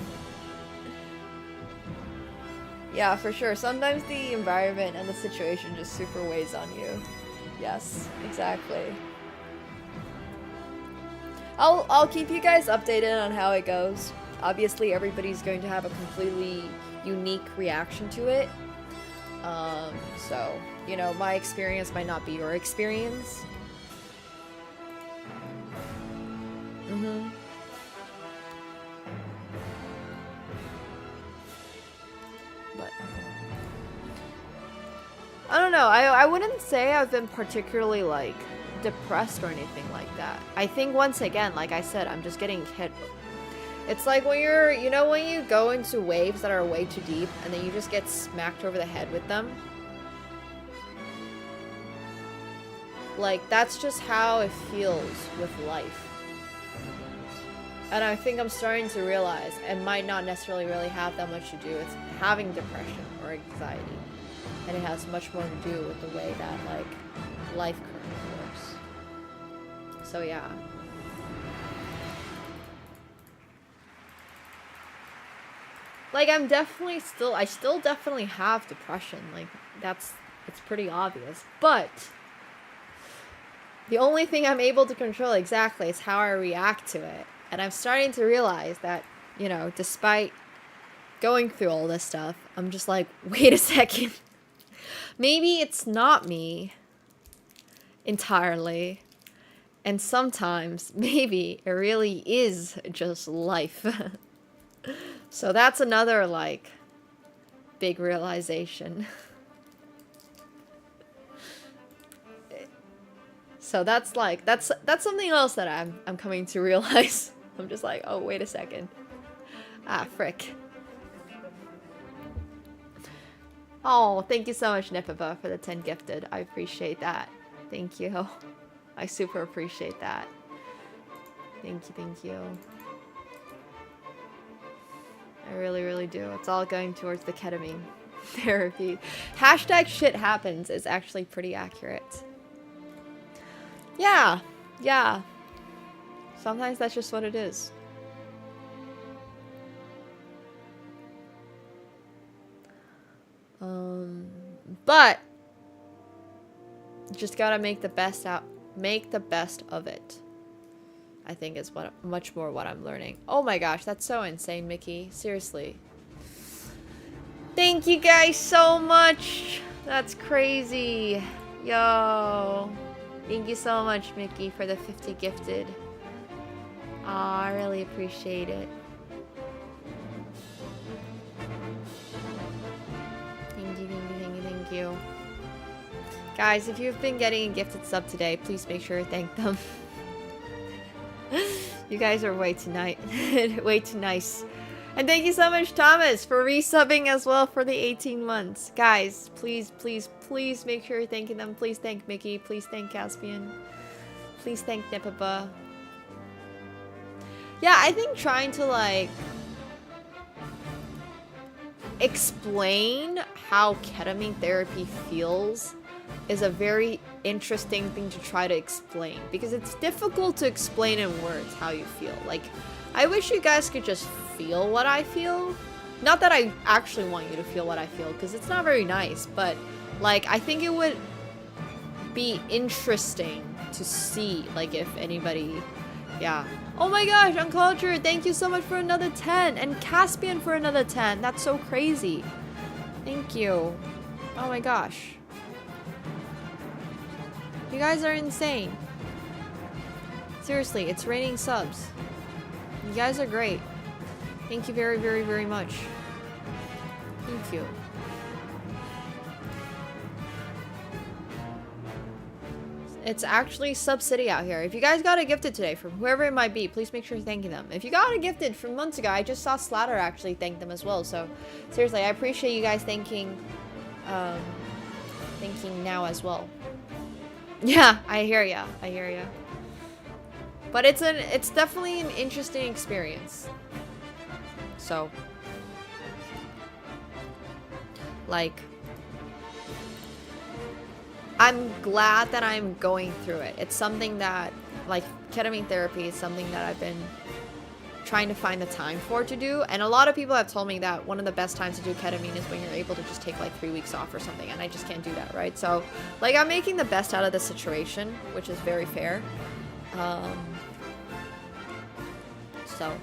Yeah, for sure. Sometimes the environment and the situation just super weighs on you. Yes, exactly. I'll keep you guys updated on how it goes. Obviously, everybody's going to have a completely unique reaction to it. So, you know, my experience might not be your experience. But I don't know. I wouldn't say I've been particularly, like, depressed or anything like that. I think, once again, like I said, I'm just getting hit. It's like when you're, you know, when you go into waves that are way too deep and then you just get smacked over the head with them. Like, that's just how it feels with life. And I think I'm starting to realize it might not necessarily really have that much to do with having depression or anxiety. And it has much more to do with the way that, like, life currently works. So, yeah. Like, I'm definitely I still definitely have depression. Like, it's pretty obvious. But the only thing I'm able to control exactly is how I react to it. And I'm starting to realize that, you know, despite going through all this stuff, I'm just like, wait a second. Maybe it's not me entirely. And sometimes, maybe it really is just life. So that's another, like, big realization. So that's like, that's something else that I'm coming to realize. I'm just like, oh, wait a second. Ah, frick. Oh, thank you so much, Nipiba, for the 10 gifted. I appreciate that. Thank you. I super appreciate that. Thank you, thank you. I really, really do. It's all going towards the ketamine therapy. Hashtag shit happens is actually pretty accurate. Yeah. Yeah. Sometimes that's just what it is. But just gotta make the best of it. I think is much more what I'm learning. Oh my gosh, that's so insane, Mickey. Seriously. Thank you guys so much. That's crazy. Yo. Thank you so much, Mickey, for the 50 gifted. Aw, I really appreciate it. Thank you, thank you, thank you, thank you. Guys, if you've been getting a gifted sub today, please make sure to thank them. You guys are way too nice. And thank you so much, Thomas, for resubbing as well for the 18 months. Guys, please, please, please make sure you're thanking them. Please thank Mickey. Please thank Caspian. Please thank Nipapa. Yeah, I think trying to, like, explain how ketamine therapy feels is a very interesting thing to try to explain. Because it's difficult to explain in words how you feel. Like, I wish you guys could just feel what I feel. Not that I actually want you to feel what I feel, because it's not very nice, but like I think it would be interesting to see, like, if anybody, yeah. Oh my gosh, Uncultured, thank you so much for another 10, and Caspian for another 10. That's so crazy. Thank you. Oh my gosh. You guys are insane. Seriously, it's raining subs. You guys are great. Thank you very, very, very much. Thank you. It's actually Sub City out here. If you guys got a gifted today from whoever it might be, please make sure you're thanking them. If you got a gifted from months ago, I just saw Slatter actually thank them as well. So seriously, I appreciate you guys thanking now as well. Yeah, I hear ya. I hear ya. But it's definitely an interesting experience. So, like, I'm glad that I'm going through it. It's something that, like, ketamine therapy is something that I've been trying to find the time for to do. And a lot of people have told me that one of the best times to do ketamine is when you're able to just take like 3 weeks off or something. And I just can't do that, right? So, like, I'm making the best out of the situation, which is very fair. So,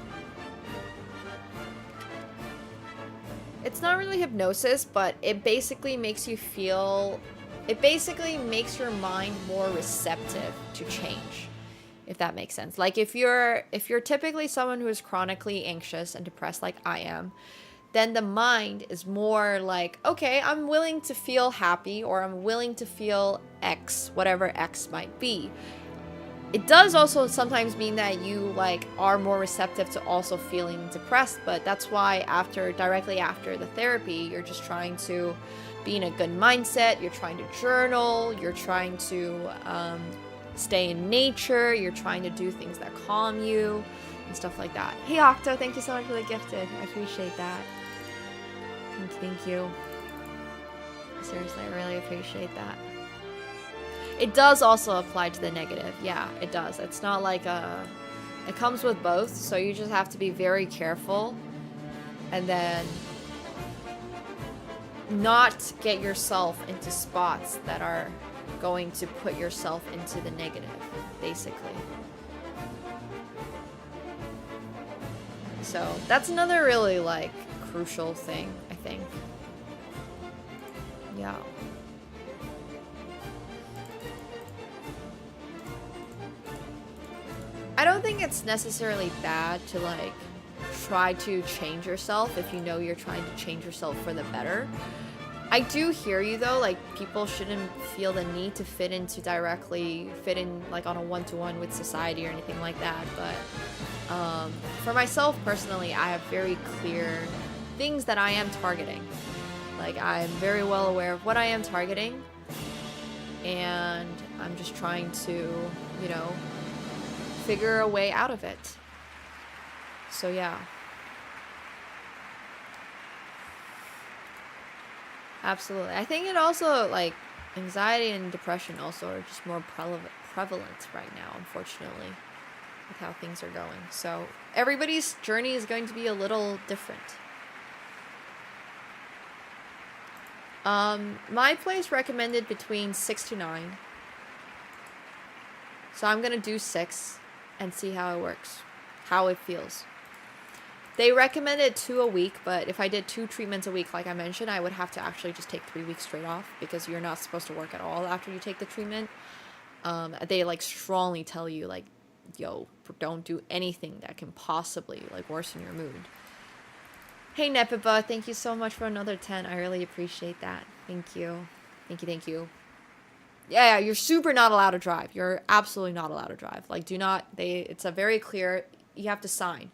it's not really hypnosis, but it basically makes you feel, it basically makes your mind more receptive to change, if that makes sense. Like, if you're typically someone who is chronically anxious and depressed like I am, then the mind is more like, okay, I'm willing to feel happy, or I'm willing to feel X, whatever X might be. It does also sometimes mean that you, like, are more receptive to also feeling depressed, but that's why directly after the therapy, you're just trying to be in a good mindset, you're trying to journal, you're trying to stay in nature, you're trying to do things that calm you, and stuff like that. Hey Octo, thank you so much for the gifted. I appreciate that. Thank you. Seriously, I really appreciate that. It does also apply to the negative. Yeah, it does. It's not like it comes with both, so you just have to be very careful and then not get yourself into spots that are going to put yourself into the negative, basically. So that's another really, like, crucial thing, I think. Yeah. I don't think it's necessarily bad to, like, try to change yourself if you know you're trying to change yourself for the better. I do hear you though, like, people shouldn't feel the need to fit in like on a one-to-one with society or anything like that, but for myself personally, I have very clear things that I am targeting. Like, I'm very well aware of what I am targeting, and I'm just trying to, you know, figure a way out of it. So yeah. Absolutely. I think it also, like, anxiety and depression also are just more prevalent right now, unfortunately, with how things are going. So everybody's journey is going to be a little different. My place recommended between 6 to 9. So I'm gonna do 6 and see how it works, how it feels. They recommended 2 a week, but if I did 2 treatments a week, like I mentioned, I would have to actually just take 3 weeks straight off, because you're not supposed to work at all after you take the treatment. They, like, strongly tell you, like, yo, don't do anything that can possibly, like, worsen your mood. Hey Nepiba, thank you so much for another 10. I really appreciate that. Thank you. Thank you, thank you. Yeah, you're super not allowed to drive. You're absolutely not allowed to drive. Like, it's a very clear, you have to sign.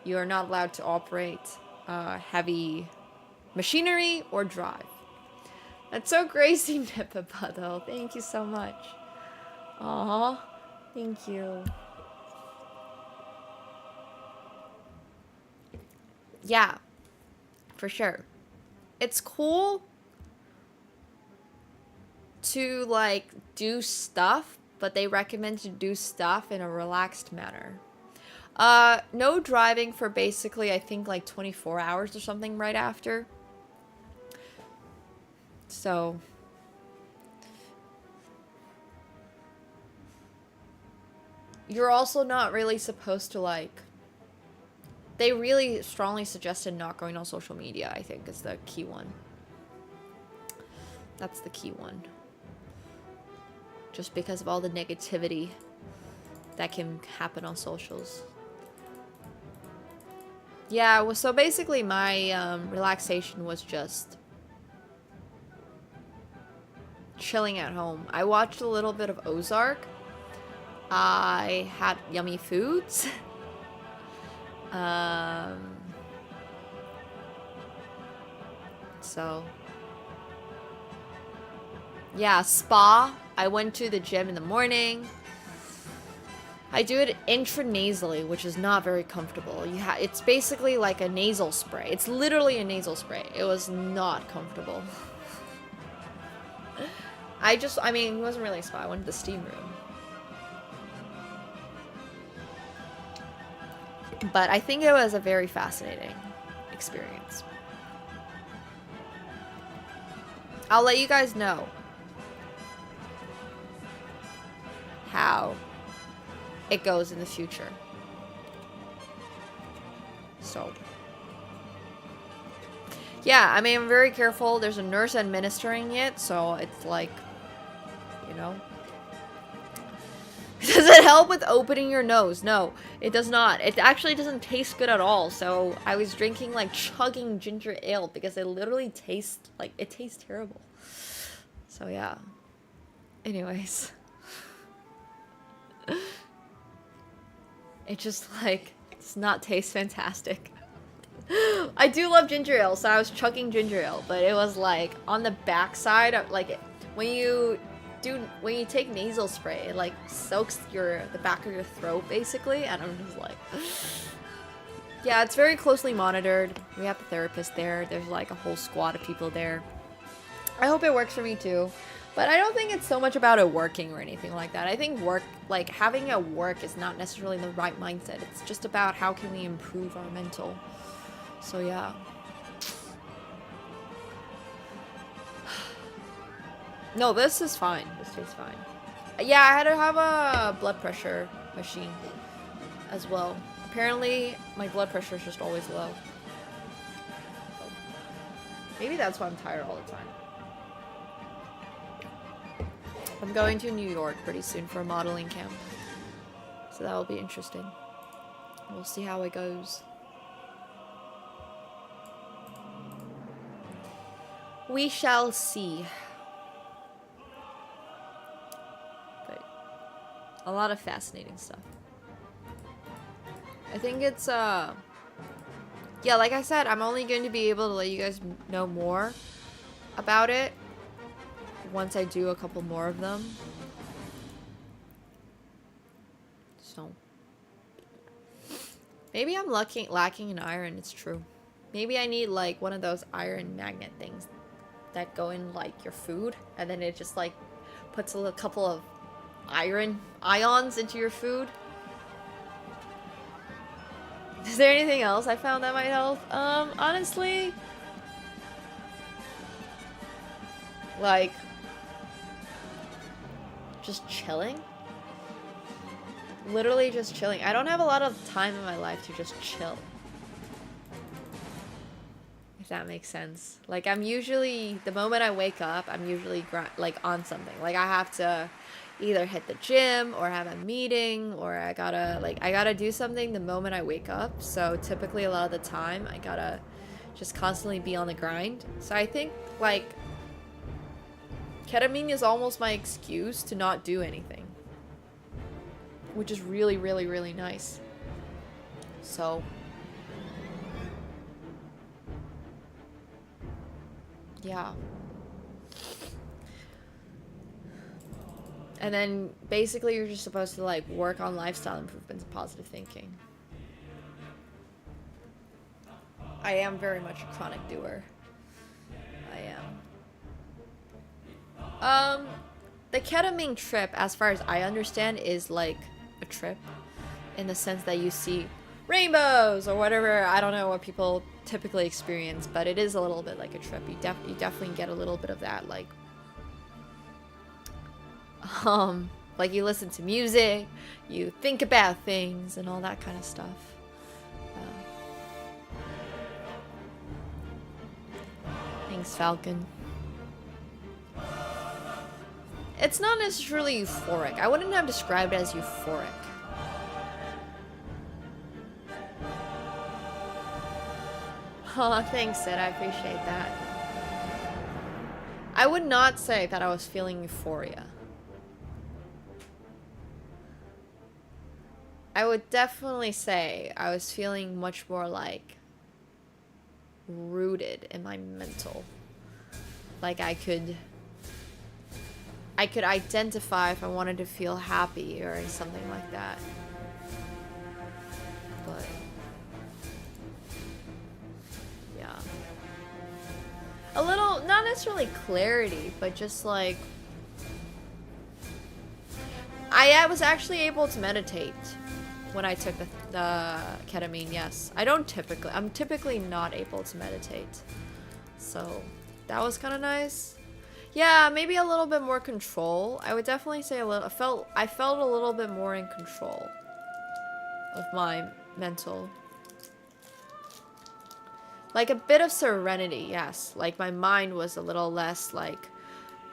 You are not allowed to operate heavy machinery or drive. That's so crazy, Nipipa, though. Thank you so much. Aw, thank you. Yeah, for sure. It's cool to, like, do stuff, but they recommend to do stuff in a relaxed manner. No driving for basically, I think, like 24 hours or something right after. So you're also not really supposed to, like, they really strongly suggested not going on social media, I think is the key one. That's the key one. Just because of all the negativity that can happen on socials. Yeah, well, so basically my relaxation was just chilling at home. I watched a little bit of Ozark. I had yummy foods. So yeah, spa. I went to the gym in the morning. I do it intranasally, which is not very comfortable. It's basically like a nasal spray. It's literally a nasal spray. It was not comfortable. I mean, it wasn't really a spa. I went to the steam room. But I think it was a very fascinating experience. I'll let you guys know how it goes in the future. So yeah, I mean, I'm very careful. There's a nurse administering it, so it's like, you know. Does it help with opening your nose? No, it does not. It actually doesn't taste good at all. So I was drinking, like, chugging ginger ale because it literally tastes like, it tastes terrible. So yeah. Anyways. It just, like, does not taste fantastic. I do love ginger ale, so I was chugging ginger ale, but it was like on the backside of, like, when you take nasal spray, it like soaks the back of your throat basically, and I'm just like, yeah, it's very closely monitored. We have the therapist there. There's like a whole squad of people there. I hope it works for me too. But I don't think it's so much about it working or anything like that. I think like having it work is not necessarily the right mindset. It's just about how can we improve our mental. So yeah. No, this is fine. This tastes fine. Yeah, I had to have a blood pressure machine as well. Apparently, my blood pressure is just always low. Maybe that's why I'm tired all the time. I'm going to New York pretty soon for a modeling camp. So that will be interesting. We'll see how it goes. We shall see. But a lot of fascinating stuff. I think it's yeah, like I said, I'm only going to be able to let you guys know more about it once I do a couple more of them. So maybe I'm lacking in iron. It's true. Maybe I need like one of those iron magnet things that go in like your food, and then it just like puts a couple of ions into your food. Is there anything else I found that might help? Honestly, like, just chilling. Literally just chilling. I don't have a lot of time in my life to just chill. If that makes sense. Like, I'm usually, the moment I wake up, I'm usually like on something. Like, I have to either hit the gym or have a meeting, or I gotta do something the moment I wake up. So typically a lot of the time I gotta just constantly be on the grind. So I think like ketamine is almost my excuse to not do anything, which is really, really, really nice. So Yeah. And then basically you're just supposed to like work on lifestyle improvements and positive thinking. I am very much a chronic doer. I am. The ketamine trip, as far as I understand, is like a trip in the sense that you see rainbows or whatever. I don't know what people typically experience, but it is a little bit like a trip. You definitely get a little bit of that, like you listen to music, you think about things and all that kind of stuff. Thanks, Falcon. It's not necessarily euphoric. I wouldn't have described it as euphoric. Oh, thanks, Sid. I appreciate that. I would not say that I was feeling euphoria. I would definitely say I was feeling much more like rooted in my mental. Like I could identify if I wanted to feel happy or something like that. But yeah. A little, not necessarily clarity, but just like I was actually able to meditate when I took the ketamine, yes. I'm typically not able to meditate. So that was kind of nice. Yeah, maybe a little bit more control. I would definitely say I felt a little bit more in control of my mental. Like a bit of serenity, yes. Like my mind was a little less like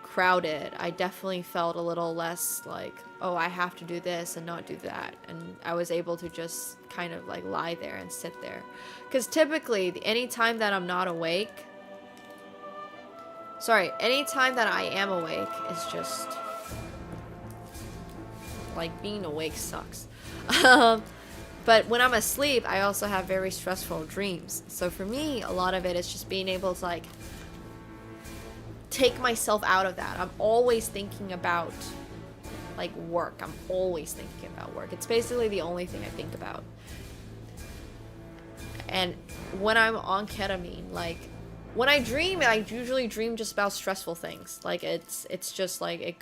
crowded. I definitely felt a little less like, oh, I have to do this and not do that. And I was able to just kind of like lie there and sit there. Because typically, anytime that I'm not awake, anytime that I am awake is just like being awake sucks. But when I'm asleep, I also have very stressful dreams. So for me, a lot of it is just being able to like take myself out of that. I'm always thinking about like work. I'm always thinking about work. It's basically the only thing I think about. And when I'm on ketamine, like when I dream, I usually dream just about stressful things. Like it's just like it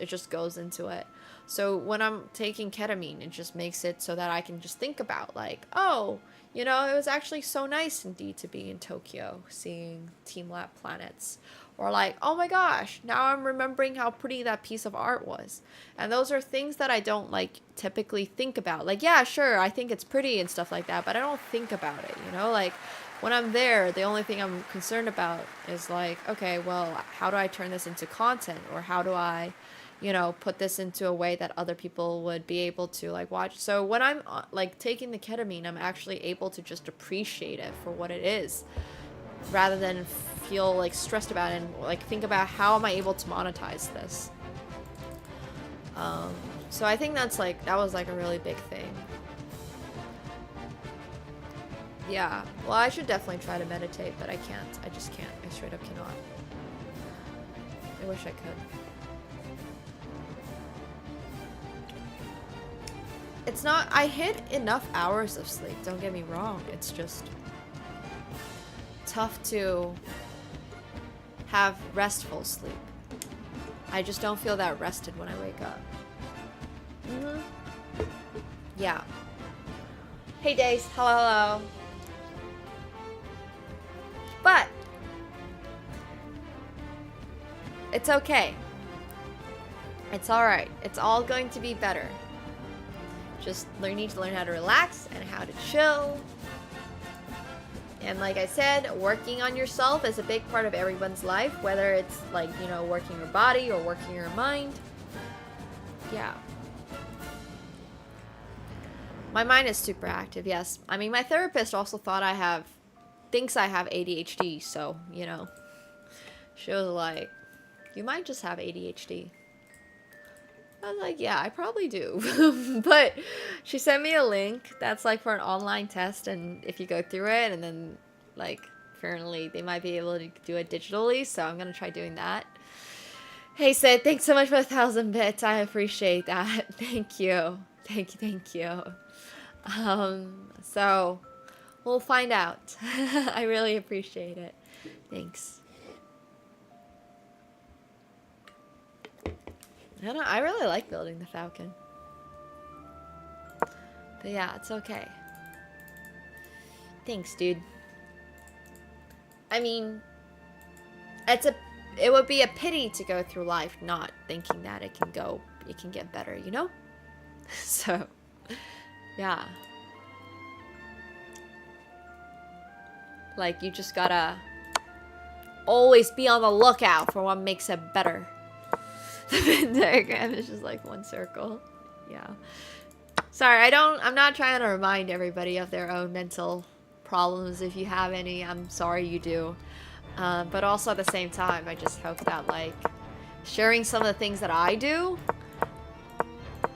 just goes into it. So when I'm taking ketamine, it just makes it so that I can just think about like, oh, you know, it was actually so nice indeed to be in Tokyo seeing Team Lab planets. Or like, oh my gosh, now I'm remembering how pretty that piece of art was. And those are things that I don't like typically think about. Like, yeah, sure, I think it's pretty and stuff like that, but I don't think about it, you know? Like when I'm there, the only thing I'm concerned about is like, okay, well, how do I turn this into content? Or how do I, you know, put this into a way that other people would be able to like watch. So when I'm like taking the ketamine, I'm actually able to just appreciate it for what it is rather than feel like stressed about it and like think about how am I able to monetize this. So I think that was like a really big thing. Yeah, well, I should definitely try to meditate, but I can't. I just can't. I straight up cannot. I wish I could. It's not, I hit enough hours of sleep, don't get me wrong. It's just tough to have restful sleep. I just don't feel that rested when I wake up. Yeah. Hey Dace, hello. But it's okay. It's alright. It's all going to be better. Just need to learn how to relax and how to chill. And like I said, working on yourself is a big part of everyone's life, whether it's like, you know, working your body or working your mind. Yeah. My mind is super active, yes. I mean, my therapist also thinks I have ADHD, so, you know. She was like, you might just have ADHD. I was like, yeah, I probably do. But she sent me a link that's like for an online test, and if you go through it and then like apparently they might be able to do it digitally, so I'm gonna try doing that. Hey Sid, thanks so much for 1,000 bits. I appreciate that. Thank you. Thank you. So we'll find out. I really appreciate it. Thanks. I really like building the Falcon. But yeah, it's okay. Thanks, dude. I mean, it would be a pity to go through life not thinking that it can get better, you know? So, yeah. Like, you just gotta always be on the lookout for what makes it better. The Venn diagram is just like one circle. Yeah. Sorry, I'm not trying to remind everybody of their own mental problems. If you have any, I'm sorry you do. But also at the same time, I just hope that, like, sharing some of the things that I do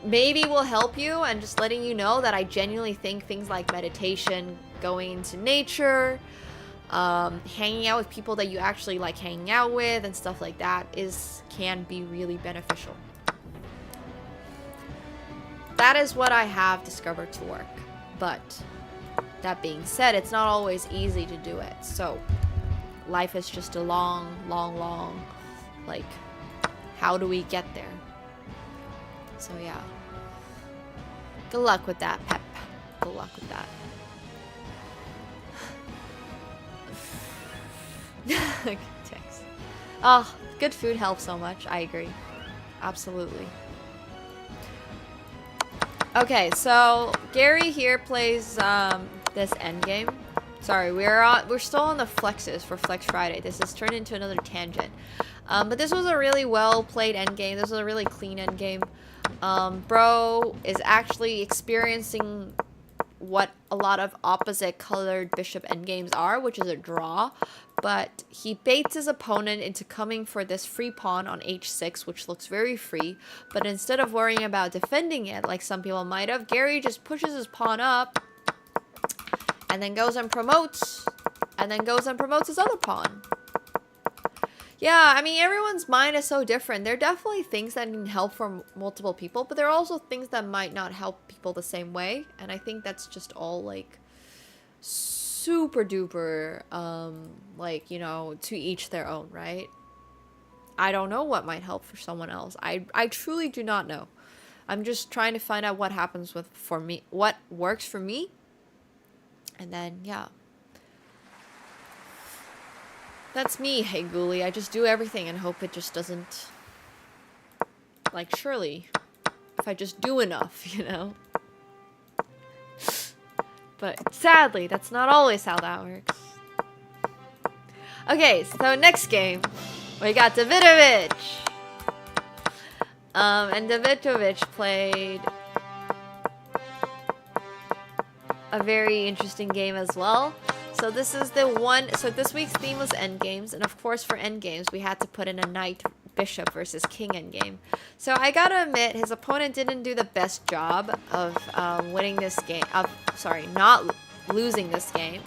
maybe will help you, and just letting you know that I genuinely think things like meditation, going into nature, hanging out with people that you actually like hanging out with, and stuff like that can be really beneficial. That is what I have discovered to work. But that being said, it's not always easy to do it. So life is just a long, like, how do we get there? So yeah. Good luck with that, Pep. Good luck with that. Text. Oh, good food helps so much. I agree. Absolutely. Okay, so Gary here plays this Endgame. Sorry, we're still on the flexes for Flex Friday. This has turned into another tangent. But this was a really well played endgame. This was a really clean endgame. Bro is actually experiencing what a lot of opposite colored bishop endgames are, which is a draw. But he baits his opponent into coming for this free pawn on h6, which looks very free. But instead of worrying about defending it, like some people might have, Gary just pushes his pawn up, and then goes and promotes, his other pawn. Yeah, I mean, everyone's mind is so different. There are definitely things that need help from multiple people, but there are also things that might not help people the same way. And I think that's just all, like, super duper, like, you know, to each their own, right? I don't know what might help for someone else. I truly do not know. I'm just trying to find out what happens for me, what works for me. And then, yeah. That's me, hey Ghoulie. I just do everything and hope it just doesn't... Like, surely, if I just do enough, you know? But sadly, that's not always how that works. Okay, so next game, we got Davidovich. And Davidovich played a very interesting game as well. So this is the one, so this week's theme was endgames, and of course for endgames we had to put in a knight bishop versus king endgame. So I gotta admit, his opponent didn't do the best job of winning this game, not losing this game,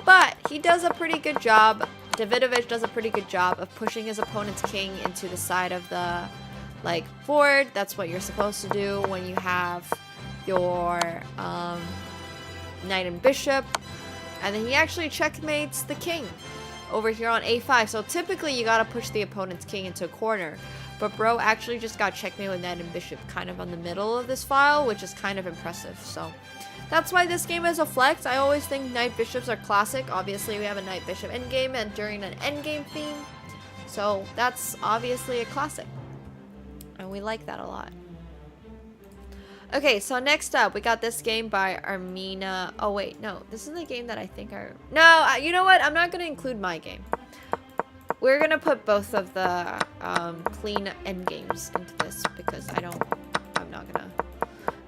but he does a pretty good job. Davidovich does a pretty good job of pushing his opponent's king into the side of the, like, board. That's what you're supposed to do when you have your knight and bishop. And then he actually checkmates the king over here on a5. So typically you gotta push the opponent's king into a corner. But bro actually just got checkmate with knight and bishop kind of on the middle of this file, which is kind of impressive. So that's why this game is a flex. I always think knight bishops are classic. Obviously we have a knight bishop endgame and during an endgame theme. So that's obviously a classic. And we like that a lot. Okay, so next up, we got this game by Armina. Oh, wait, no. This is the game that I think are... No, you know what? I'm not going to include my game. We're going to put both of the clean endgames into this because I'm not going to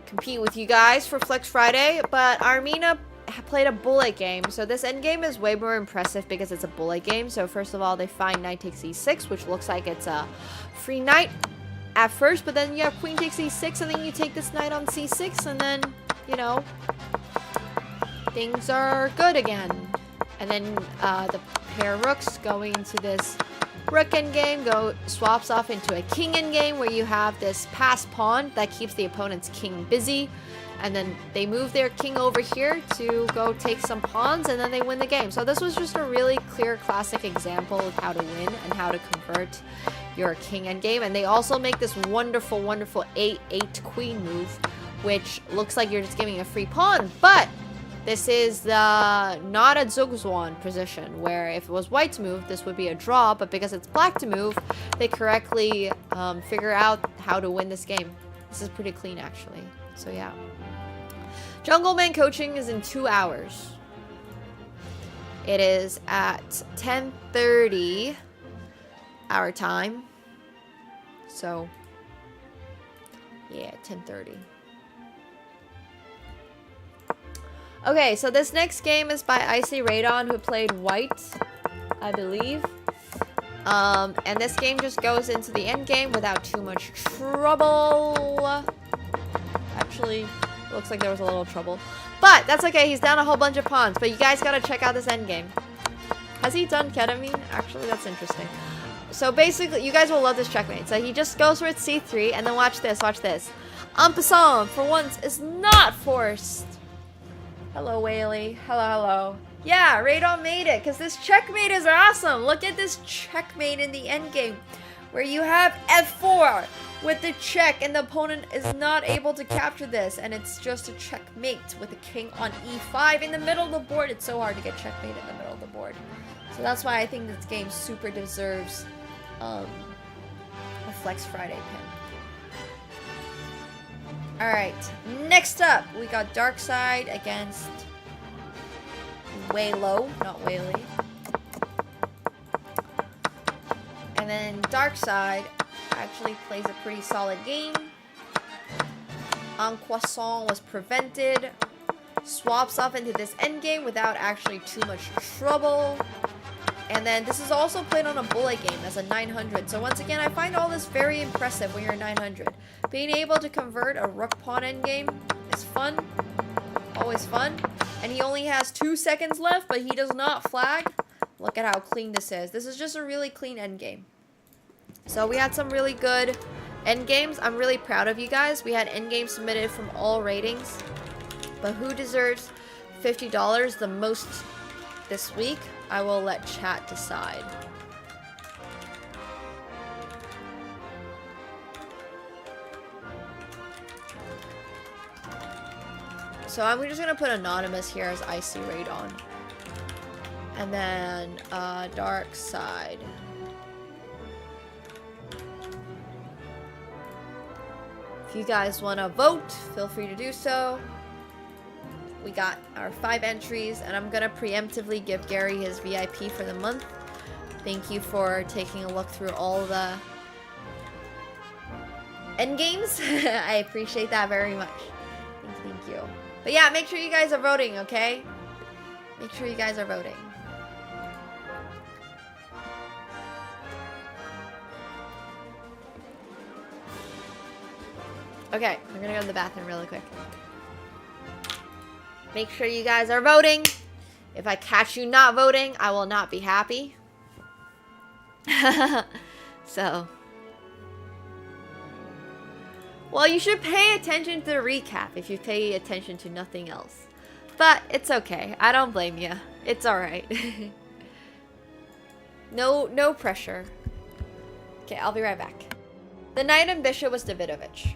compete with you guys for Flex Friday. But Armina played a bullet game. So this endgame is way more impressive because it's a bullet game. So first of all, they find knight takes e6, which looks like it's a free knight at first, but then you have queen takes e6, and then you take this knight on c6, and then, you know, things are good again. And then the pair of rooks going into this rook endgame swaps off into a king endgame where you have this pass pawn that keeps the opponent's king busy. And then they move their king over here to go take some pawns, and then they win the game. So this was just a really clear classic example of how to win and how to convert your king endgame. And they also make this wonderful, wonderful 8-8 queen move, which looks like you're just giving a free pawn, but this is the not a Zugzwang position, where if it was white to move, this would be a draw, but because it's black to move, they correctly figure out how to win this game. This is pretty clean, actually. So yeah. Jungleman coaching is in 2 hours. It is at 10:30 our time. So, yeah, 10:30. Okay, so this next game is by Icy Radon, who played white, I believe. And this game just goes into the end game without too much trouble. Actually, looks like there was a little trouble. But that's okay, he's down a whole bunch of pawns. But you guys gotta check out this end game. Has he done ketamine? Actually, that's interesting. So basically, you guys will love this checkmate. So he just goes for its c3, and then watch this, watch this. En passant, for once, is not forced. Hello, Whaley. Hello, hello. Yeah, Radon made it, because this checkmate is awesome. Look at this checkmate in the endgame, where you have f4 with the check, and the opponent is not able to capture this, and it's just a checkmate with the king on e5 in the middle of the board. It's so hard to get checkmate in the middle of the board. So that's why I think this game super deserves a Flex Friday pin. Alright, next up, we got Darkside against Waylo, not Whaley. And then Darkside actually plays a pretty solid game. En Croissant was prevented. Swaps off into this endgame without actually too much trouble. And then this is also played on a bullet game as a 900. So once again, I find all this very impressive when you're 900. Being able to convert a rook pawn endgame is fun. Always fun. And he only has 2 seconds left, but he does not flag. Look at how clean this is. This is just a really clean endgame. So we had some really good endgames. I'm really proud of you guys. We had endgames submitted from all ratings. But who deserves $50 the most this week? I will let chat decide. So I'm just gonna put anonymous here as Icy Radon. And then Dark Side. If you guys wanna vote, feel free to do so. We got our 5 entries, and I'm gonna preemptively give Gary his VIP for the month. Thank you for taking a look through all the endgames. I appreciate that very much. Thank you. But yeah, make sure you guys are voting, okay? Make sure you guys are voting. Okay, I'm gonna go to the bathroom really quick. Make sure you guys are voting. If I catch you not voting, I will not be happy. So. Well, you should pay attention to the recap if you pay attention to nothing else. But it's okay. I don't blame you. It's alright. No pressure. Okay, I'll be right back. The knight and bishop was Davidovich.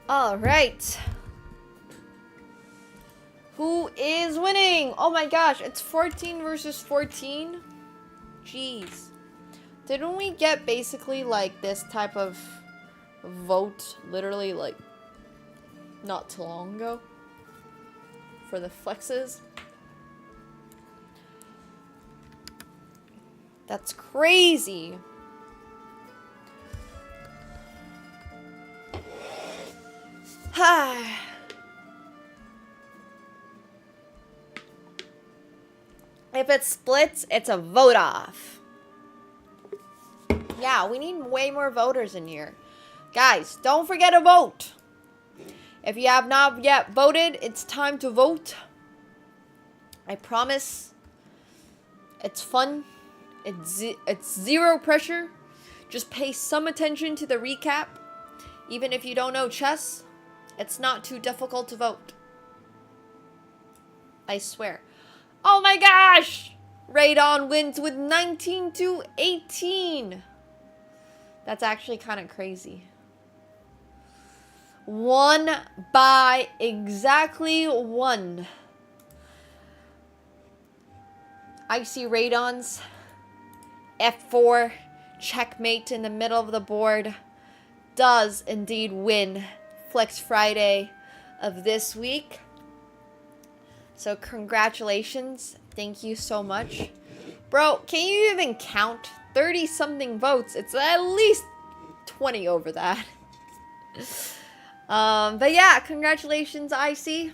All right. Who is winning? Oh my gosh, it's 14 versus 14. Jeez. Didn't we get basically like this type of vote literally like not too long ago for the flexes? That's crazy. If it splits, it's a vote off. Yeah, we need way more voters in here. Guys, don't forget to vote. If you have not yet voted, it's time to vote. I promise. It's fun. It's zero pressure. Just pay some attention to the recap. Even if you don't know chess, it's not too difficult to vote. I swear. Oh my gosh! Radon wins with 19-18. That's actually kind of crazy. Won by exactly 1. I see Radon's F4 checkmate in the middle of the board does indeed win Flex Friday of this week. So congratulations. Thank you so much. Bro, can you even count 30 something votes? It's at least 20 over that. But yeah, congratulations, IC.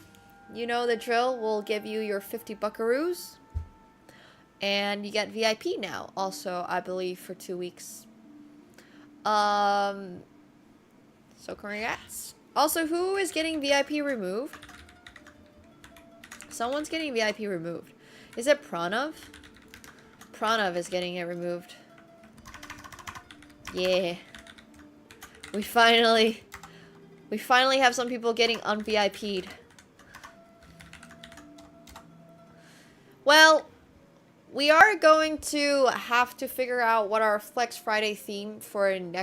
You know the drill. We'll give you your 50 buckaroos. And you get VIP now, also, I believe, for 2 weeks. So congrats. Also, who is getting VIP removed? Someone's getting VIP removed. Is it Pranav? Pranav is getting it removed. Yeah. We finally have some people getting un-VIP'd. Well, we are going to have to figure out what our Flex Friday theme for in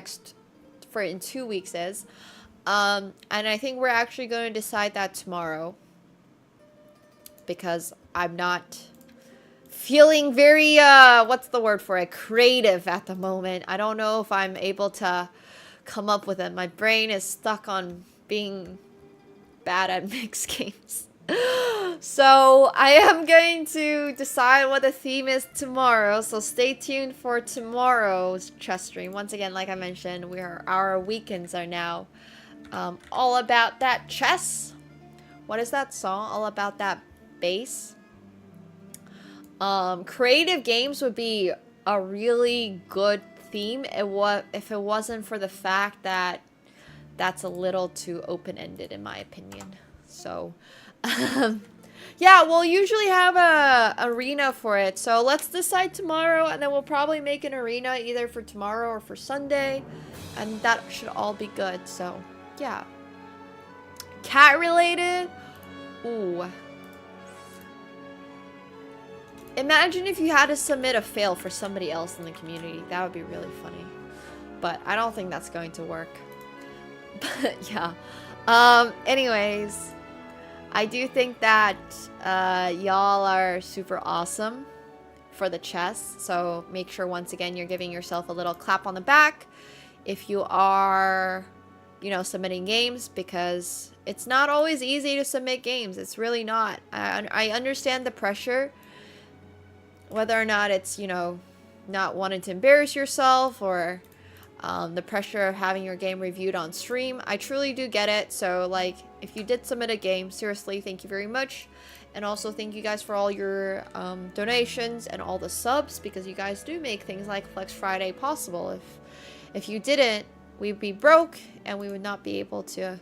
2 weeks is. And I think we're actually going to decide that tomorrow. Because I'm not feeling very, what's the word for it? Creative at the moment. I don't know if I'm able to come up with it. My brain is stuck on being bad at mixed games. So I am going to decide what the theme is tomorrow. So stay tuned for tomorrow's chess stream. Once again, like I mentioned, our weekends are now all about that chess. What is that song? All about that bass. Creative games would be a really good theme if it wasn't for the fact that that's a little too open-ended in my opinion. So yeah, we'll usually have a arena for it. So let's decide tomorrow, and then we'll probably make an arena either for tomorrow or for Sunday, and that should all be good. So yeah, cat related. Ooh, imagine if you had to submit a fail for somebody else in the community. That would be really funny, but I don't think that's going to work. But yeah, anyways, I do think that y'all are super awesome for the chess. So make sure once again you're giving yourself a little clap on the back if you are, you know, submitting games, because it's not always easy to submit games. It's really not. I understand the pressure, whether or not it's, you know, not wanting to embarrass yourself or the pressure of having your game reviewed on stream. I truly do get it. So like, if you did submit a game, seriously, thank you very much. And also thank you guys for all your donations and all the subs, because you guys do make things like Flex Friday possible. If you didn't, we'd be broke and we would not be able to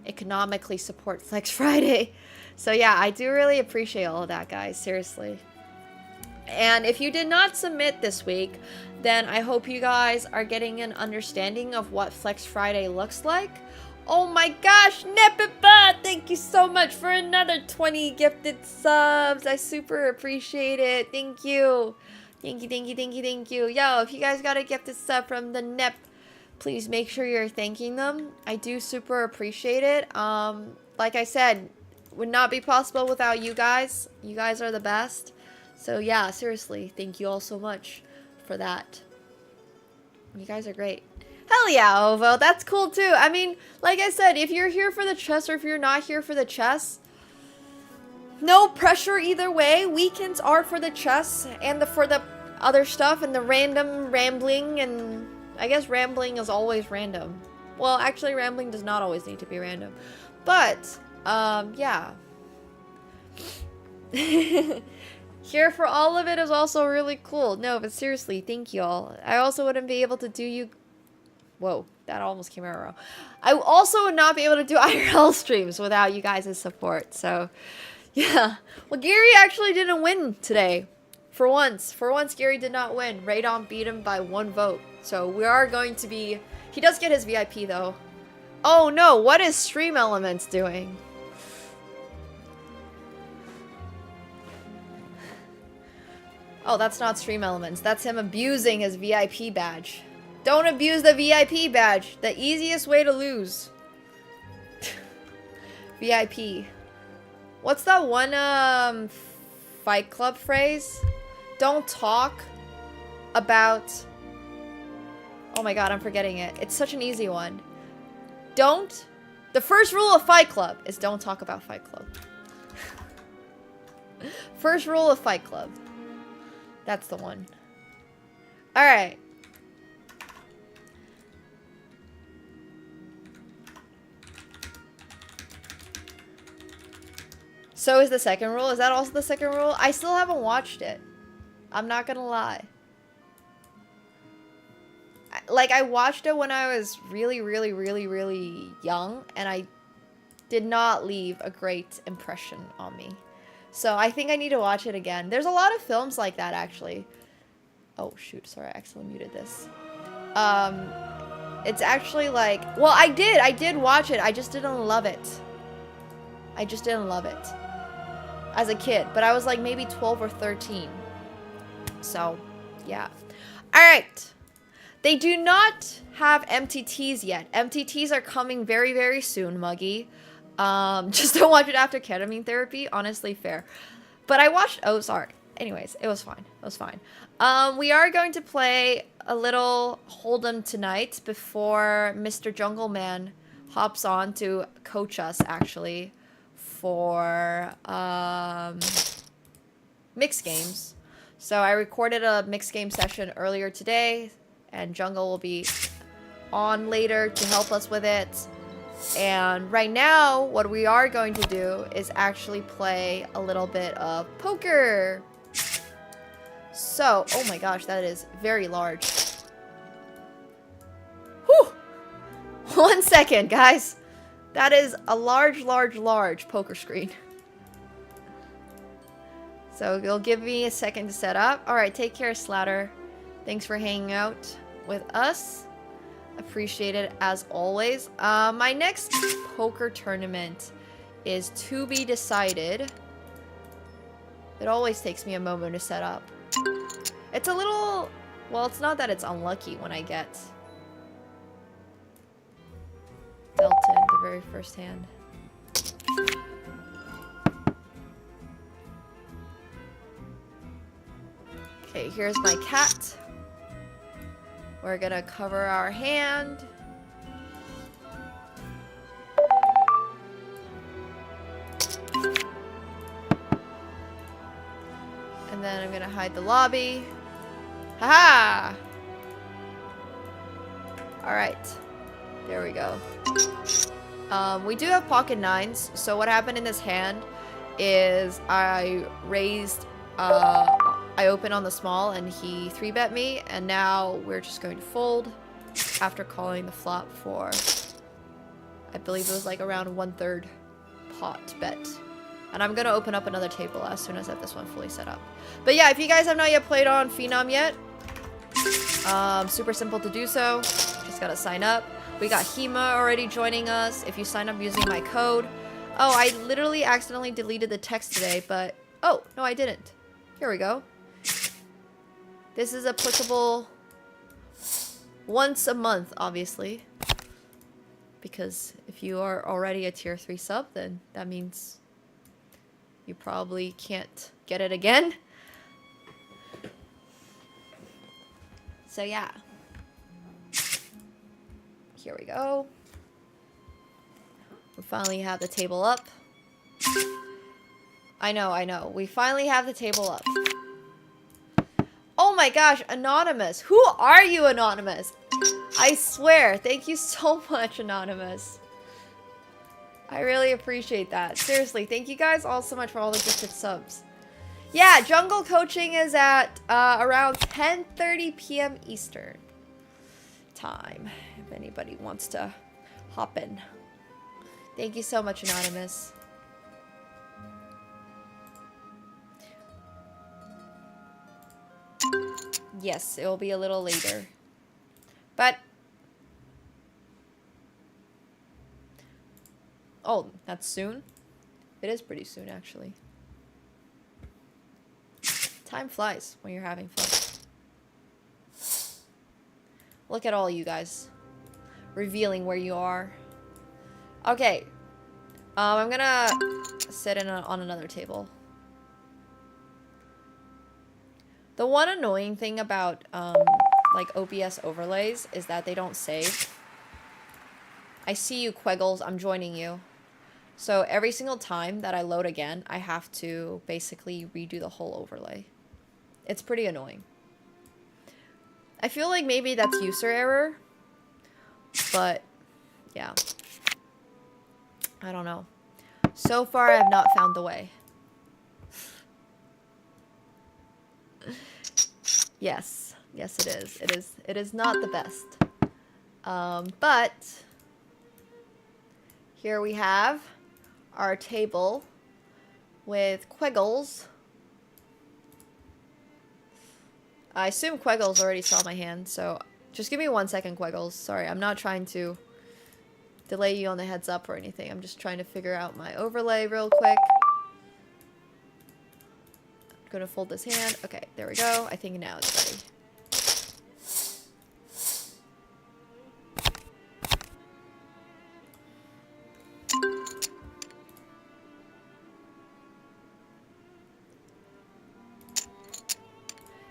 economically support Flex Friday. So yeah, I do really appreciate all of that, guys, seriously. And if you did not submit this week, then I hope you guys are getting an understanding of what Flex Friday looks like. Oh my gosh, Nepipa! Thank you so much for another 20 gifted subs. I super appreciate it. Thank you. Thank you, thank you, thank you, thank you. Yo, if you guys got a gifted sub from the Nep, please make sure you're thanking them. I do super appreciate it. Like I said, would not be possible without you guys. You guys are the best. So yeah, seriously, thank you all so much for that. You guys are great. Hell yeah, Ovo, that's cool too. I mean, like I said, if you're here for the chess or if you're not here for the chess, no pressure either way. Weekends are for the chess and for the other stuff and the random rambling, and I guess rambling is always random. Well, actually rambling does not always need to be random. But, yeah. Here for all of it is also really cool. No, but seriously, thank you all. I also wouldn't be able to do you... Whoa, that almost came out wrong. I also would not be able to do IRL streams without you guys' support. So, yeah. Well, Gary actually didn't win today. For once. For once, Gary did not win. Radon beat him by 1 vote. So, we are going to be... He does get his VIP, though. Oh, no. What is Stream Elements doing? Oh, that's not Stream Elements. That's him abusing his VIP badge. Don't abuse the VIP badge. The easiest way to lose. VIP. What's that one Fight Club phrase? Don't talk about... Oh my god, I'm forgetting it. It's such an easy one. Don't... The first rule of Fight Club is don't talk about Fight Club. First rule of Fight Club. That's the one. Alright. So is the second rule? Is that also the second rule? I still haven't watched it. I'm not gonna lie. Like, I watched it when I was really young, and I did not leave a great impression on me. So I think I need to watch it again. There's a lot of films like that, actually. Oh, shoot. Sorry, I accidentally muted this. It's actually like... Well, I did watch it. I just didn't love it. I just didn't love it. As a kid. But I was like maybe 12 or 13. So, yeah. Alright. They do not have MTTs yet. MTTs are coming very soon, Muggy. Just don't watch it after ketamine therapy. Honestly, fair. But I watched... Oh, sorry. Anyways, it was fine. It was fine. We are going to play a little Hold'em tonight before Mr. Jungle Man hops on to coach us, actually, for mixed games. So I recorded a mixed game session earlier today, and Jungle will be on later to help us with it. And right now, what we are going to do is actually play a little bit of poker. So, oh my gosh, that is very large. Whew! 1 second, guys. That is a large poker screen. So, it'll give me a second to set up. Alright, take care, Slatter. Thanks for hanging out with us. Appreciate it as always. My next poker tournament is to be decided. It always takes me a moment to set up. It's a little... Well, it's not that it's unlucky when I get dealt in the very first hand. Okay, here's my cat. We're gonna cover our hand. And then I'm gonna hide the lobby. Haha! Alright. There we go. We do have pocket nines. So what happened in this hand is I raised... I opened on the small and he 3-bet me, and now we're just going to fold after calling the flop for, I believe it was like around 1/3 pot bet. And I'm going to open up another table as soon as I have this one fully set up. But yeah, if you guys have not yet played on Phenom yet, super simple to do so. Just got to sign up. We got Hema already joining us if you sign up using my code. Oh, I literally accidentally deleted the text today, but... Oh, no, I didn't. Here we go. This is applicable once a month, obviously. Because if you are already a tier 3 sub, then that means you probably can't get it again. So yeah. Here we go. We finally have the table up. I know. We finally have the table up. Oh my gosh, Anonymous. Who are you, Anonymous? I swear. Thank you so much, Anonymous. I really appreciate that. Seriously, thank you guys all so much for all the gifted subs. Yeah, jungle coaching is at around 10:30 p.m. Eastern time. If anybody wants to hop in. Thank you so much, Anonymous. Yes, it will be a little later. But... oh, that's soon? It is pretty soon, actually. Time flies when you're having fun. Look at all you guys. Revealing where you are. Okay. I'm gonna sit in on another table. The one annoying thing about, like, OBS overlays is that they don't save. I see you, Queggles. I'm joining you. So every single time that I load again, I have to basically redo the whole overlay. It's pretty annoying. I feel like maybe that's user error. But, yeah. I don't know. So far, I have not found the way. Yes. Yes, it is. It is not the best. But here we have our table with Queggles. I assume Queggles already saw my hand, so just give me 1 second, Queggles. Sorry, I'm not trying to delay you on the heads up or anything. I'm just trying to figure out my overlay real quick. I'm gonna fold this hand. Okay, there we go. I think now it's ready.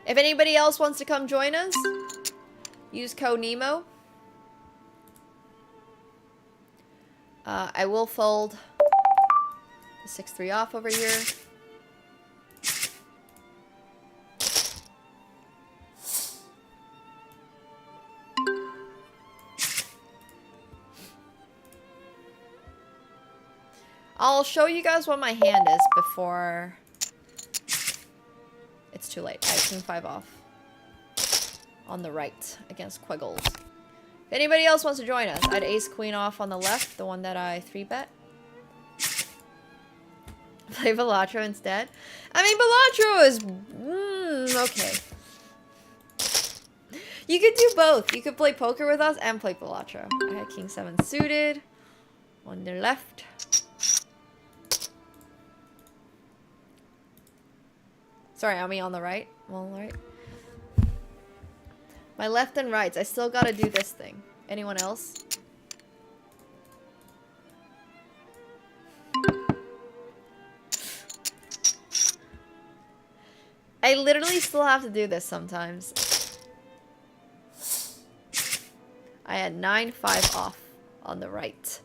If anybody else wants to come join us, use code Nemo. I will fold the 6-3 off over here. I'll show you guys what my hand is before it's too late. I have King 5 off on the right against Queggles. If anybody else wants to join us, I had Ace Queen off on the left, the one that I 3-bet. Play Velatro instead. I mean, Velatro is okay. You could do both. You could play poker with us and play Velatro. I had King 7 suited on the left. Sorry, I mean on the right. On the right. My left and rights. I still gotta do this thing. Anyone else? I literally still have to do this sometimes. I had 9-5 off on the right.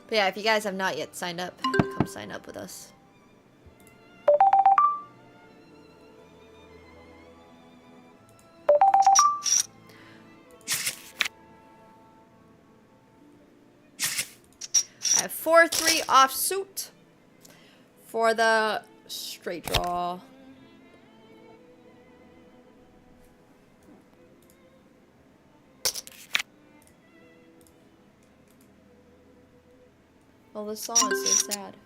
But yeah, if you guys have not yet signed up, come sign up with us. I have 4-3 offsuit for the straight draw. Well, this song is so sad.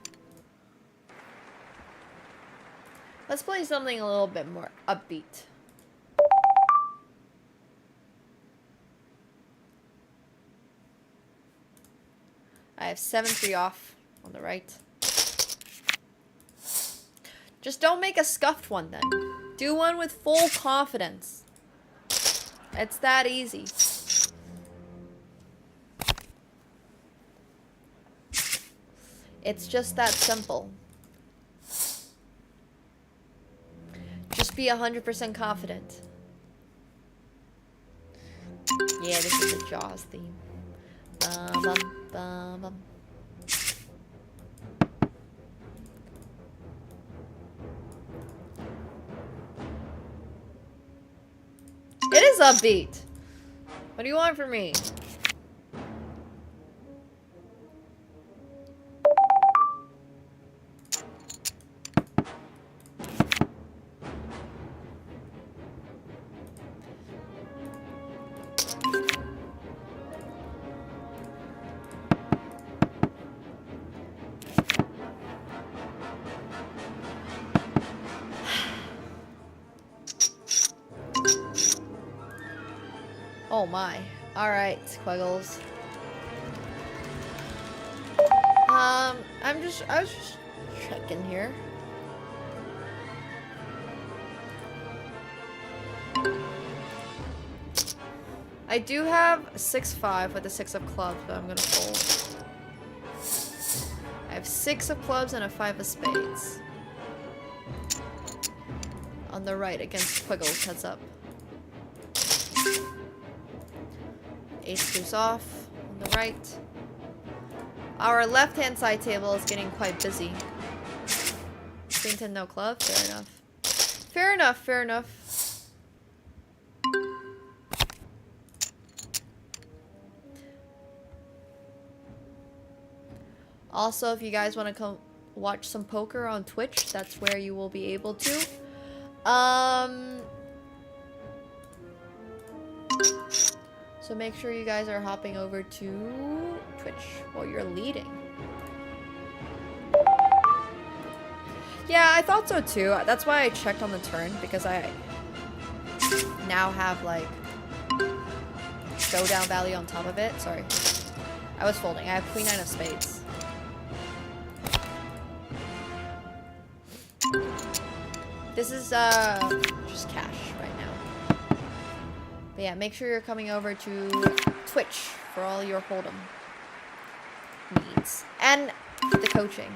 Let's play something a little bit more upbeat. I have 7-3 off on the right. Just don't make a scuffed one then. Do one with full confidence. It's that easy. It's just that simple. Just be 100% confident. Yeah, this is the Jaws theme. Bum, bum, bum, bum. It is upbeat. What do you want from me? Oh my. Alright, Squiggles. I was just checking here. I do have 6-5 with a 6 of clubs, but I'm gonna fold. I have 6 of clubs and a 5 of spades. On the right against Squiggles, heads up. Ace deuce off on the right. Our left-hand side table is getting quite busy. Queen 10, no club. Fair enough. Fair enough, fair enough. Also, if you guys want to come watch some poker on Twitch, that's where you will be able to. So make sure you guys are hopping over to Twitch while you're leading. Yeah, I thought so too. That's why I checked on the turn, because I now have like showdown value on top of it. Sorry. I was folding. I have Queen 9 of spades. This is just cash right now. But yeah, make sure you're coming over to Twitch for all your hold'em needs. And the coaching.